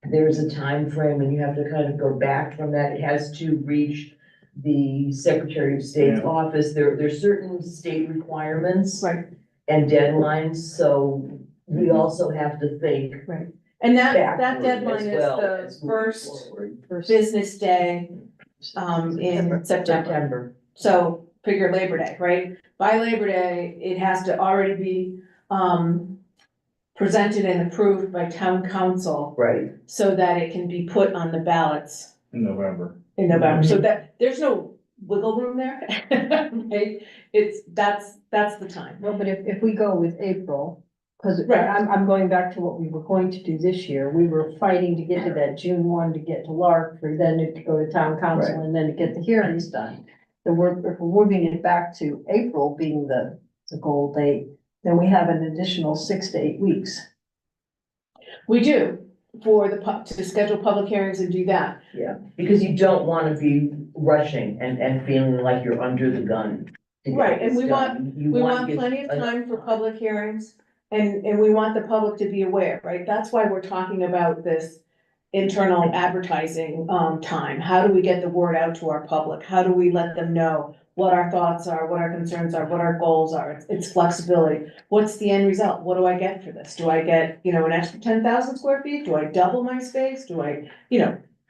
there's a time frame and you have to kind of go back from that. It has to reach the Secretary of State's office. There's certain state requirements. Right. and deadlines, so we also have to think. Right. And that backward deadline as is well the as moving first forward. business day, in September. September. So figure Labor Day, right? By Labor Day, it has to already be, presented and approved by town council Right. so that it can be put on the ballots In November. in November. So that, there's no wiggle room there, right? That's the time. Well, but if we go with April, because Right. I'm going back to what we were going to do this year. We were fighting to get to that June 1 to get to LARC, for then to go to town council Right. and then to get the hearings done. If we're moving it back to April being the goal date, then we have an additional 6 to 8 weeks. We do, for to schedule public hearings and do that. Yeah, because you don't wanna be rushing and feeling like you're under the gun. to get Right, and this we done. You We wanna want give plenty of enough time for public hearings, and we want the public to be aware, right? That's why we're talking about this internal advertising, time. How do we get the word out to our public? How do we let them know what our thoughts are, what our concerns are, what our goals are? It's flexibility. What's the end result? What do I get for this? Do I get, an extra 10,000 square feet? Do I double my space? Do I,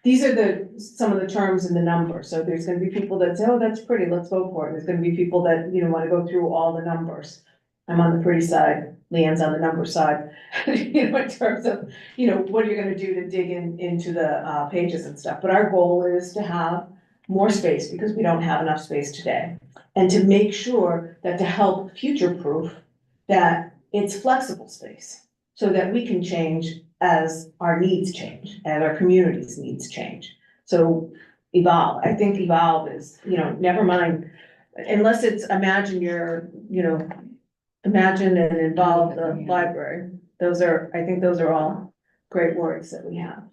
these are some of the terms and the numbers. So there's gonna be people that say, oh, that's pretty, let's vote for it. There's gonna be people that, wanna go through all the numbers. I'm on the pretty side, Leanne's on the number side, in terms of, what you're gonna do to dig into the, pages and stuff. But our goal is to have more space because we don't have enough space today. And to make sure that to help future-proof, that it's flexible space so that we can change as our needs change, as our community's needs change. So evolve, I think evolve is, never mind, unless it's imagine imagine and involve the library. I think those are all great words that we have.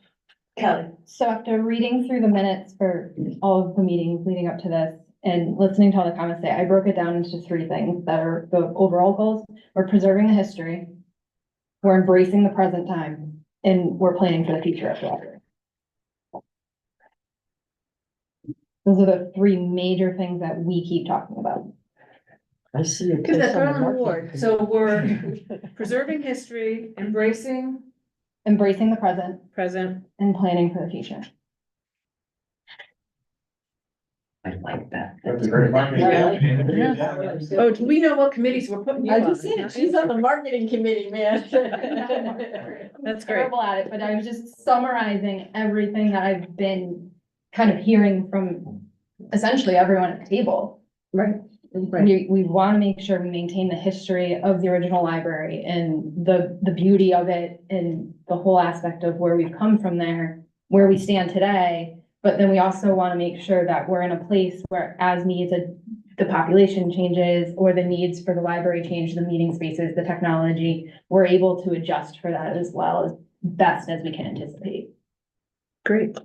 Kelly. So after reading through the minutes for all of the meetings leading up to this and listening to all the comments today, I broke it down into 3 things that are the overall goals. We're preserving the history, we're embracing the present time, and we're planning for the future of the library. Those are the 3 major things that we keep talking about. I see. Give that girl an award. So we're preserving history, embracing the present, and planning for the future. I like that. That's a great marketing. Yeah. Oh, do we know what committees we're putting you on? she's on the marketing committee, man. That's great. Terrible at it, but I was just summarizing everything that I've been kind of hearing from essentially everyone at the table. Right. We want to make sure we maintain the history of the original library and the beauty of it and the whole aspect of where we've come from there, where we stand today. But then we also want to make sure that we're in a place where as needs, the population changes or the needs for the library change, the meeting spaces, the technology, we're able to adjust for that as well as best as we can anticipate. Great.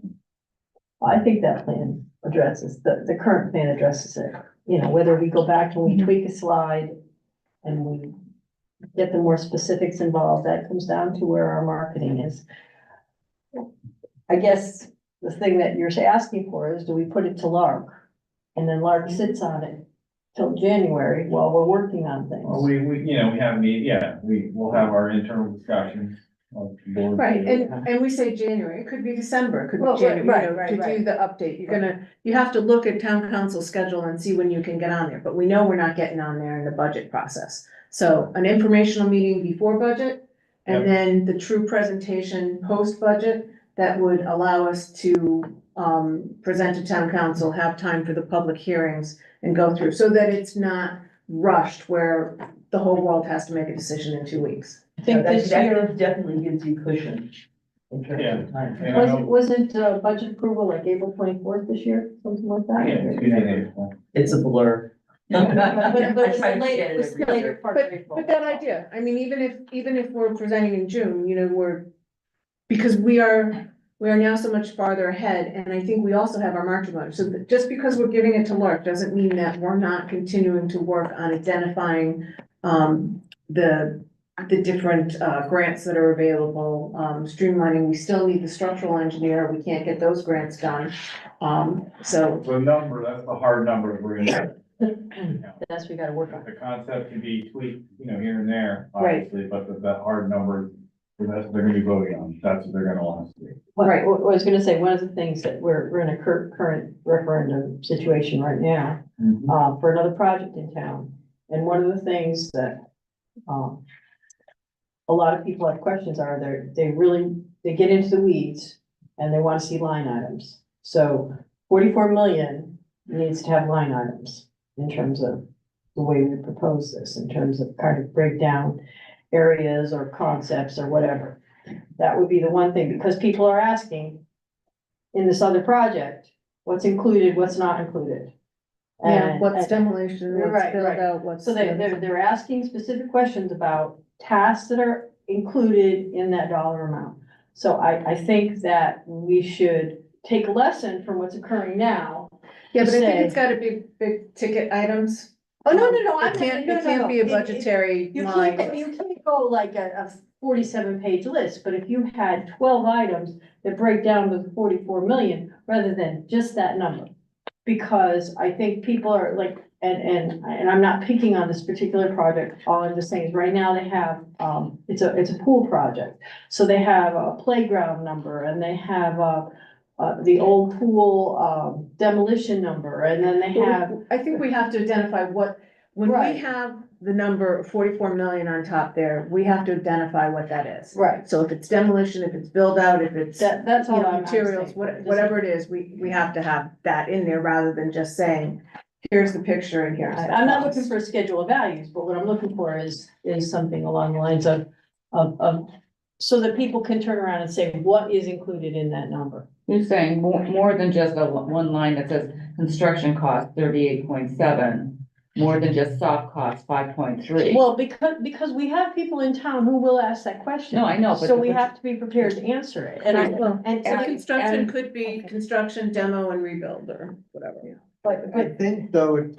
I think that plan addresses, the current plan addresses it. Whether we go back and we tweak a slide and we get the more specifics involved, that comes down to where our marketing is. I guess the thing that you're asking for is, do we put it to LARC? And then LARC sits on it till January while we're working on things. Well, we have we'll have our internal discussions. Of the board. Right, and we say January, it could be December, it could Well, be January, right, to do the update, you have to look at town council schedule and see when you can get on there, but we know we're not getting on there in the budget process. So an informational meeting before budget, and then the true presentation post-budget, that would allow us to, present to town council, have time for the public hearings and go through, so that it's not rushed where the whole world has to make a decision in 2 weeks. I think this year definitely gives you cushion in terms of time. wasn't budget approval like April 24th this year, something like that? It's a blur. But I try to later, get it every later year. part of April. But that idea, I mean, even if we're presenting in June, because we are now so much farther ahead, and I think we also have our marching orders. So just because we're giving it to LARC doesn't mean that we're not continuing to work on identifying, the different, grants that are available, streamlining. We still need the structural engineer. We can't get those grants done. So The number, that's the hard number we're gonna. That's what we gotta work on. The concept can be tweaked, here and there, Right. obviously, but the hard number, that's what they're gonna be voting on, that's what they're gonna want to see. Right, what I was gonna say, one of the things that we're in a current referendum situation right now, for another project in town. And one of the things that, a lot of people have questions are, they get into the weeds and they wanna see line items. So 44 million needs to have line items in terms of the way we propose this, in terms of kind of breakdown areas or concepts or whatever. That would be the one thing, because people are asking in this other project, what's included, what's not included. Yeah, And- what's demolition, what's Right, built right. out, what's. So they're asking specific questions about tasks that are included in that dollar amount. So I think that we should take a lesson from what's occurring now. Yeah, to but I think say- it's gotta be big ticket items. Oh, no, It can't be a budgetary You line. can't go like a 47-page list, but if you had 12 items that break down to 44 million rather than just that number. Because I think people are like, and I'm not picking on this particular project, all I'm just saying is right now they have, it's a pool project. So they have a playground number and they have, the old pool, demolition number, and then they have. I think we have to identify when we Right. have the number 44 million on top there, we have to identify what that is. Right. So if it's demolition, if it's build out, if it's, That's all I'm materials, saying. whatever it is, we have to have that in there rather than just saying, here's the picture and here's the I'm not cost. looking for a schedule of values, but what I'm looking for is something along the lines of, so that people can turn around and say, what is included in that number? You're saying more than just one line that says construction cost 38.7, more than just soft cost 5.3. Well, because we have people in town who will ask that question. No, I know, but- So we have to be prepared to answer it, and So construction and- could be construction, demo and rebuild or whatever. but I think though,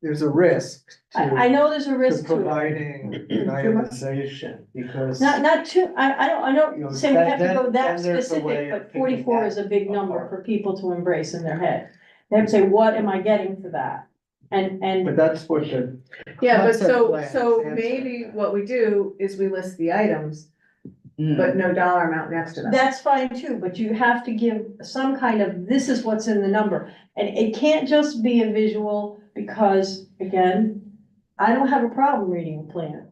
there's a risk I know there's a to risk to it. providing an itemization, because. Not too, I You know, don't say we have to then- go that then there's a way specific, of but picking 44 is a big that number apart. for people to embrace in their head. They have to say, what am I getting for that? And But that's what the. Yeah, but concept plan is so answering. maybe what we do is we list the items, but no dollar amount next to them. that's fine too, but you have to give some kind of, this is what's in the number. And it can't just be a visual, because again, I don't have a problem reading a plan.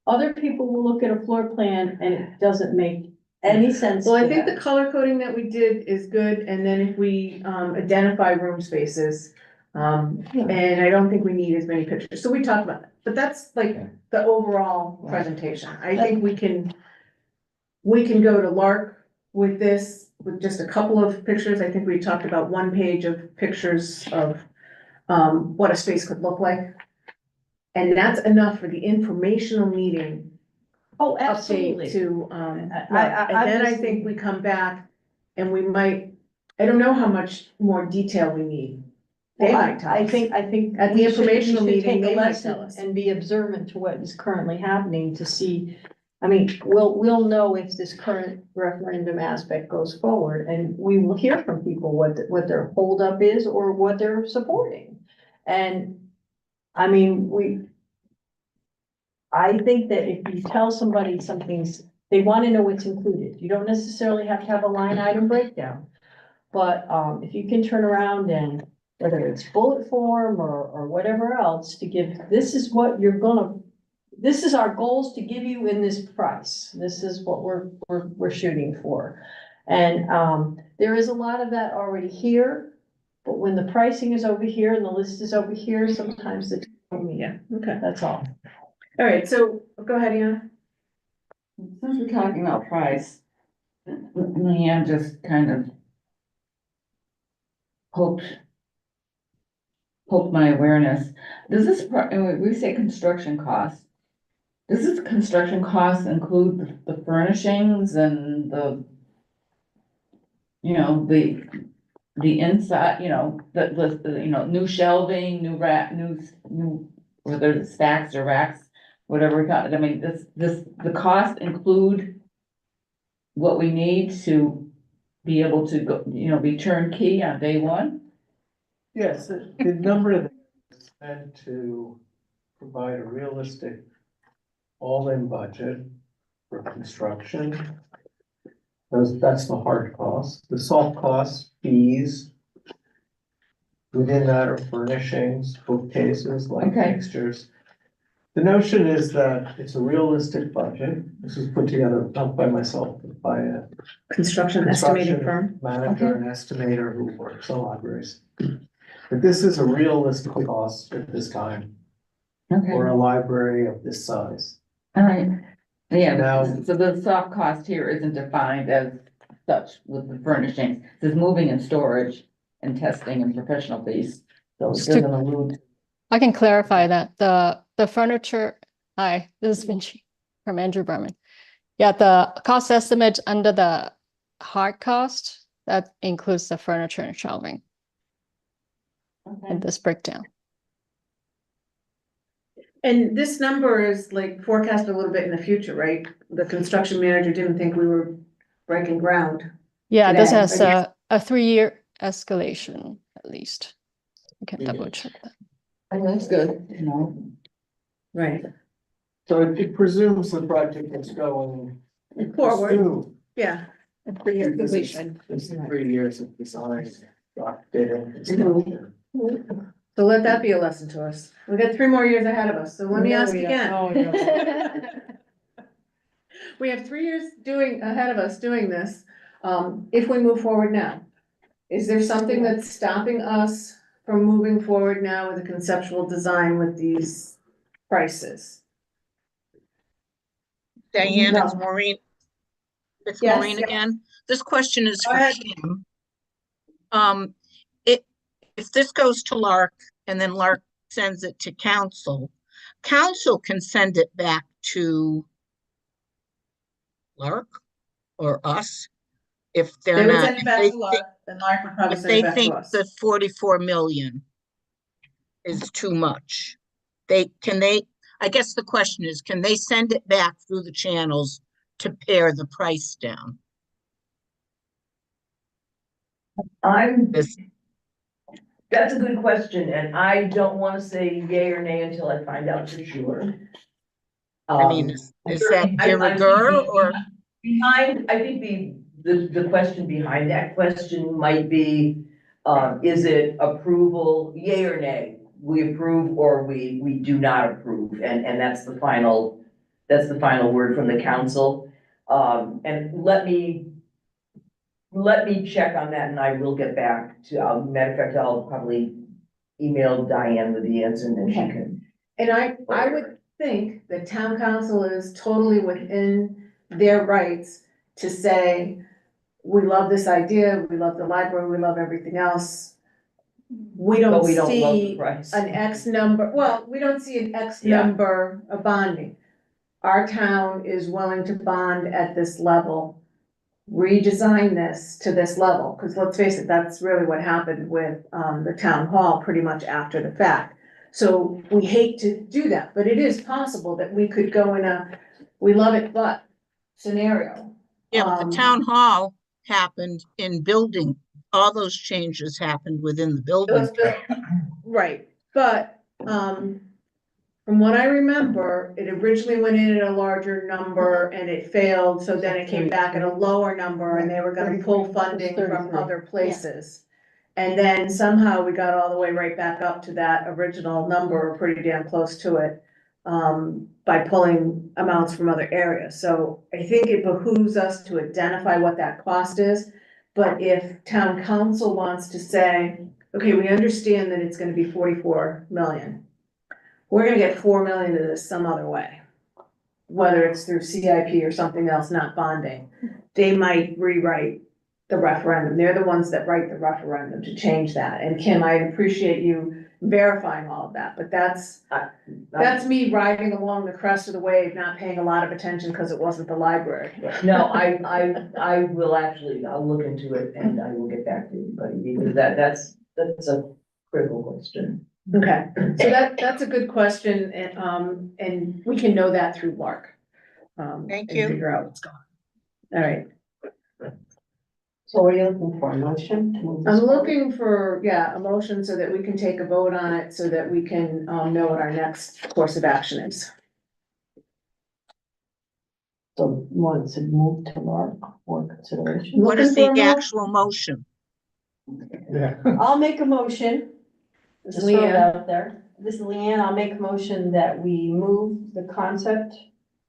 Other people will look at a floor plan and it doesn't make any sense Well, I to think the them. color coding that we did is good, and then if we identify room spaces. And I don't think we need as many pictures, so we talked about that, but that's like the overall presentation. I think we can go to Lark with this, with just a couple of pictures. I think we talked about 1 page of pictures of what a space could look like. And that's enough for the informational meeting Oh, update absolutely. to, I and then I just- think we come back and we might, I don't know how much more detail we need. They might tell us. I think At the we should- informational we should meeting, take a they might lesson tell us. And be observant to what is currently happening to see. I mean, we'll know if this current referendum aspect goes forward, and we will hear from people what their holdup is or what they're supporting. And, I mean, I think that if you tell somebody something's, they want to know what's included. You don't necessarily have to have a line item breakdown. But, if you can turn around and, whether it's bullet form or whatever else, to give, this is what you're gonna, this is our goals to give you in this price. This is what we're shooting for. And, there is a lot of that already here, but when the pricing is over here and the list is over here, sometimes it's, Yeah, okay. that's all. All right, so go ahead, Anna. Since we're talking about price, Leanne just kind of poked my awareness. Does this, and we say construction costs, does this construction costs include the furnishings and the, the inside, the new shelving, new, whether it's stacks or racks, whatever we got, I mean, the cost include what we need to be able to go, be turnkey on day one? Yes, the number of, meant to provide a realistic all-in budget for construction. That's the hard cost. The soft costs, fees. Within that are furnishings, bookcases, light Okay. fixtures. The notion is that it's a realistic budget. This was put together not by myself, but by a Construction estimating construction firm. manager and estimator who works on libraries. But this is a realistic cost at this time Okay, for a all library of this size. right. Yeah, Now- so the soft cost here isn't defined as such with the furnishings. There's moving and storage and testing and professional fees. So it Just to- doesn't allude. I can clarify that the furniture, hi, this is Vinci from Andrew Berman. Yeah, the cost estimate under the hard cost, that includes the furniture and shelving in this breakdown. And this number is like forecast a little bit in the future, right? The construction manager didn't think we were breaking ground. Yeah, this Today, has I a 3-year escalation at least. I can double check that. Oh, that's good, you know. Right. So it presumes the project is going Forward, through. yeah. A 3-year completion. This is 3 years of design, bidding, construction. So let that be a lesson to us. We got 3 more years ahead of us, so let me ask again. We have 3 years ahead of us doing this. If we move forward now, is there something that's stopping us from moving forward now with a conceptual design with these prices? Diane, it's No. Maureen. It's Yes, Maureen yeah. again. This question is Go for ahead. Kim. If this goes to Lark and then Lark sends it to council, council can send it back to Lark or us if They they're would not. send it back to Lark, and Lark would probably If send it they back to think us. the 44 million is too much, I guess the question is, can they send it back through the channels to pare the price down? That's a good question, and I don't wanna say yay or nay until I find out for sure. I mean, is that de I rigueur think or? I think the question behind that question might be, is it approval, yay or nay? We approve or we do not approve, and that's the final word from the council. And let me check on that and I will get back to, matter of fact, I'll probably email Diane with the answer and then she can. And I would think that town council is totally within their rights to say, we love this idea, we love the library, we love everything else. We don't But we don't love the see price. an X number, well, we don't see an X Yeah. number of bonding. Our town is willing to bond at this level, redesign this to this level, because let's face it, that's really what happened with, the town hall pretty much after the fact. So we hate to do that, but it is possible that we could go in a, we love it, but scenario. Yeah, but the town hall happened in building. All those changes happened within the building. Right, but, from what I remember, it originally went in at a larger number and it failed, so then it came back at a lower number and they were gonna pull funding from other places. And then somehow we got all the way right back up to that original number, or pretty damn close to it, by pulling amounts from other areas. So I think it behooves us to identify what that cost is. But if town council wants to say, okay, we understand that it's gonna be 44 million. We're gonna get 4 million of this some other way. Whether it's through CIP or something else, not bonding, they might rewrite the referendum. They're the ones that write the referendum to change that. And Kim, I appreciate you verifying all of that, but that's me riding along the crest of the wave, not paying a lot of attention because it wasn't the library. No, I will actually, I'll look into it and I will get back to you, because that's a critical question. Okay, so that's a good question, and we can know that through Lark. Thank and you. Figure out what's going on. All right. So what are you looking for, a motion to move this I'm forward? looking for, yeah, a motion so that we can take a vote on it, so that we can, know what our next course of action is. So you want to move to Mark for consideration? What is the Looking for a mo- actual motion? Yeah. I'll make a motion. This Just is throw it Leanne. out there. This is Leanne. I'll make a motion that we move the concept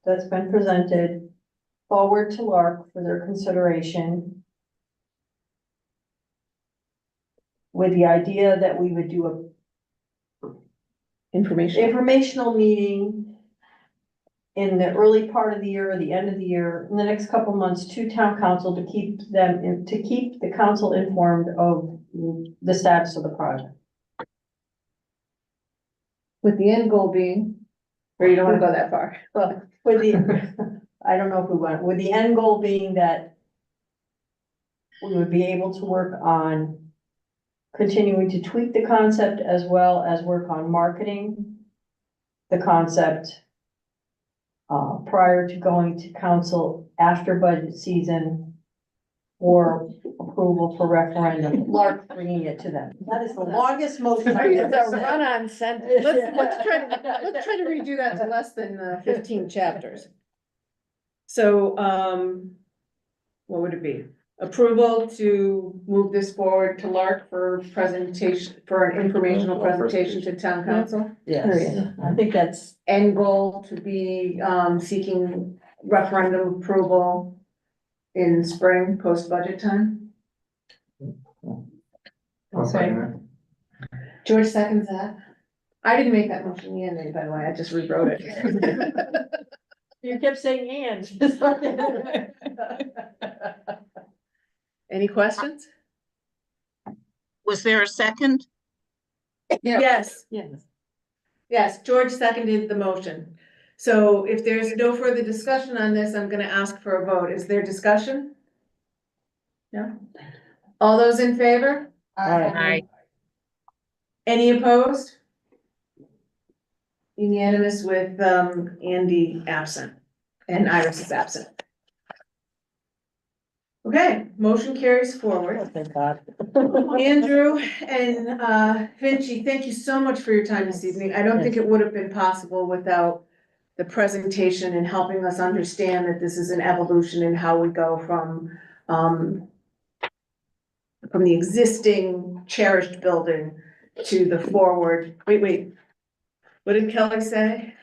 that's been presented forward to LARC for their consideration, with the idea that we would do a informational meeting in the early part of the year or the end of the year, in the next couple of months, to town council to keep the council informed of the status of the project. With the end goal being, or you don't wanna go that far? Well, with the, I don't know if we want, with the end goal being that we would be able to work on continuing to tweak the concept as well as work on marketing the concept prior to going to council after budget season or approval for referendum, Lark bringing it to them. That is the longest motion I've It's ever a said. run-on sentence. Let's try to redo that to less than 15 chapters. So, what would it be? Approval to move this forward to LARC for presentation, for an informational presentation to town council? Yes, I think that's, End goal to be, seeking referendum approval in spring, post-budget time? I'll second George seconds that. I didn't make that motion, Ian did, by the way, I just rewrote it. you kept saying and. Any questions? Was there a second? Yes, Yes. yes, George seconded the motion. So if there's no further discussion on this, I'm gonna ask for a vote. Is there discussion? No? All those in favor? Aye. Any opposed? Unanimous with, Andy absent and Iris is absent. Okay, motion carries forward. Thank God. Andrew and Vinci, thank you so much for your time this evening. I don't think it would have been possible without the presentation and helping us understand that this is an evolution in how we go from the existing cherished building to the forward. Wait, what did Kelly say?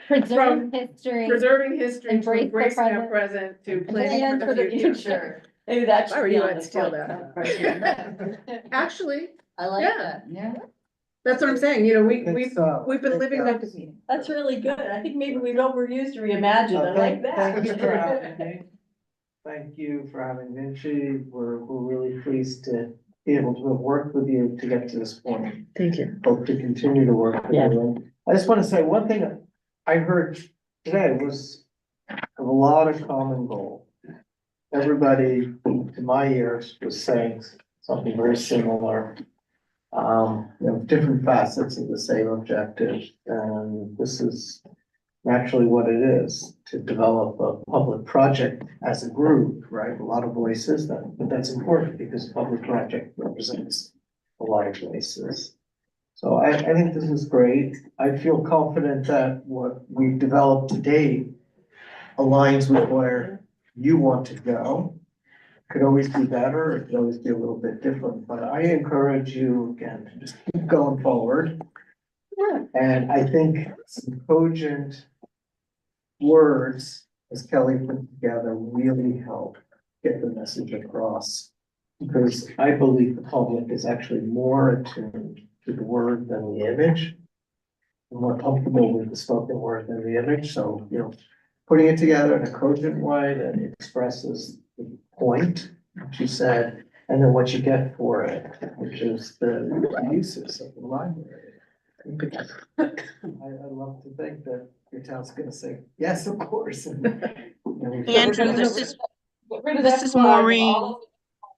Preserve From history. preserving history to Embrace the embracing our present, present to And planning for the future. Maybe that If I were should be you, on I'd the steal front. Actually, I like Yeah. that. Yeah. that's what I'm saying, you know, we've been It's, living up. That's really good. I think maybe we've overused reimagine. I like Thank you for having that. me. Thank you for having Vinci. We're really pleased to be able to have worked with you to get to this point. Thank you. Hope to continue to work with Yeah. you. I just want to say one thing I heard today was of a lot of common goal. Everybody, to my ears, was saying something very similar. Different facets of the same objective, and this is naturally what it is, to develop a public project as a group, right? A lot of voices, but that's important because public project represents a lot of voices. So I think this is great. I feel confident that what we've developed to date aligns with where you want to go. Could always be better, it could always be a little bit different, but I encourage you again to just keep going forward. And I think some cogent words, as Kelly put together, really help get the message across. Because I believe the public is actually more attuned to the word than the image. And more comfortable with the spoken word than the image, so, putting it together in a cogent way that expresses the point, which you said, and then what you get for it, which is the uses of the library. I love to think that your town's gonna say, yes, of course. Andrew, this is Get rid of this that is slide with Maureen. all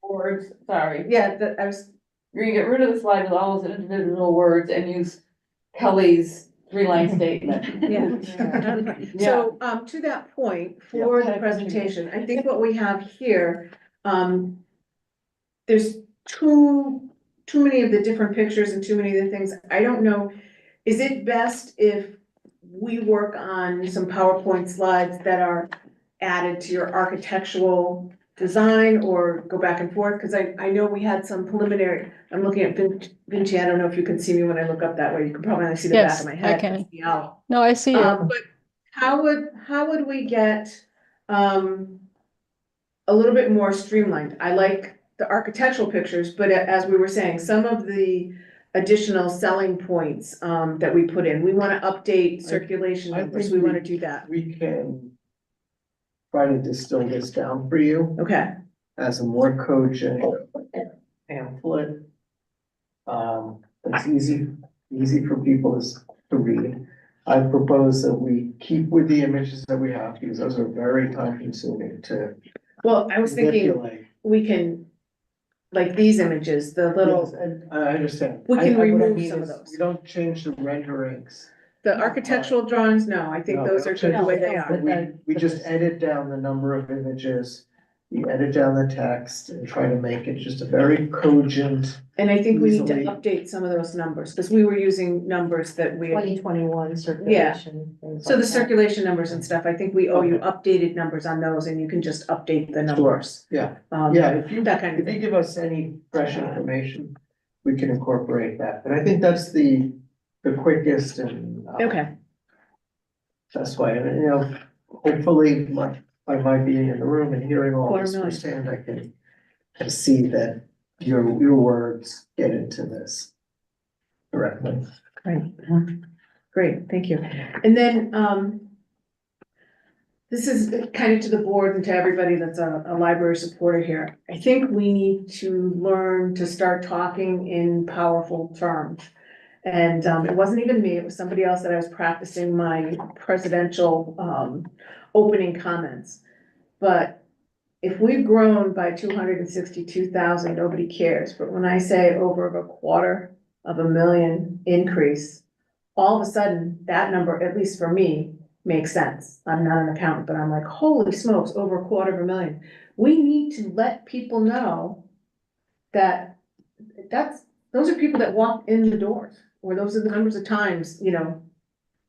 those words, sorry. Yeah, I was, You're gonna get rid of the slide with all those individual words and use Kelly's 3-line statement. yeah. So, to that point, for the presentation, I think what we have here there's too many of the different pictures and too many of the things. I don't know. Is it best if we work on some PowerPoint slides that are added to your architectural design or go back and forth? Cause I know we had some preliminary, I'm looking at Vinci, I don't know if you can see me when I look up that way. You can probably only see the back Yes, of my I head. can. It's the owl. No, I see you. But how would we get, a little bit more streamlined? I like the architectural pictures, but as we were saying, some of the additional selling points, that we put in, we wanna update circulation I numbers, think we wanna do that. We can try to distill this down for you Okay, as a more cogent pamphlet. It's easy for people to read. I propose that we keep with the images that we have, because those are very time consuming to well, I was thinking manipulate. we can, like these images, the Yes, little, and I understand. We can what I remove mean some of is those. We don't change the renderings. the architectural drawings, no, I think No, those we are don't good the way they change- are. We just edit down the number of images, we edit down the text and try to make it just a very cogent. And I think we need to easily- update some of those numbers, because we were using numbers that we. 2021 circulation. things So the like that. circulation numbers and stuff, I think we owe you updated numbers on those, and you can just update the numbers. Yeah, Yeah, if you, that kind of if you thing. give us any fresh information, we can incorporate that, but I think that's the quickest and. Okay, That's why, and hopefully, by my being in the room and hearing all this 250,000. firsthand, I can see that your words get into this directly. great, thank you. And then, this is kind of to the board and to everybody that's a library supporter here. I think we need to learn to start talking in powerful terms. And, it wasn't even me, it was somebody else that I was practicing my presidential, opening comments. But if we've grown by 262,000, nobody cares. But when I say over a $250,000 increase, all of a sudden, that number, at least for me, makes sense. I'm not an accountant, but I'm like, holy smokes, over $250,000. We need to let people know that those are people that walk in the doors, or those are the numbers of times,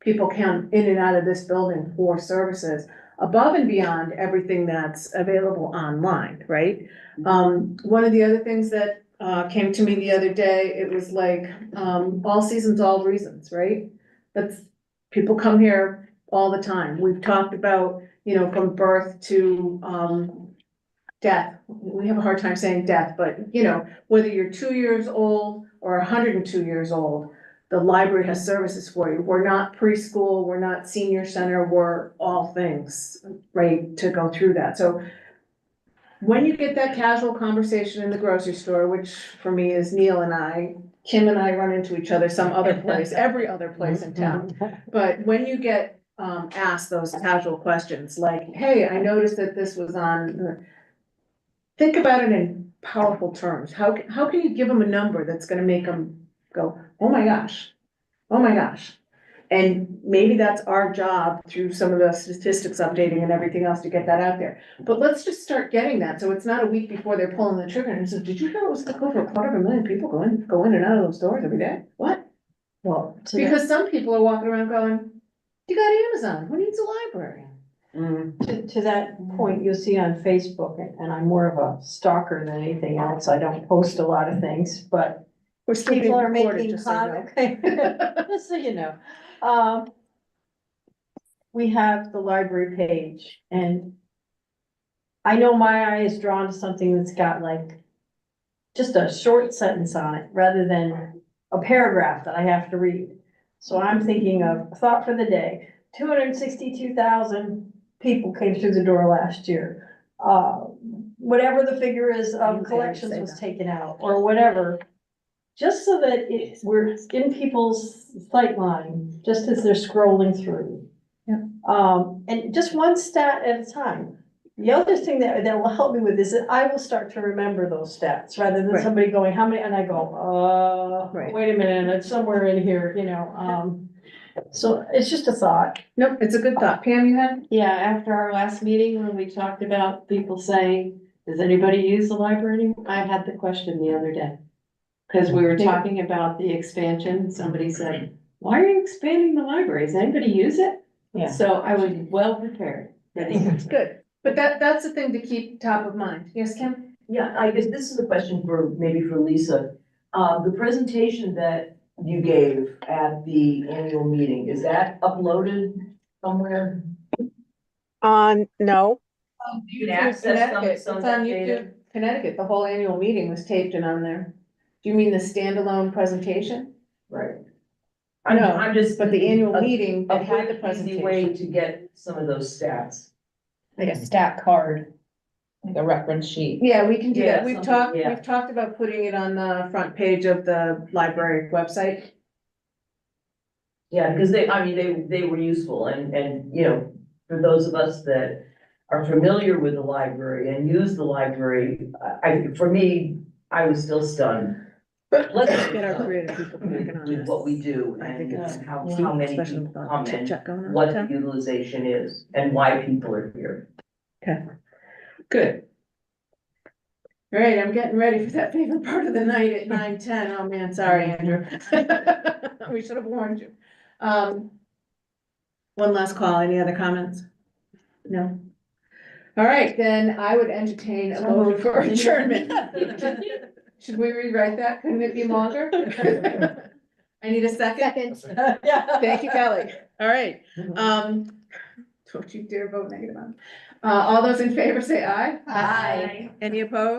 people come in and out of this building for services above and beyond everything that's available online, right? One of the other things that came to me the other day, it was like, all seasons, all reasons, right? People come here all the time. We've talked about, from birth to, death. We have a hard time saying death, but whether you're 2 years old or 102 years old, the library has services for you. We're not preschool, we're not senior center, we're all things, right, to go through that. So when you get that casual conversation in the grocery store, which for me is Neil and I, Kim and I run into each other some other place, every other place in town. But when you get asked those casual questions like, hey, I noticed that this was on, think about it in powerful terms. How can you give them a number that's gonna make them go, oh my gosh, oh my gosh? And maybe that's our job through some of the statistics updating and everything else to get that out there. But let's just start getting that, so it's not a week before they're pulling the trigger and says, did you know it was like over 250,000 people go in and out of those doors every day? What? Well, Because some people are walking around going, you got Amazon, who needs a library? to that point, you'll see on Facebook, and I'm more of a stalker than anything else. I don't post a lot of things, but We're still being people are recorded, making just so you know. okay, just so you know. We have the library page, and I know my eye is drawn to something that's got like just a short sentence on it rather than a paragraph that I have to read. So I'm thinking of a thought for the day. 262,000 people came through the door last year. Whatever the figure is of collections was taken out or whatever. Just so that we're in people's sight line, just as they're scrolling through. And just one stat at a time. The other thing that will help me with is that I will start to remember those stats rather than somebody going, how many, and I go, wait a minute, it's somewhere in here, so it's just a thought. Nope, it's a good thought. Pam, you had? Yeah, after our last meeting, when we talked about people saying, Does anybody use the library anymore? I had the question the other day. Cause we were talking about the expansion, somebody said, why are you expanding the library? Does anybody use it? Yeah. So I was well prepared. It's good, but that's the thing to keep top of mind. Yes, Kim? Yeah, I guess this is a question for, maybe for Lisa. The presentation that you gave at the annual meeting, is that uploaded somewhere? No, You can access Connecticut, some it's of that on data? YouTube, Connecticut, the whole annual meeting was taped and on there. Do you mean the standalone presentation? Right. No, I'm just. but the annual a- meeting that a had the quick, easy way presentation. to get some of those stats. Like a stat card, like a reference sheet. Yeah, we can do Yeah, that. We've something, talked, yeah. we've talked about putting it on the front page of the library website. Yeah, because they were useful and, you know, for those of us that are familiar with the library and use the library, for me, I was still stunned. Let's Get our creative people working on with this. what we do I think and it's how neat, many especially people with come all the and chit-chat going on what in the town. utilization is and why people are here. Okay, good. All right, I'm getting ready for that favorite part of the night at 9:10. Oh man, sorry, Andrew. We should have warned you. One last call. Any other comments? No? All right, then I would entertain a motion for adjournment. Should we rewrite that? Couldn't it be longer? I need a second. Thank you, Kelly. All right, don't you dare vote negative on it. All those in favor say aye. Aye. Any opposed?